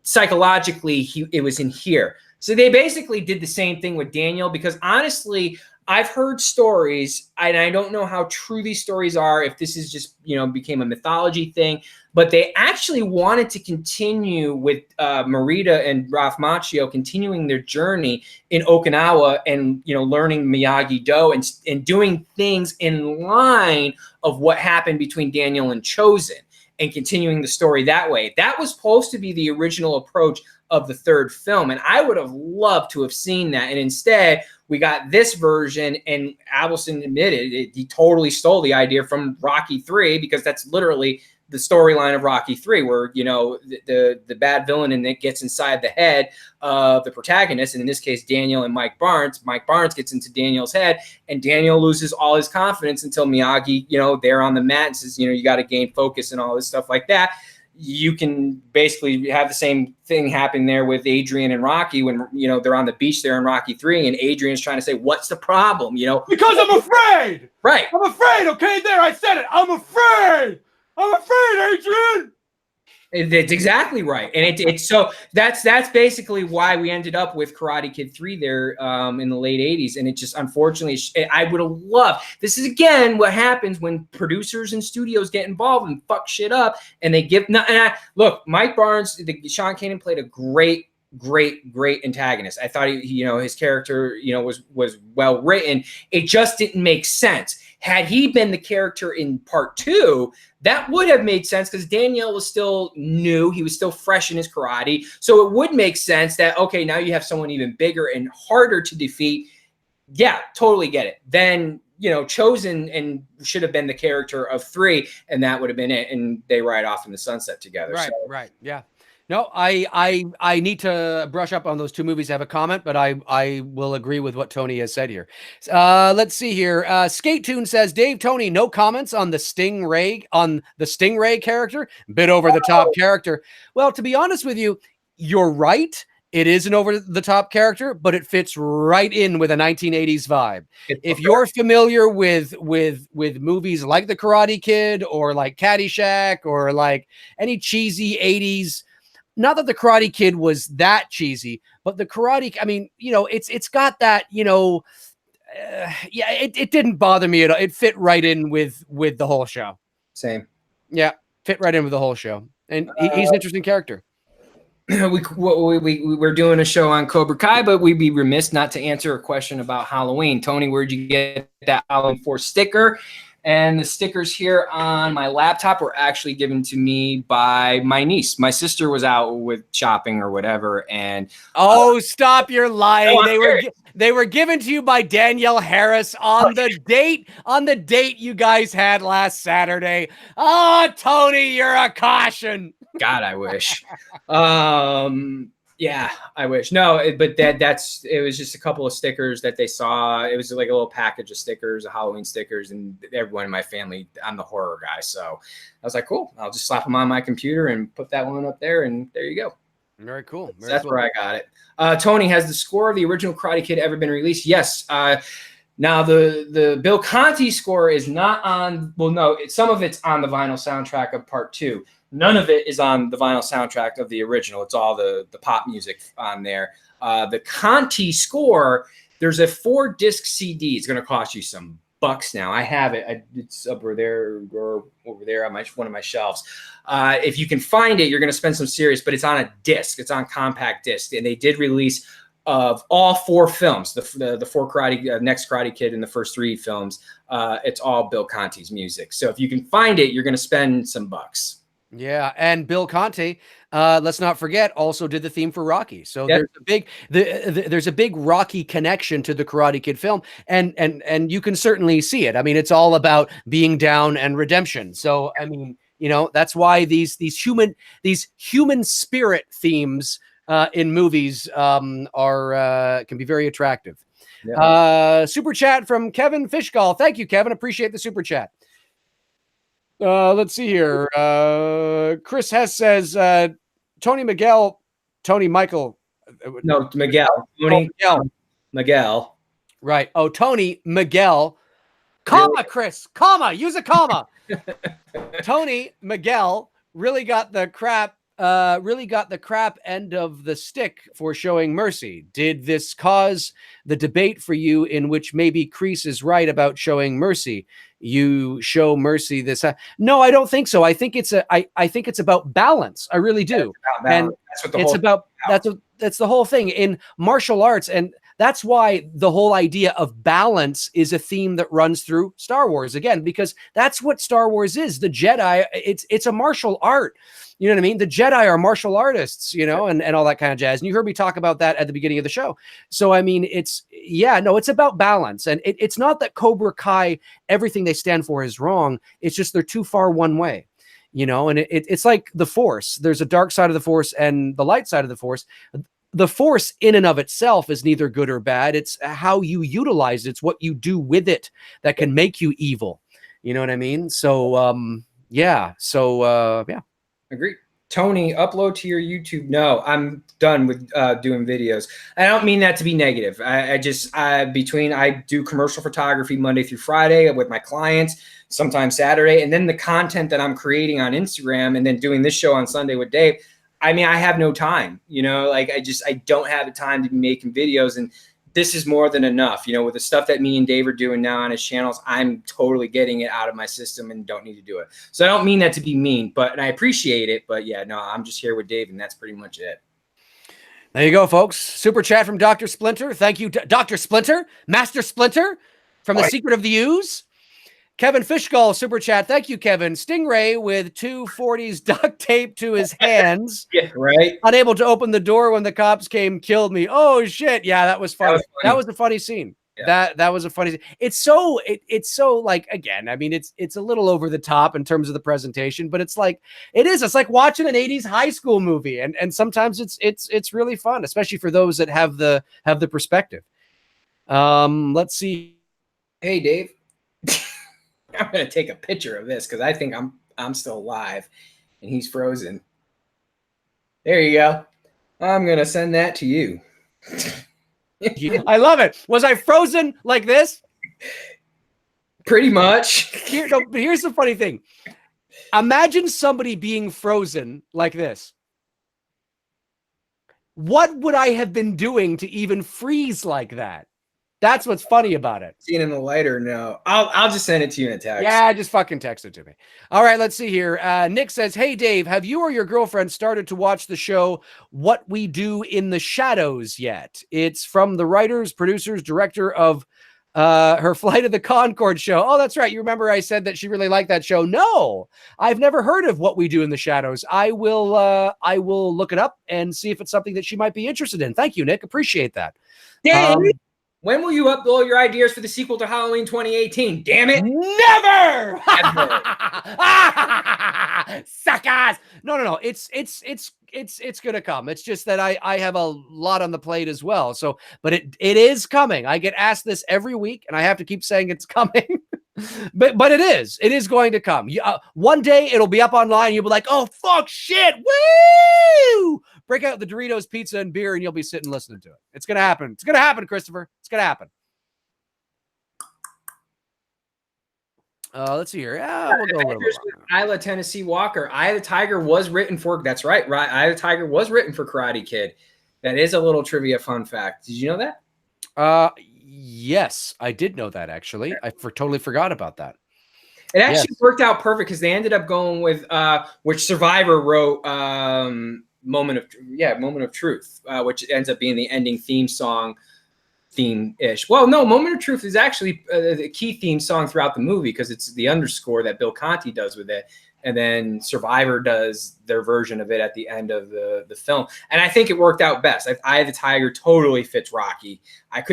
Psychologically, it was in here. So they basically did the same thing with Daniel, because honestly, I've heard stories, and I don't know how true these stories are, if this is just, became a mythology thing, but they actually wanted to continue with Morita and Ralph Macchio continuing their journey in Okinawa and, learning Miyagi-Do and doing things in line of what happened between Daniel and Chosen and continuing the story that way. That was supposed to be the original approach of the third film, and I would have loved to have seen that. And instead, we got this version, and Avildsen admitted he totally stole the idea from Rocky 3, because that's literally the storyline of Rocky 3, where the bad villain in it gets inside the head of the protagonist, and in this case Daniel and Mike Barnes. Mike Barnes gets into Daniel's head, and Daniel loses all his confidence until Miyagi, there on the mat, and says, you got to gain focus and all this stuff like that. You can basically have the same thing happen there with Adrian and Rocky when, they're on the beach there in Rocky 3, and Adrian's trying to say, what's the problem?
Because I'm afraid.
Right.
I'm afraid. Okay, there, I said it. I'm afraid. I'm afraid, Adrian.
It's exactly right. And it's so that's basically why we ended up with Karate Kid 3 there in the late 80s. And it just, unfortunately, I would have loved, this is again what happens when producers and studios get involved and fuck shit up, and they give, look, Mike Barnes, Sean Kanan played a great antagonist. I thought his character, was well written. It just didn't make sense. Had he been the character in part 2, that would have made sense, because Daniel was still new. He was still fresh in his karate. So it would make sense that, okay, now you have someone even bigger and harder to defeat. Yeah, totally get it. Then, Chosen and should have been the character of 3, and that would have been it. And they ride off in the sunset together.
Right,
so.
right. Yeah. No, I need to brush up on those 2 movies. I have a comment, but I will agree with what Tony has said here. Let's see here. Skate Tune says, Dave, Tony, no comments on the Stingray character, bit over the top character. Well, to be honest with you, you're right. It is an over the top character, but it fits right in with a 1980s vibe. If you're familiar with movies like The Karate Kid or like Caddyshack or like any cheesy 80s. Not that The Karate Kid was that cheesy, but the Karate, I mean, it's got that, it didn't bother me at all. It fit right in with the whole show.
Same.
Yeah, fit right in with the whole show. And he's an interesting character.
We're doing a show on Cobra Kai, but we'd be remiss not to answer a question about Halloween. Tony, where'd you get that Halloween 4 sticker? And the stickers here on my laptop were actually given to me by my niece. My sister was out with shopping or whatever, and
stop your lying. They were given to you by Danielle Harris on the date you guys had last Saturday. Oh, Tony, you're a caution.
God, I wish. Yeah, I wish. No, but it was just a couple of stickers that they saw. It was like a little package of stickers, of Halloween stickers, and everyone in my family, I'm the horror guy. So I was like, cool, I'll just slap them on my computer and put that one up there, and there you go.
Very cool.
That's where I got it. Tony, has the score of the original Karate Kid ever been released? Yes. Now the Bill Conti score is not on, well, no, some of it's on the vinyl soundtrack of part 2. None of it is on the vinyl soundtrack of the original. It's all the pop music on there. The Conti score, there's a 4-disc CD. It's going to cost you some bucks now. I have it. It's over there on one of my shelves. If you can find it, you're going to spend some serious, but it's on a disc. It's on compact disc. And they did release of all 4 films, the 4 Karate, next Karate Kid and the first 3 films. It's all Bill Conti's music. So if you can find it, you're going to spend some bucks.
Yeah, and Bill Conti, let's not forget, also did the theme for Rocky. So there's a big Rocky connection to the Karate Kid film, and you can certainly see it. I mean, it's all about being down and redemption. So I mean, that's why these human spirit themes in movies can be very attractive. Yeah. Super chat from Kevin Fishgall. Thank you, Kevin. Appreciate the super chat. Let's see here. Chris Hess says, Tony Michael.
No, Miguel. Tony Miguel.
Right. Oh, Tony Miguel, comma,
Really?
Chris, comma, use a comma. Tony Miguel really got the crap end of the stick for showing mercy. Did this cause the debate for you in which maybe Kreese is right about showing mercy? You show mercy this no, I don't think so. I think it's about balance. I really do. And
that's what the
it's
whole
about that's the whole thing in martial arts. And that's why the whole idea of balance is a theme that runs through Star Wars again, because that's what Star Wars is. The Jedi, it's a martial art. You know what I mean? The Jedi are martial artists, you know, and all that kind of jazz. And you heard me talk about that at the beginning of the show. So, I mean, it's about balance. And it's not that Cobra Kai, everything they stand for is wrong. It's just they're too far one way, you know, and it's like the Force. There's a dark side of the Force and the light side of the Force. The Force in and of itself is neither good or bad. It's how you utilize it. It's what you do with it that can make you evil. You know what I mean? So, yeah. So, yeah.
Agreed. Tony, upload to your YouTube. No, I'm done with doing videos. I don't mean that to be negative. I do commercial photography Monday through Friday with my clients, sometimes Saturday, and then the content that I'm creating on Instagram, and then doing this show on Sunday with Dave. I mean, I have no time, you know, like I don't have the time to be making videos, and this is more than enough, you know, with the stuff that me and Dave are doing now on his channels. I'm totally getting it out of my system and don't need to do it. So I don't mean that to be mean, and I appreciate it, but yeah, no, I'm just here with Dave, and that's pretty much it.
There you go, folks. Super chat from Dr. Splinter. Thank you, Dr. Splinter, Master Splinter from The Secret of the Ooze. Kevin Fishgull, super chat. Thank you, Kevin. Stingray with 240s duct tape to his hands.
Yeah, right.
Unable to open the door when the cops came, killed me. Oh, shit. Yeah, that was funny. That was a funny scene. Yeah. That was a funny scene. It's so like, again, I mean, it's a little over the top in terms of the presentation, but it's like watching an 80s high school movie. And sometimes it's really fun, especially for those that have the perspective. Let's see.
Hey, Dave. I'm going to take a picture of this because I think I'm still alive and he's frozen. There you go. I'm going to send that to you.
I love it. Was I frozen like this?
Pretty much.
But here's the funny thing. Imagine somebody being frozen like this. What would I have been doing to even freeze like that? That's what's funny about it.
Seeing in the lighter, no. I'll just send it to you in a text.
Yeah, just fucking text it to me. All right, let's see here. Nick says, hey, Dave, have you or your girlfriend started to watch the show What We Do in the Shadows yet? It's from the writers, producers, director of her Flight of the Conchord show. Oh, that's right. You remember I said that she really liked that show? No, I've never heard of What We Do in the Shadows. I will look it up and see if it's something that she might be interested in. Thank you, Nick. Appreciate that.
Dave, when will you upload your ideas for the sequel to Halloween 2018? Damn it.
Never. Suckers. No. It's going to come. It's just that I have a lot on the plate as well. So, but it is coming. I get asked this every week and I have to keep saying it's coming. but it is going to come. One day it'll be up online. You'll be like, oh, fuck, shit. Woo! Break out the Doritos, pizza, and beer, and you'll be sitting listening to it. It's going to happen. It's going to happen, Christopher. It's going to happen. Let's see here. Yeah, we'll go a little bit longer.
Isla, Tennessee Walker. Eye of the Tiger was written for, that's right. Eye of the Tiger was written for Karate Kid. That is a little trivia fun fact. Did you know that?
Yes, I did know that, actually. I totally forgot about that.
It actually worked out perfect because they ended up going with which Survivor wrote Moment of Truth, which ends up being the ending theme-ish. Well, no, Moment of Truth is actually the key theme song throughout the movie because it's the underscore that Bill Conti does with it. And then Survivor does their version of it at the end of the film. And I think it worked out best. Eye of the Tiger totally fits Rocky. I'm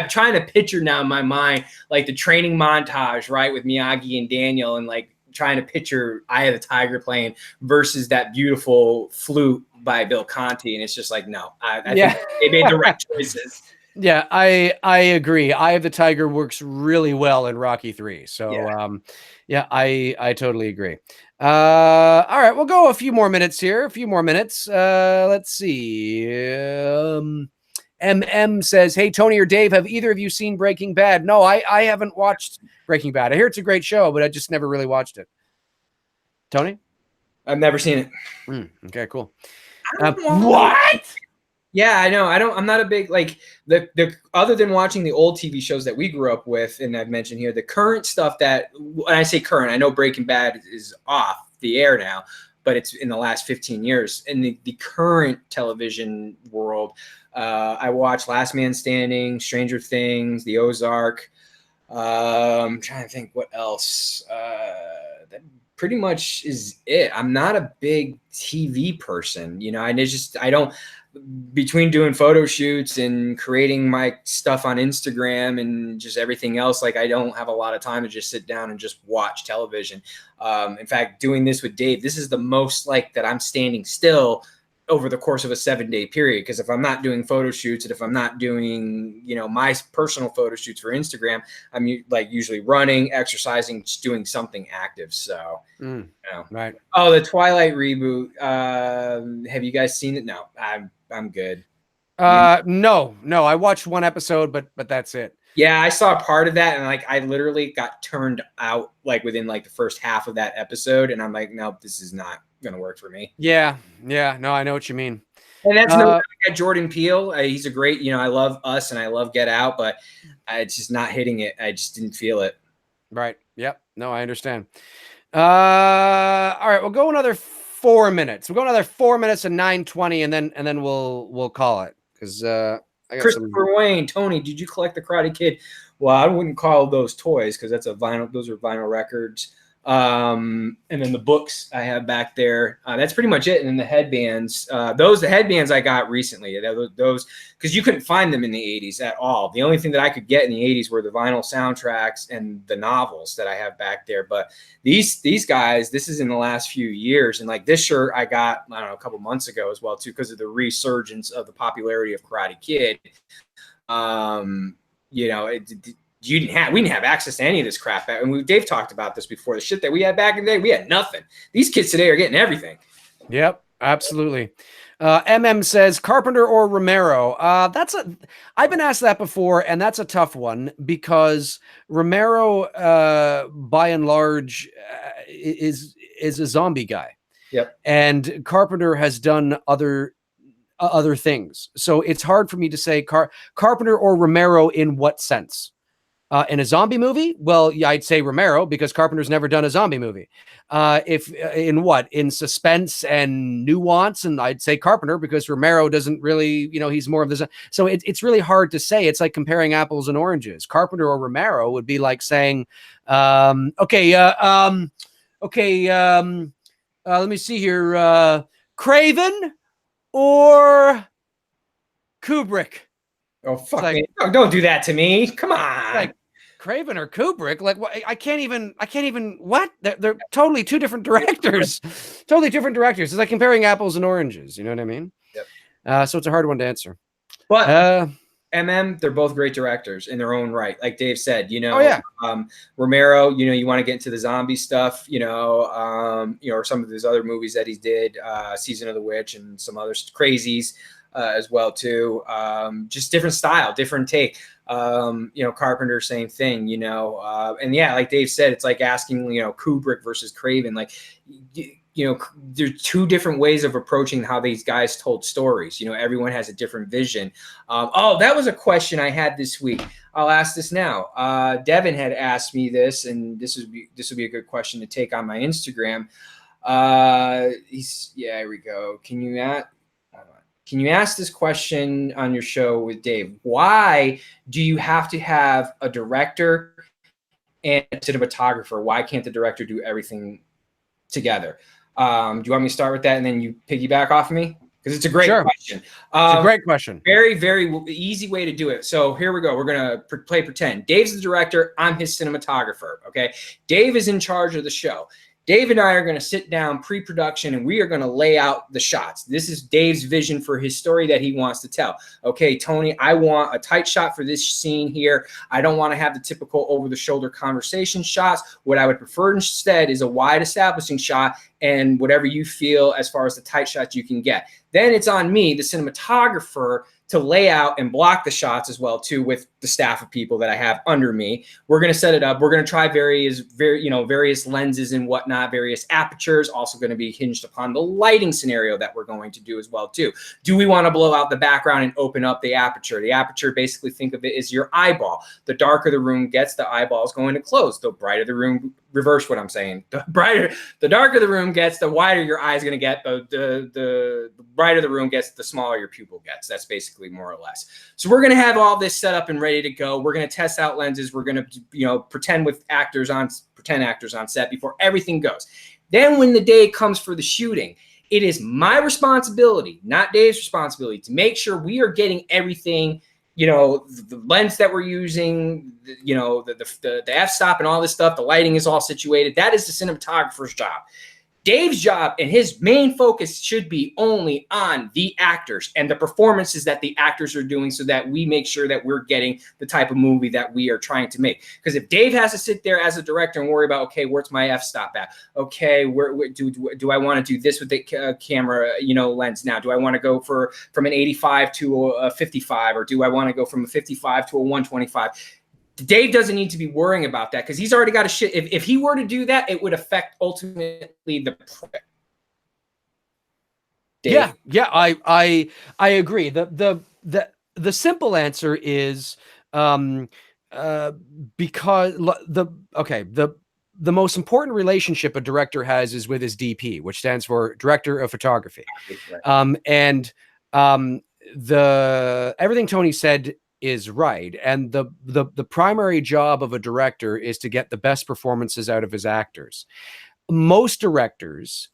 trying to picture now in my mind, like the training montage, right, with Miyagi and Daniel, and like trying to picture Eye of the Tiger playing versus that beautiful flute by Bill Conti. And it's just like, no, I think they made the right choices.
Yeah, I agree. Eye of the Tiger works really well in Rocky 3. So, I totally agree. All right, we'll go a few more minutes here. Let's see. MM says, hey, Tony or Dave, have either of you seen Breaking Bad? No, I haven't watched Breaking Bad. I hear it's a great show, but I just never really watched it. Tony?
I've never seen it.
Okay, cool.
What?
Yeah, I know. I'm not a big, like, the other than watching the old TV shows that we grew up with, and I've mentioned here, the current stuff that, when I say current, I know Breaking Bad is off the air now, but it's in the last 15 years. In the current television world, I watch Last Man Standing, Stranger Things, The Ozark. I'm trying to think what else. That pretty much is it. I'm not a big TV person, you know. I don't, between doing photo shoots and creating my stuff on Instagram and just everything else, like, I don't have a lot of time to just sit down and just watch television. In fact, doing this with Dave, this is the most like that I'm standing still over the course of a 7-day period. Because if I'm not doing photo shoots, and if I'm not doing, you know, my personal photo shoots for Instagram, I'm like usually running, exercising, just doing something active. So, you know.
Right.
Oh, the Twilight reboot. Have you guys seen it? No, I'm good.
No, I watched one episode, but that's it.
Yeah, I saw part of that, and like I literally got turned out like within like the first half of that episode, and I'm like, nope, this is not gonna work for me.
Yeah, no, I know what you mean.
And that's no at Jordan Peele. He's a great, you know, I love Us and I love Get Out, but it's just not hitting it. I just didn't feel it.
Right. Yep. No, I understand. All right, we'll go another 4 minutes. We'll go another 4 minutes and 9:20, and then we'll call it, because I got
Christopher Wayne, Tony, did you collect the Karate Kid? Well, I wouldn't call those toys, because that's a vinyl. Those are vinyl records. And then the books I have back there. That's pretty much it. And then the headbands. The headbands I got recently. Those, because you couldn't find them in the 80s at all. The only thing that I could get in the 80s were the vinyl soundtracks and the novels that I have back there. But these guys, this is in the last few years. And like this shirt I got, I don't know, a couple months ago as well too, because of the resurgence of the popularity of Karate Kid. You know, we didn't have access to any of this crap. And Dave talked about this before. The shit that we had back in the day, we had nothing. These kids today are getting everything.
Yep, absolutely. MM says Carpenter or Romero. I've been asked that before, and that's a tough one, because Romero, by and large, is a zombie guy.
Yep.
And Carpenter has done other things. So it's hard for me to say Carpenter or Romero in what sense. In a zombie movie? Well, yeah, I'd say Romero, because Carpenter's never done a zombie movie. If in suspense and nuance, and I'd say Carpenter, because Romero doesn't really, you know, he's more of the. So it's really hard to say. It's like comparing apples and oranges. Carpenter or Romero would be like saying, let me see here, Craven or Kubrick.
Oh, fuck me. Don't do that to me. Come on.
Like Craven or Kubrick. Like, what? I can't even, what? They're totally two different directors. Totally different directors. It's like comparing apples and oranges. You know what I mean?
Yep.
So it's a hard one to answer.
But they're both great directors in their own right. Like Dave said, you know,
oh, yeah.
Romero, you know, you want to get into the zombie stuff, you know, or some of his other movies that he did, Season of the Witch and some other crazies. As well too, just different style, different take. You know, Carpenter, same thing. You know, and yeah, like Dave said, it's like asking, you know, Kubrick versus Craven. Like, you know, there's two different ways of approaching how these guys told stories. You know, everyone has a different vision. That was a question I had this week. I'll ask this now. Devin had asked me this, and this would be a good question to take on my Instagram. Here we go. Can you ask this question on your show with Dave? Why do you have to have a director and a cinematographer? Why can't the director do everything together? Do you want me to start with that and then you piggyback off of me? Because it's a great question.
It's a great question.
Very, very easy way to do it. So here we go. We're going to play pretend. Dave's the director. I'm his cinematographer. Okay. Dave is in charge of the show. Dave and I are going to sit down pre-production, and we are going to lay out the shots. This is Dave's vision for his story that he wants to tell. Okay, Tony, I want a tight shot for this scene here. I don't want to have the typical over-the-shoulder conversation shots. What I would prefer instead is a wide establishing shot and whatever you feel as far as the tight shots you can get. Then it's on me, the cinematographer, to lay out and block the shots as well too with the staff of people that I have under me. We're going to set it up. We're going to try various lenses and whatnot, various apertures, also going to be hinged upon the lighting scenario that we're going to do as well too. Do we want to blow out the background and open up the aperture? The aperture, basically think of it as your eyeball. The darker the room gets, the eyeball is going to close. The brighter the room, reverse what I'm saying. The darker the room gets, the wider your eye is going to get. The brighter the room gets, the smaller your pupil gets. That's basically more or less. So we're going to have all this set up and ready to go. We're going to test out lenses. We're going to, pretend actors on set before everything goes. Then when the day comes for the shooting, it is my responsibility, not Dave's responsibility, to make sure we are getting everything, the lens that we're using, the f-stop and all this stuff. The lighting is all situated. That is the cinematographer's job. Dave's job and his main focus should be only on the actors and the performances that the actors are doing, so that we make sure that we're getting the type of movie that we are trying to make. Because if Dave has to sit there as a director and worry about, okay, where's my f-stop at? Okay, where do I want to do this with the camera, lens now? Do I want to go from an 85 to a 55, or do I want to go from a 55 to a 125? Dave doesn't need to be worrying about that, because he's already got a shit. If he were to do that, it would affect ultimately the project.
Yeah, I agree. The simple answer is because the most important relationship a director has is with his DP, which stands for Director of Photography. Right. Everything Tony said is right, and the primary job of a director is to get the best performances out of his actors. Most directors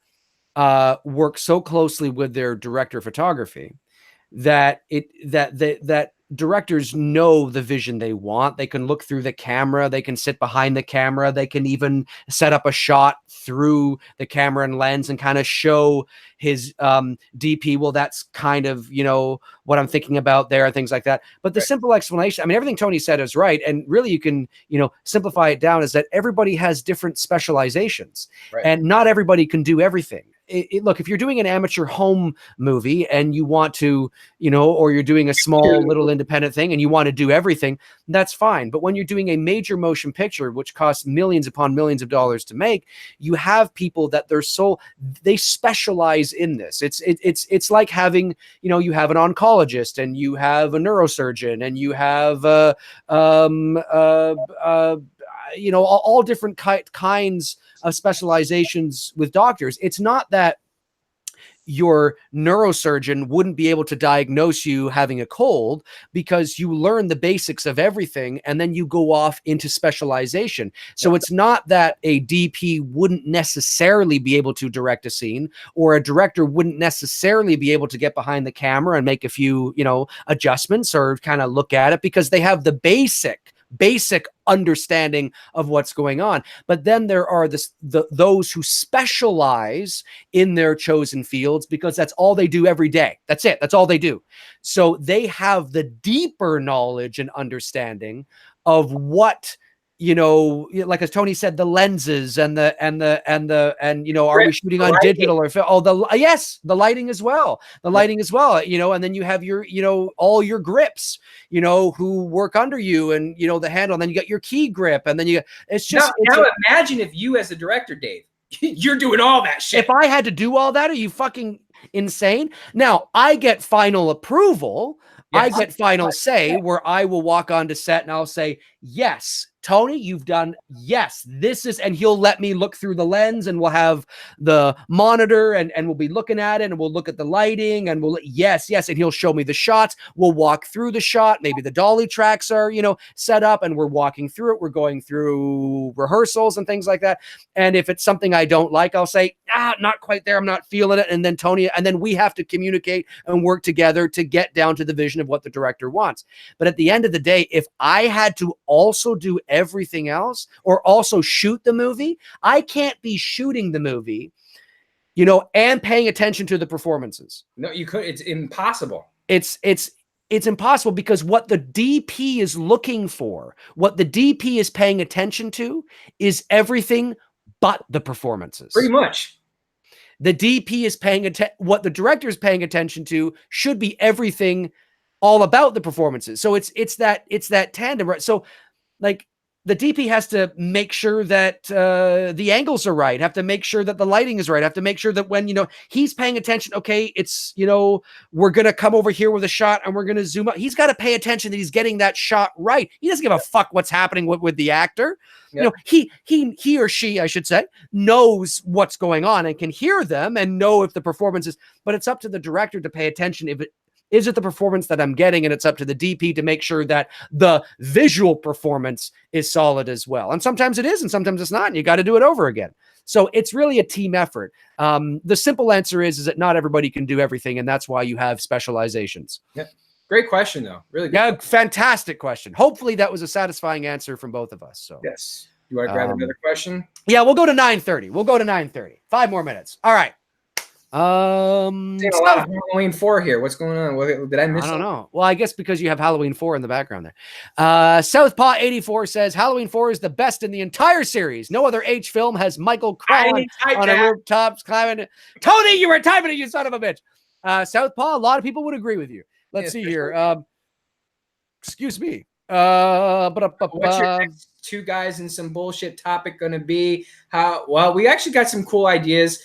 work so closely with their director of photography that directors know the vision they want. They can look through the camera, they can sit behind the camera, they can even set up a shot through the camera and lens and kind of show his DP, well, that's kind of, what I'm thinking about there, things like that. But the simple explanation, I mean, everything Tony said is right. And really you can, simplify it down, is that everybody has different specializations, and not everybody can do everything. Look, if you're doing an amateur home movie and you want to, or you're doing a small little independent thing and you want to do everything, that's fine. But when you're doing a major motion picture, which costs millions upon millions of dollars to make, you have people that they specialize in this. It's like having, you have an oncologist and you have a neurosurgeon and you have all different kinds of specializations with doctors. It's not that your neurosurgeon wouldn't be able to diagnose you having a cold, because you learn the basics of everything and then you go off into specialization. So it's not that a DP wouldn't necessarily be able to direct a scene, or a director wouldn't necessarily be able to get behind the camera and make a few, adjustments or kind of look at it, because they have the basic understanding of what's going on. But then there are those who specialize in their chosen fields, because that's all they do every day. That's it. That's all they do. So they have the deeper knowledge and understanding of what, like as Tony said, the lenses and are we shooting on digital or film? Oh, the lighting as well. The lighting as well, and then you have your, all your grips, who work under you, and, the handle, and then you got your key grip, and then it's just.
Now imagine if you, as a director, Dave, you're doing all that shit.
If I had to do all that, are you fucking insane? Now I get final approval. Yes. I get final say, where I will walk onto set and I'll say, yes, Tony, you've done, yes, this is, and he'll let me look through the lens, and we'll have the monitor and we'll be looking at it, and we'll look at the lighting, and yes. And he'll show me the shots. We'll walk through the shot. Maybe the dolly tracks are, set up, and we're walking through it. We're going through rehearsals and things like that. And if it's something I don't like, I'll say, not quite there. I'm not feeling it. And then Tony, and then we have to communicate and work together to get down to the vision of what the director wants. But at the end of the day, if I had to also do everything else, or also shoot the movie, I can't be shooting the movie, and paying attention to the performances.
No, you could. It's impossible.
It's impossible, because what the DP is looking for, what the DP is paying attention to, is everything but the performances.
Pretty much.
The DP is paying attention. What the director is paying attention to should be everything all about the performances. So it's that tandem, right? So like the DP has to make sure that the angles are right, have to make sure that the lighting is right, have to make sure that when, he's paying attention, okay, it's, we're going to come over here with a shot and we're going to zoom up. He's got to pay attention that he's getting that shot right. He doesn't give a fuck what's happening with the actor. Yep. He or she, I should say, knows what's going on and can hear them and know if the performance is, but it's up to the director to pay attention if it, is it the performance that I'm getting? And it's up to the DP to make sure that the visual performance is solid as well. And sometimes it is, and sometimes it's not, and you got to do it over again. So it's really a team effort. The simple answer is that not everybody can do everything, and that's why you have specializations.
Yeah. Great question, though. Really good.
Yeah, fantastic question. Hopefully that was a satisfying answer from both of us. So
yes. You want to grab another question?
Yeah, we'll go to 9:30. We'll go to 9:30. 5 more minutes. All right.
A lot of Halloween 4 here. What's going on? Did I miss?
I don't know. Well, I guess because you have Halloween 4 in the background there. Southpaw 84 says Halloween 4 is the best in the entire series. No other H film has Michael crawling on a rooftop climbing. Tony, you were typing it, you son of a bitch. Southpaw, a lot of people would agree with you. Let's see here. Excuse me.
What's your next 2 guys and some bullshit topic going to be? Well, we actually got some cool ideas.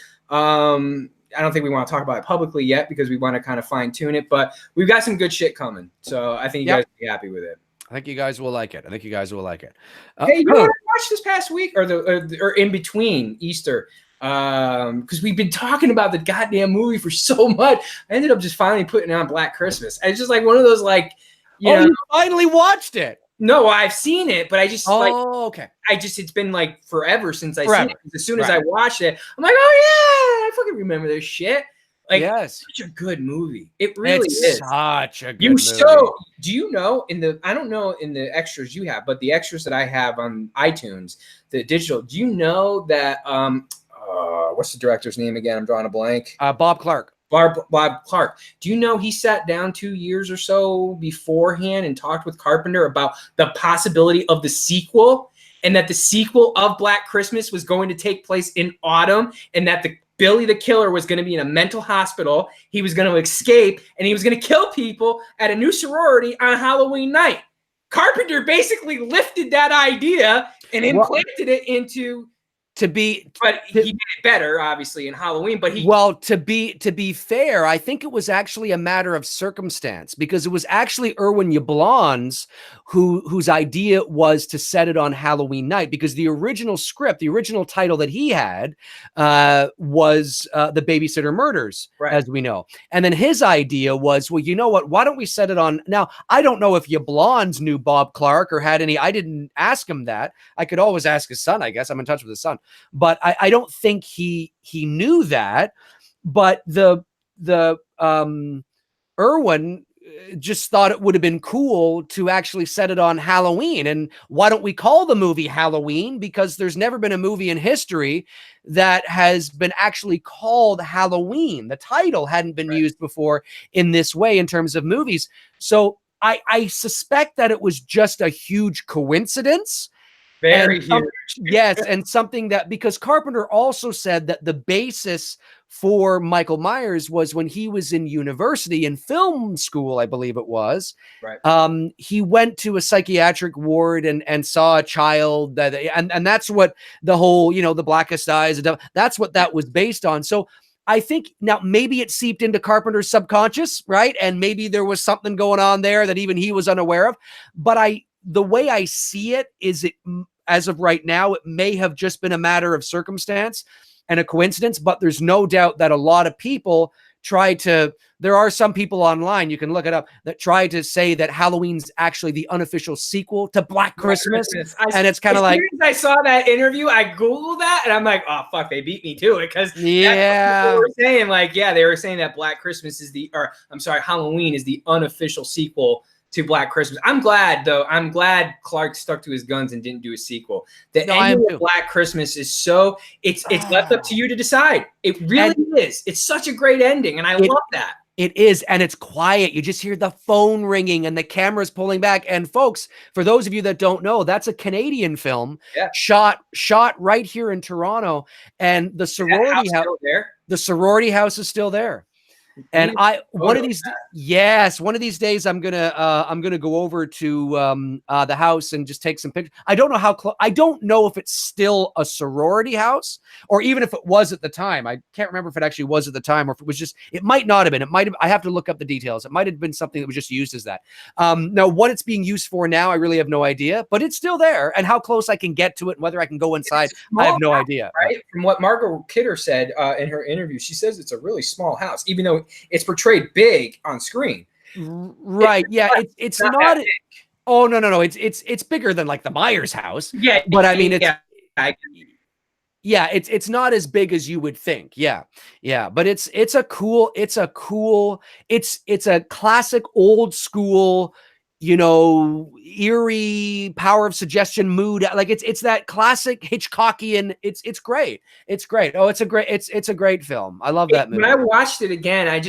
I don't think we want to talk about it publicly yet because we want to kind of fine tune it, but we've got some good shit coming. So I think you guys will be happy with it.
I think you guys will like it. Hey,
you know what I watched this past week or in between Easter? Because we've been talking about the goddamn movie for so much. I ended up just finally putting on Black Christmas. It's just like one of those, like,
you finally watched it.
No, I've seen it, but I just
okay.
It's been like forever since I seen it. As soon as I watched it, I'm like, oh yeah, I fucking remember this shit. Like,
yes,
such a good movie. It really is
such a good movie.
So, do you know I don't know in the extras you have, but the extras that I have on iTunes, the digital, do you know that what's the director's name again? I'm drawing a blank.
Bob Clark.
Bob Clark. Do you know he sat down 2 years or so beforehand and talked with Carpenter about the possibility of the sequel, and that the sequel of Black Christmas was going to take place in autumn, and that Billy the Killer was going to be in a mental hospital. He was going to escape, and he was going to kill people at a new sorority on Halloween night. Carpenter basically lifted that idea and implanted it into...
But
he did it better, obviously, in Halloween. But
to be fair, I think it was actually a matter of circumstance, because it was actually Irwin Yablans whose idea was to set it on Halloween night, because the original script, the original title that he had was The Babysitter Murders, as we know. And then his idea was, well, you know what? Why don't we set it on? Now, I don't know if Yablans knew Bob Clark or had any. I didn't ask him that. I could always ask his son, I guess. I'm in touch with his son. But I don't think he knew that. But the Irwin just thought it would have been cool to actually set it on Halloween. And why don't we call the movie Halloween? Because there's never been a movie in history that has been actually called Halloween. The title hadn't been used before in this way in terms of movies. So I suspect that it was just a huge coincidence.
Very huge.
Yes, and something that, because Carpenter also said that the basis for Michael Myers was when he was in university, in film school, I believe it was.
Right.
He went to a psychiatric ward and saw a child that, and that's what the whole, the blackest eyes, that's what that was based on. So I think now maybe it seeped into Carpenter's subconscious, right? And maybe there was something going on there that even he was unaware of. But the way I see it is, as of right now, it may have just been a matter of circumstance and a coincidence, but there's no doubt that a lot of people there are some people online, you can look it up, that try to say that Halloween's actually the unofficial sequel to Black Christmas. And it's kind of like,
as soon as I saw that interview, I Googled that and I'm like, oh, fuck, they beat me to it. Because
yeah,
they were saying, like, they were saying that Halloween is the unofficial sequel to Black Christmas. I'm glad, though. I'm glad Clark stuck to his guns and didn't do a sequel. The ending of Black Christmas is it's left up to you to decide. It really is. It's such a great ending, and I love that.
It is, and it's quiet. You just hear the phone ringing and the camera's pulling back. And folks, for those of you that don't know, that's a Canadian film shot right here in Toronto, and the sorority house. The sorority house is still there. And one of these days I'm gonna go over to the house and just take some pictures. I don't know how close. I don't know if it's still a sorority house or even if it was at the time. I can't remember if it actually was at the time or if it was just. It might not have been. It might have. I have to look up the details. It might have been something that was just used as that. Now what it's being used for now, I really have no idea. But it's still there, and how close I can get to it, and whether I can go inside, I have no idea.
Right? From what Margot Kidder said in her interview, she says it's a really small house, even though it's portrayed big on screen.
Right. It's not big. Oh no. It's bigger than like the Myers house.
Yeah.
But I mean it's not as big as you would think. Yeah. But it's a classic old school, eerie power of suggestion mood. Like it's that classic Hitchcockian. It's great. It's great. Oh, it's a great film. I love that movie.
When I watched it again, I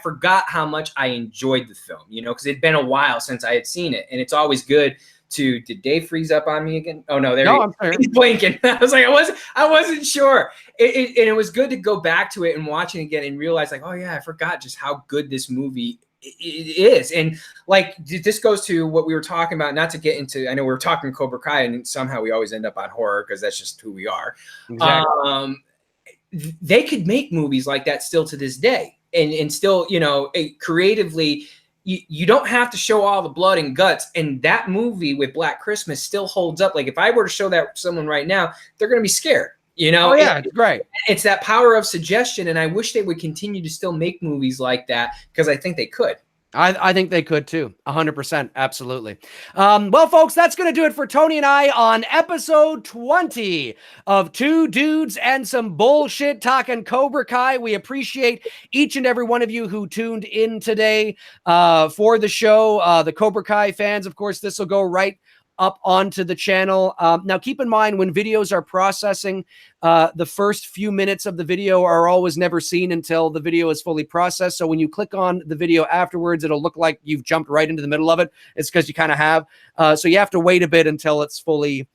forgot how much I enjoyed the film, because it'd been a while since I had seen it. And it's always good to, did Dave freeze up on me again? Oh no, he's blinking. I was like, I wasn't sure. And it was good to go back to it and watch it again and realize like, oh yeah, I forgot just how good this movie it is. And like this goes to what we were talking about, not to get into, I know we were talking Cobra Kai and somehow we always end up on horror because that's just who we are. Exactly. They could make movies like that still to this day and still, creatively, you don't have to show all the blood and guts. And that movie with Black Christmas still holds up. Like if I were to show that to someone right now, they're going to be scared.
Oh yeah, it's great.
It's that power of suggestion, and I wish they would continue to still make movies like that because I think they could.
I think they could too. 100%. Absolutely. Well, folks, that's going to do it for Tony and I on episode 20 of Two Dudes and Some Bullshit talking Cobra Kai. We appreciate each and every one of you who tuned in today for the show. The Cobra Kai fans, of course, this will go right up onto the channel. Now, keep in mind when videos are processing, the first few minutes of the video are always never seen until the video is fully processed. So when you click on the video afterwards, it'll look like you've jumped right into the middle of it. It's because you kind of have. So you have to wait a bit until it's fully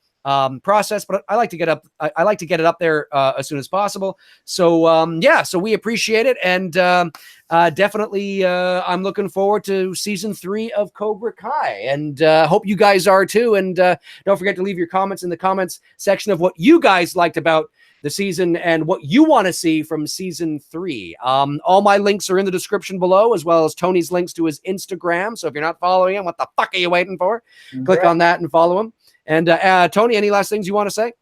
process, but I like to get it up there as soon as possible. So so we appreciate it, and definitely I'm looking forward to season 3 of Cobra Kai, and hope you guys are too. And don't forget to leave your comments in the comments section of what you guys liked about the season and what you want to see from season 3. All my links are in the description below, as well as Tony's links to his Instagram. So if you're not following him, what the fuck are you waiting for? Click on that and follow him. And Tony, any last things you want to say?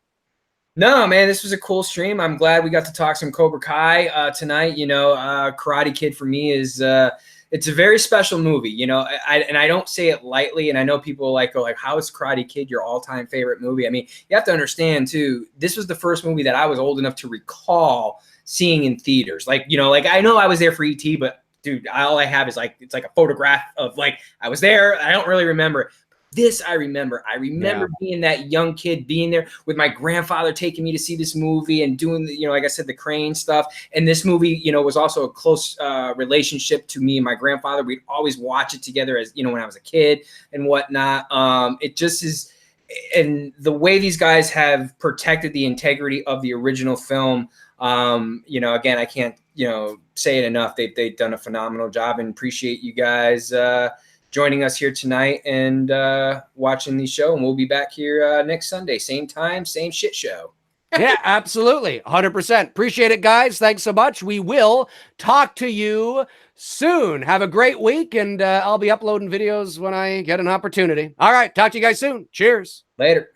No, man, this was a cool stream. I'm glad we got to talk some Cobra Kai tonight. Karate Kid for me is it's a very special movie. I don't say it lightly, and I know people go like, how is Karate Kid your all-time favorite movie? I mean, you have to understand too, this was the first movie that I was old enough to recall seeing in theaters. I know I was there for ET, but dude, all I have is it's like a photograph of I was there. I don't really remember it. This I remember. I remember being that young kid, being there with my grandfather taking me to see this movie and doing the, like I said, the crane stuff. And this movie, was also a close relationship to me and my grandfather. We'd always watch it together as, when I was a kid and whatnot. It just is. And the way these guys have protected the integrity of the original film, again, I can't, say it enough. They've done a phenomenal job, and appreciate you guys joining us here tonight and watching the show. And we'll be back here next Sunday, same time, same shit show.
Yeah, absolutely. 100%. Appreciate it, guys. Thanks so much. We will talk to you soon. Have a great week, and I'll be uploading videos when I get an opportunity. All right. Talk to you guys soon. Cheers.
Later.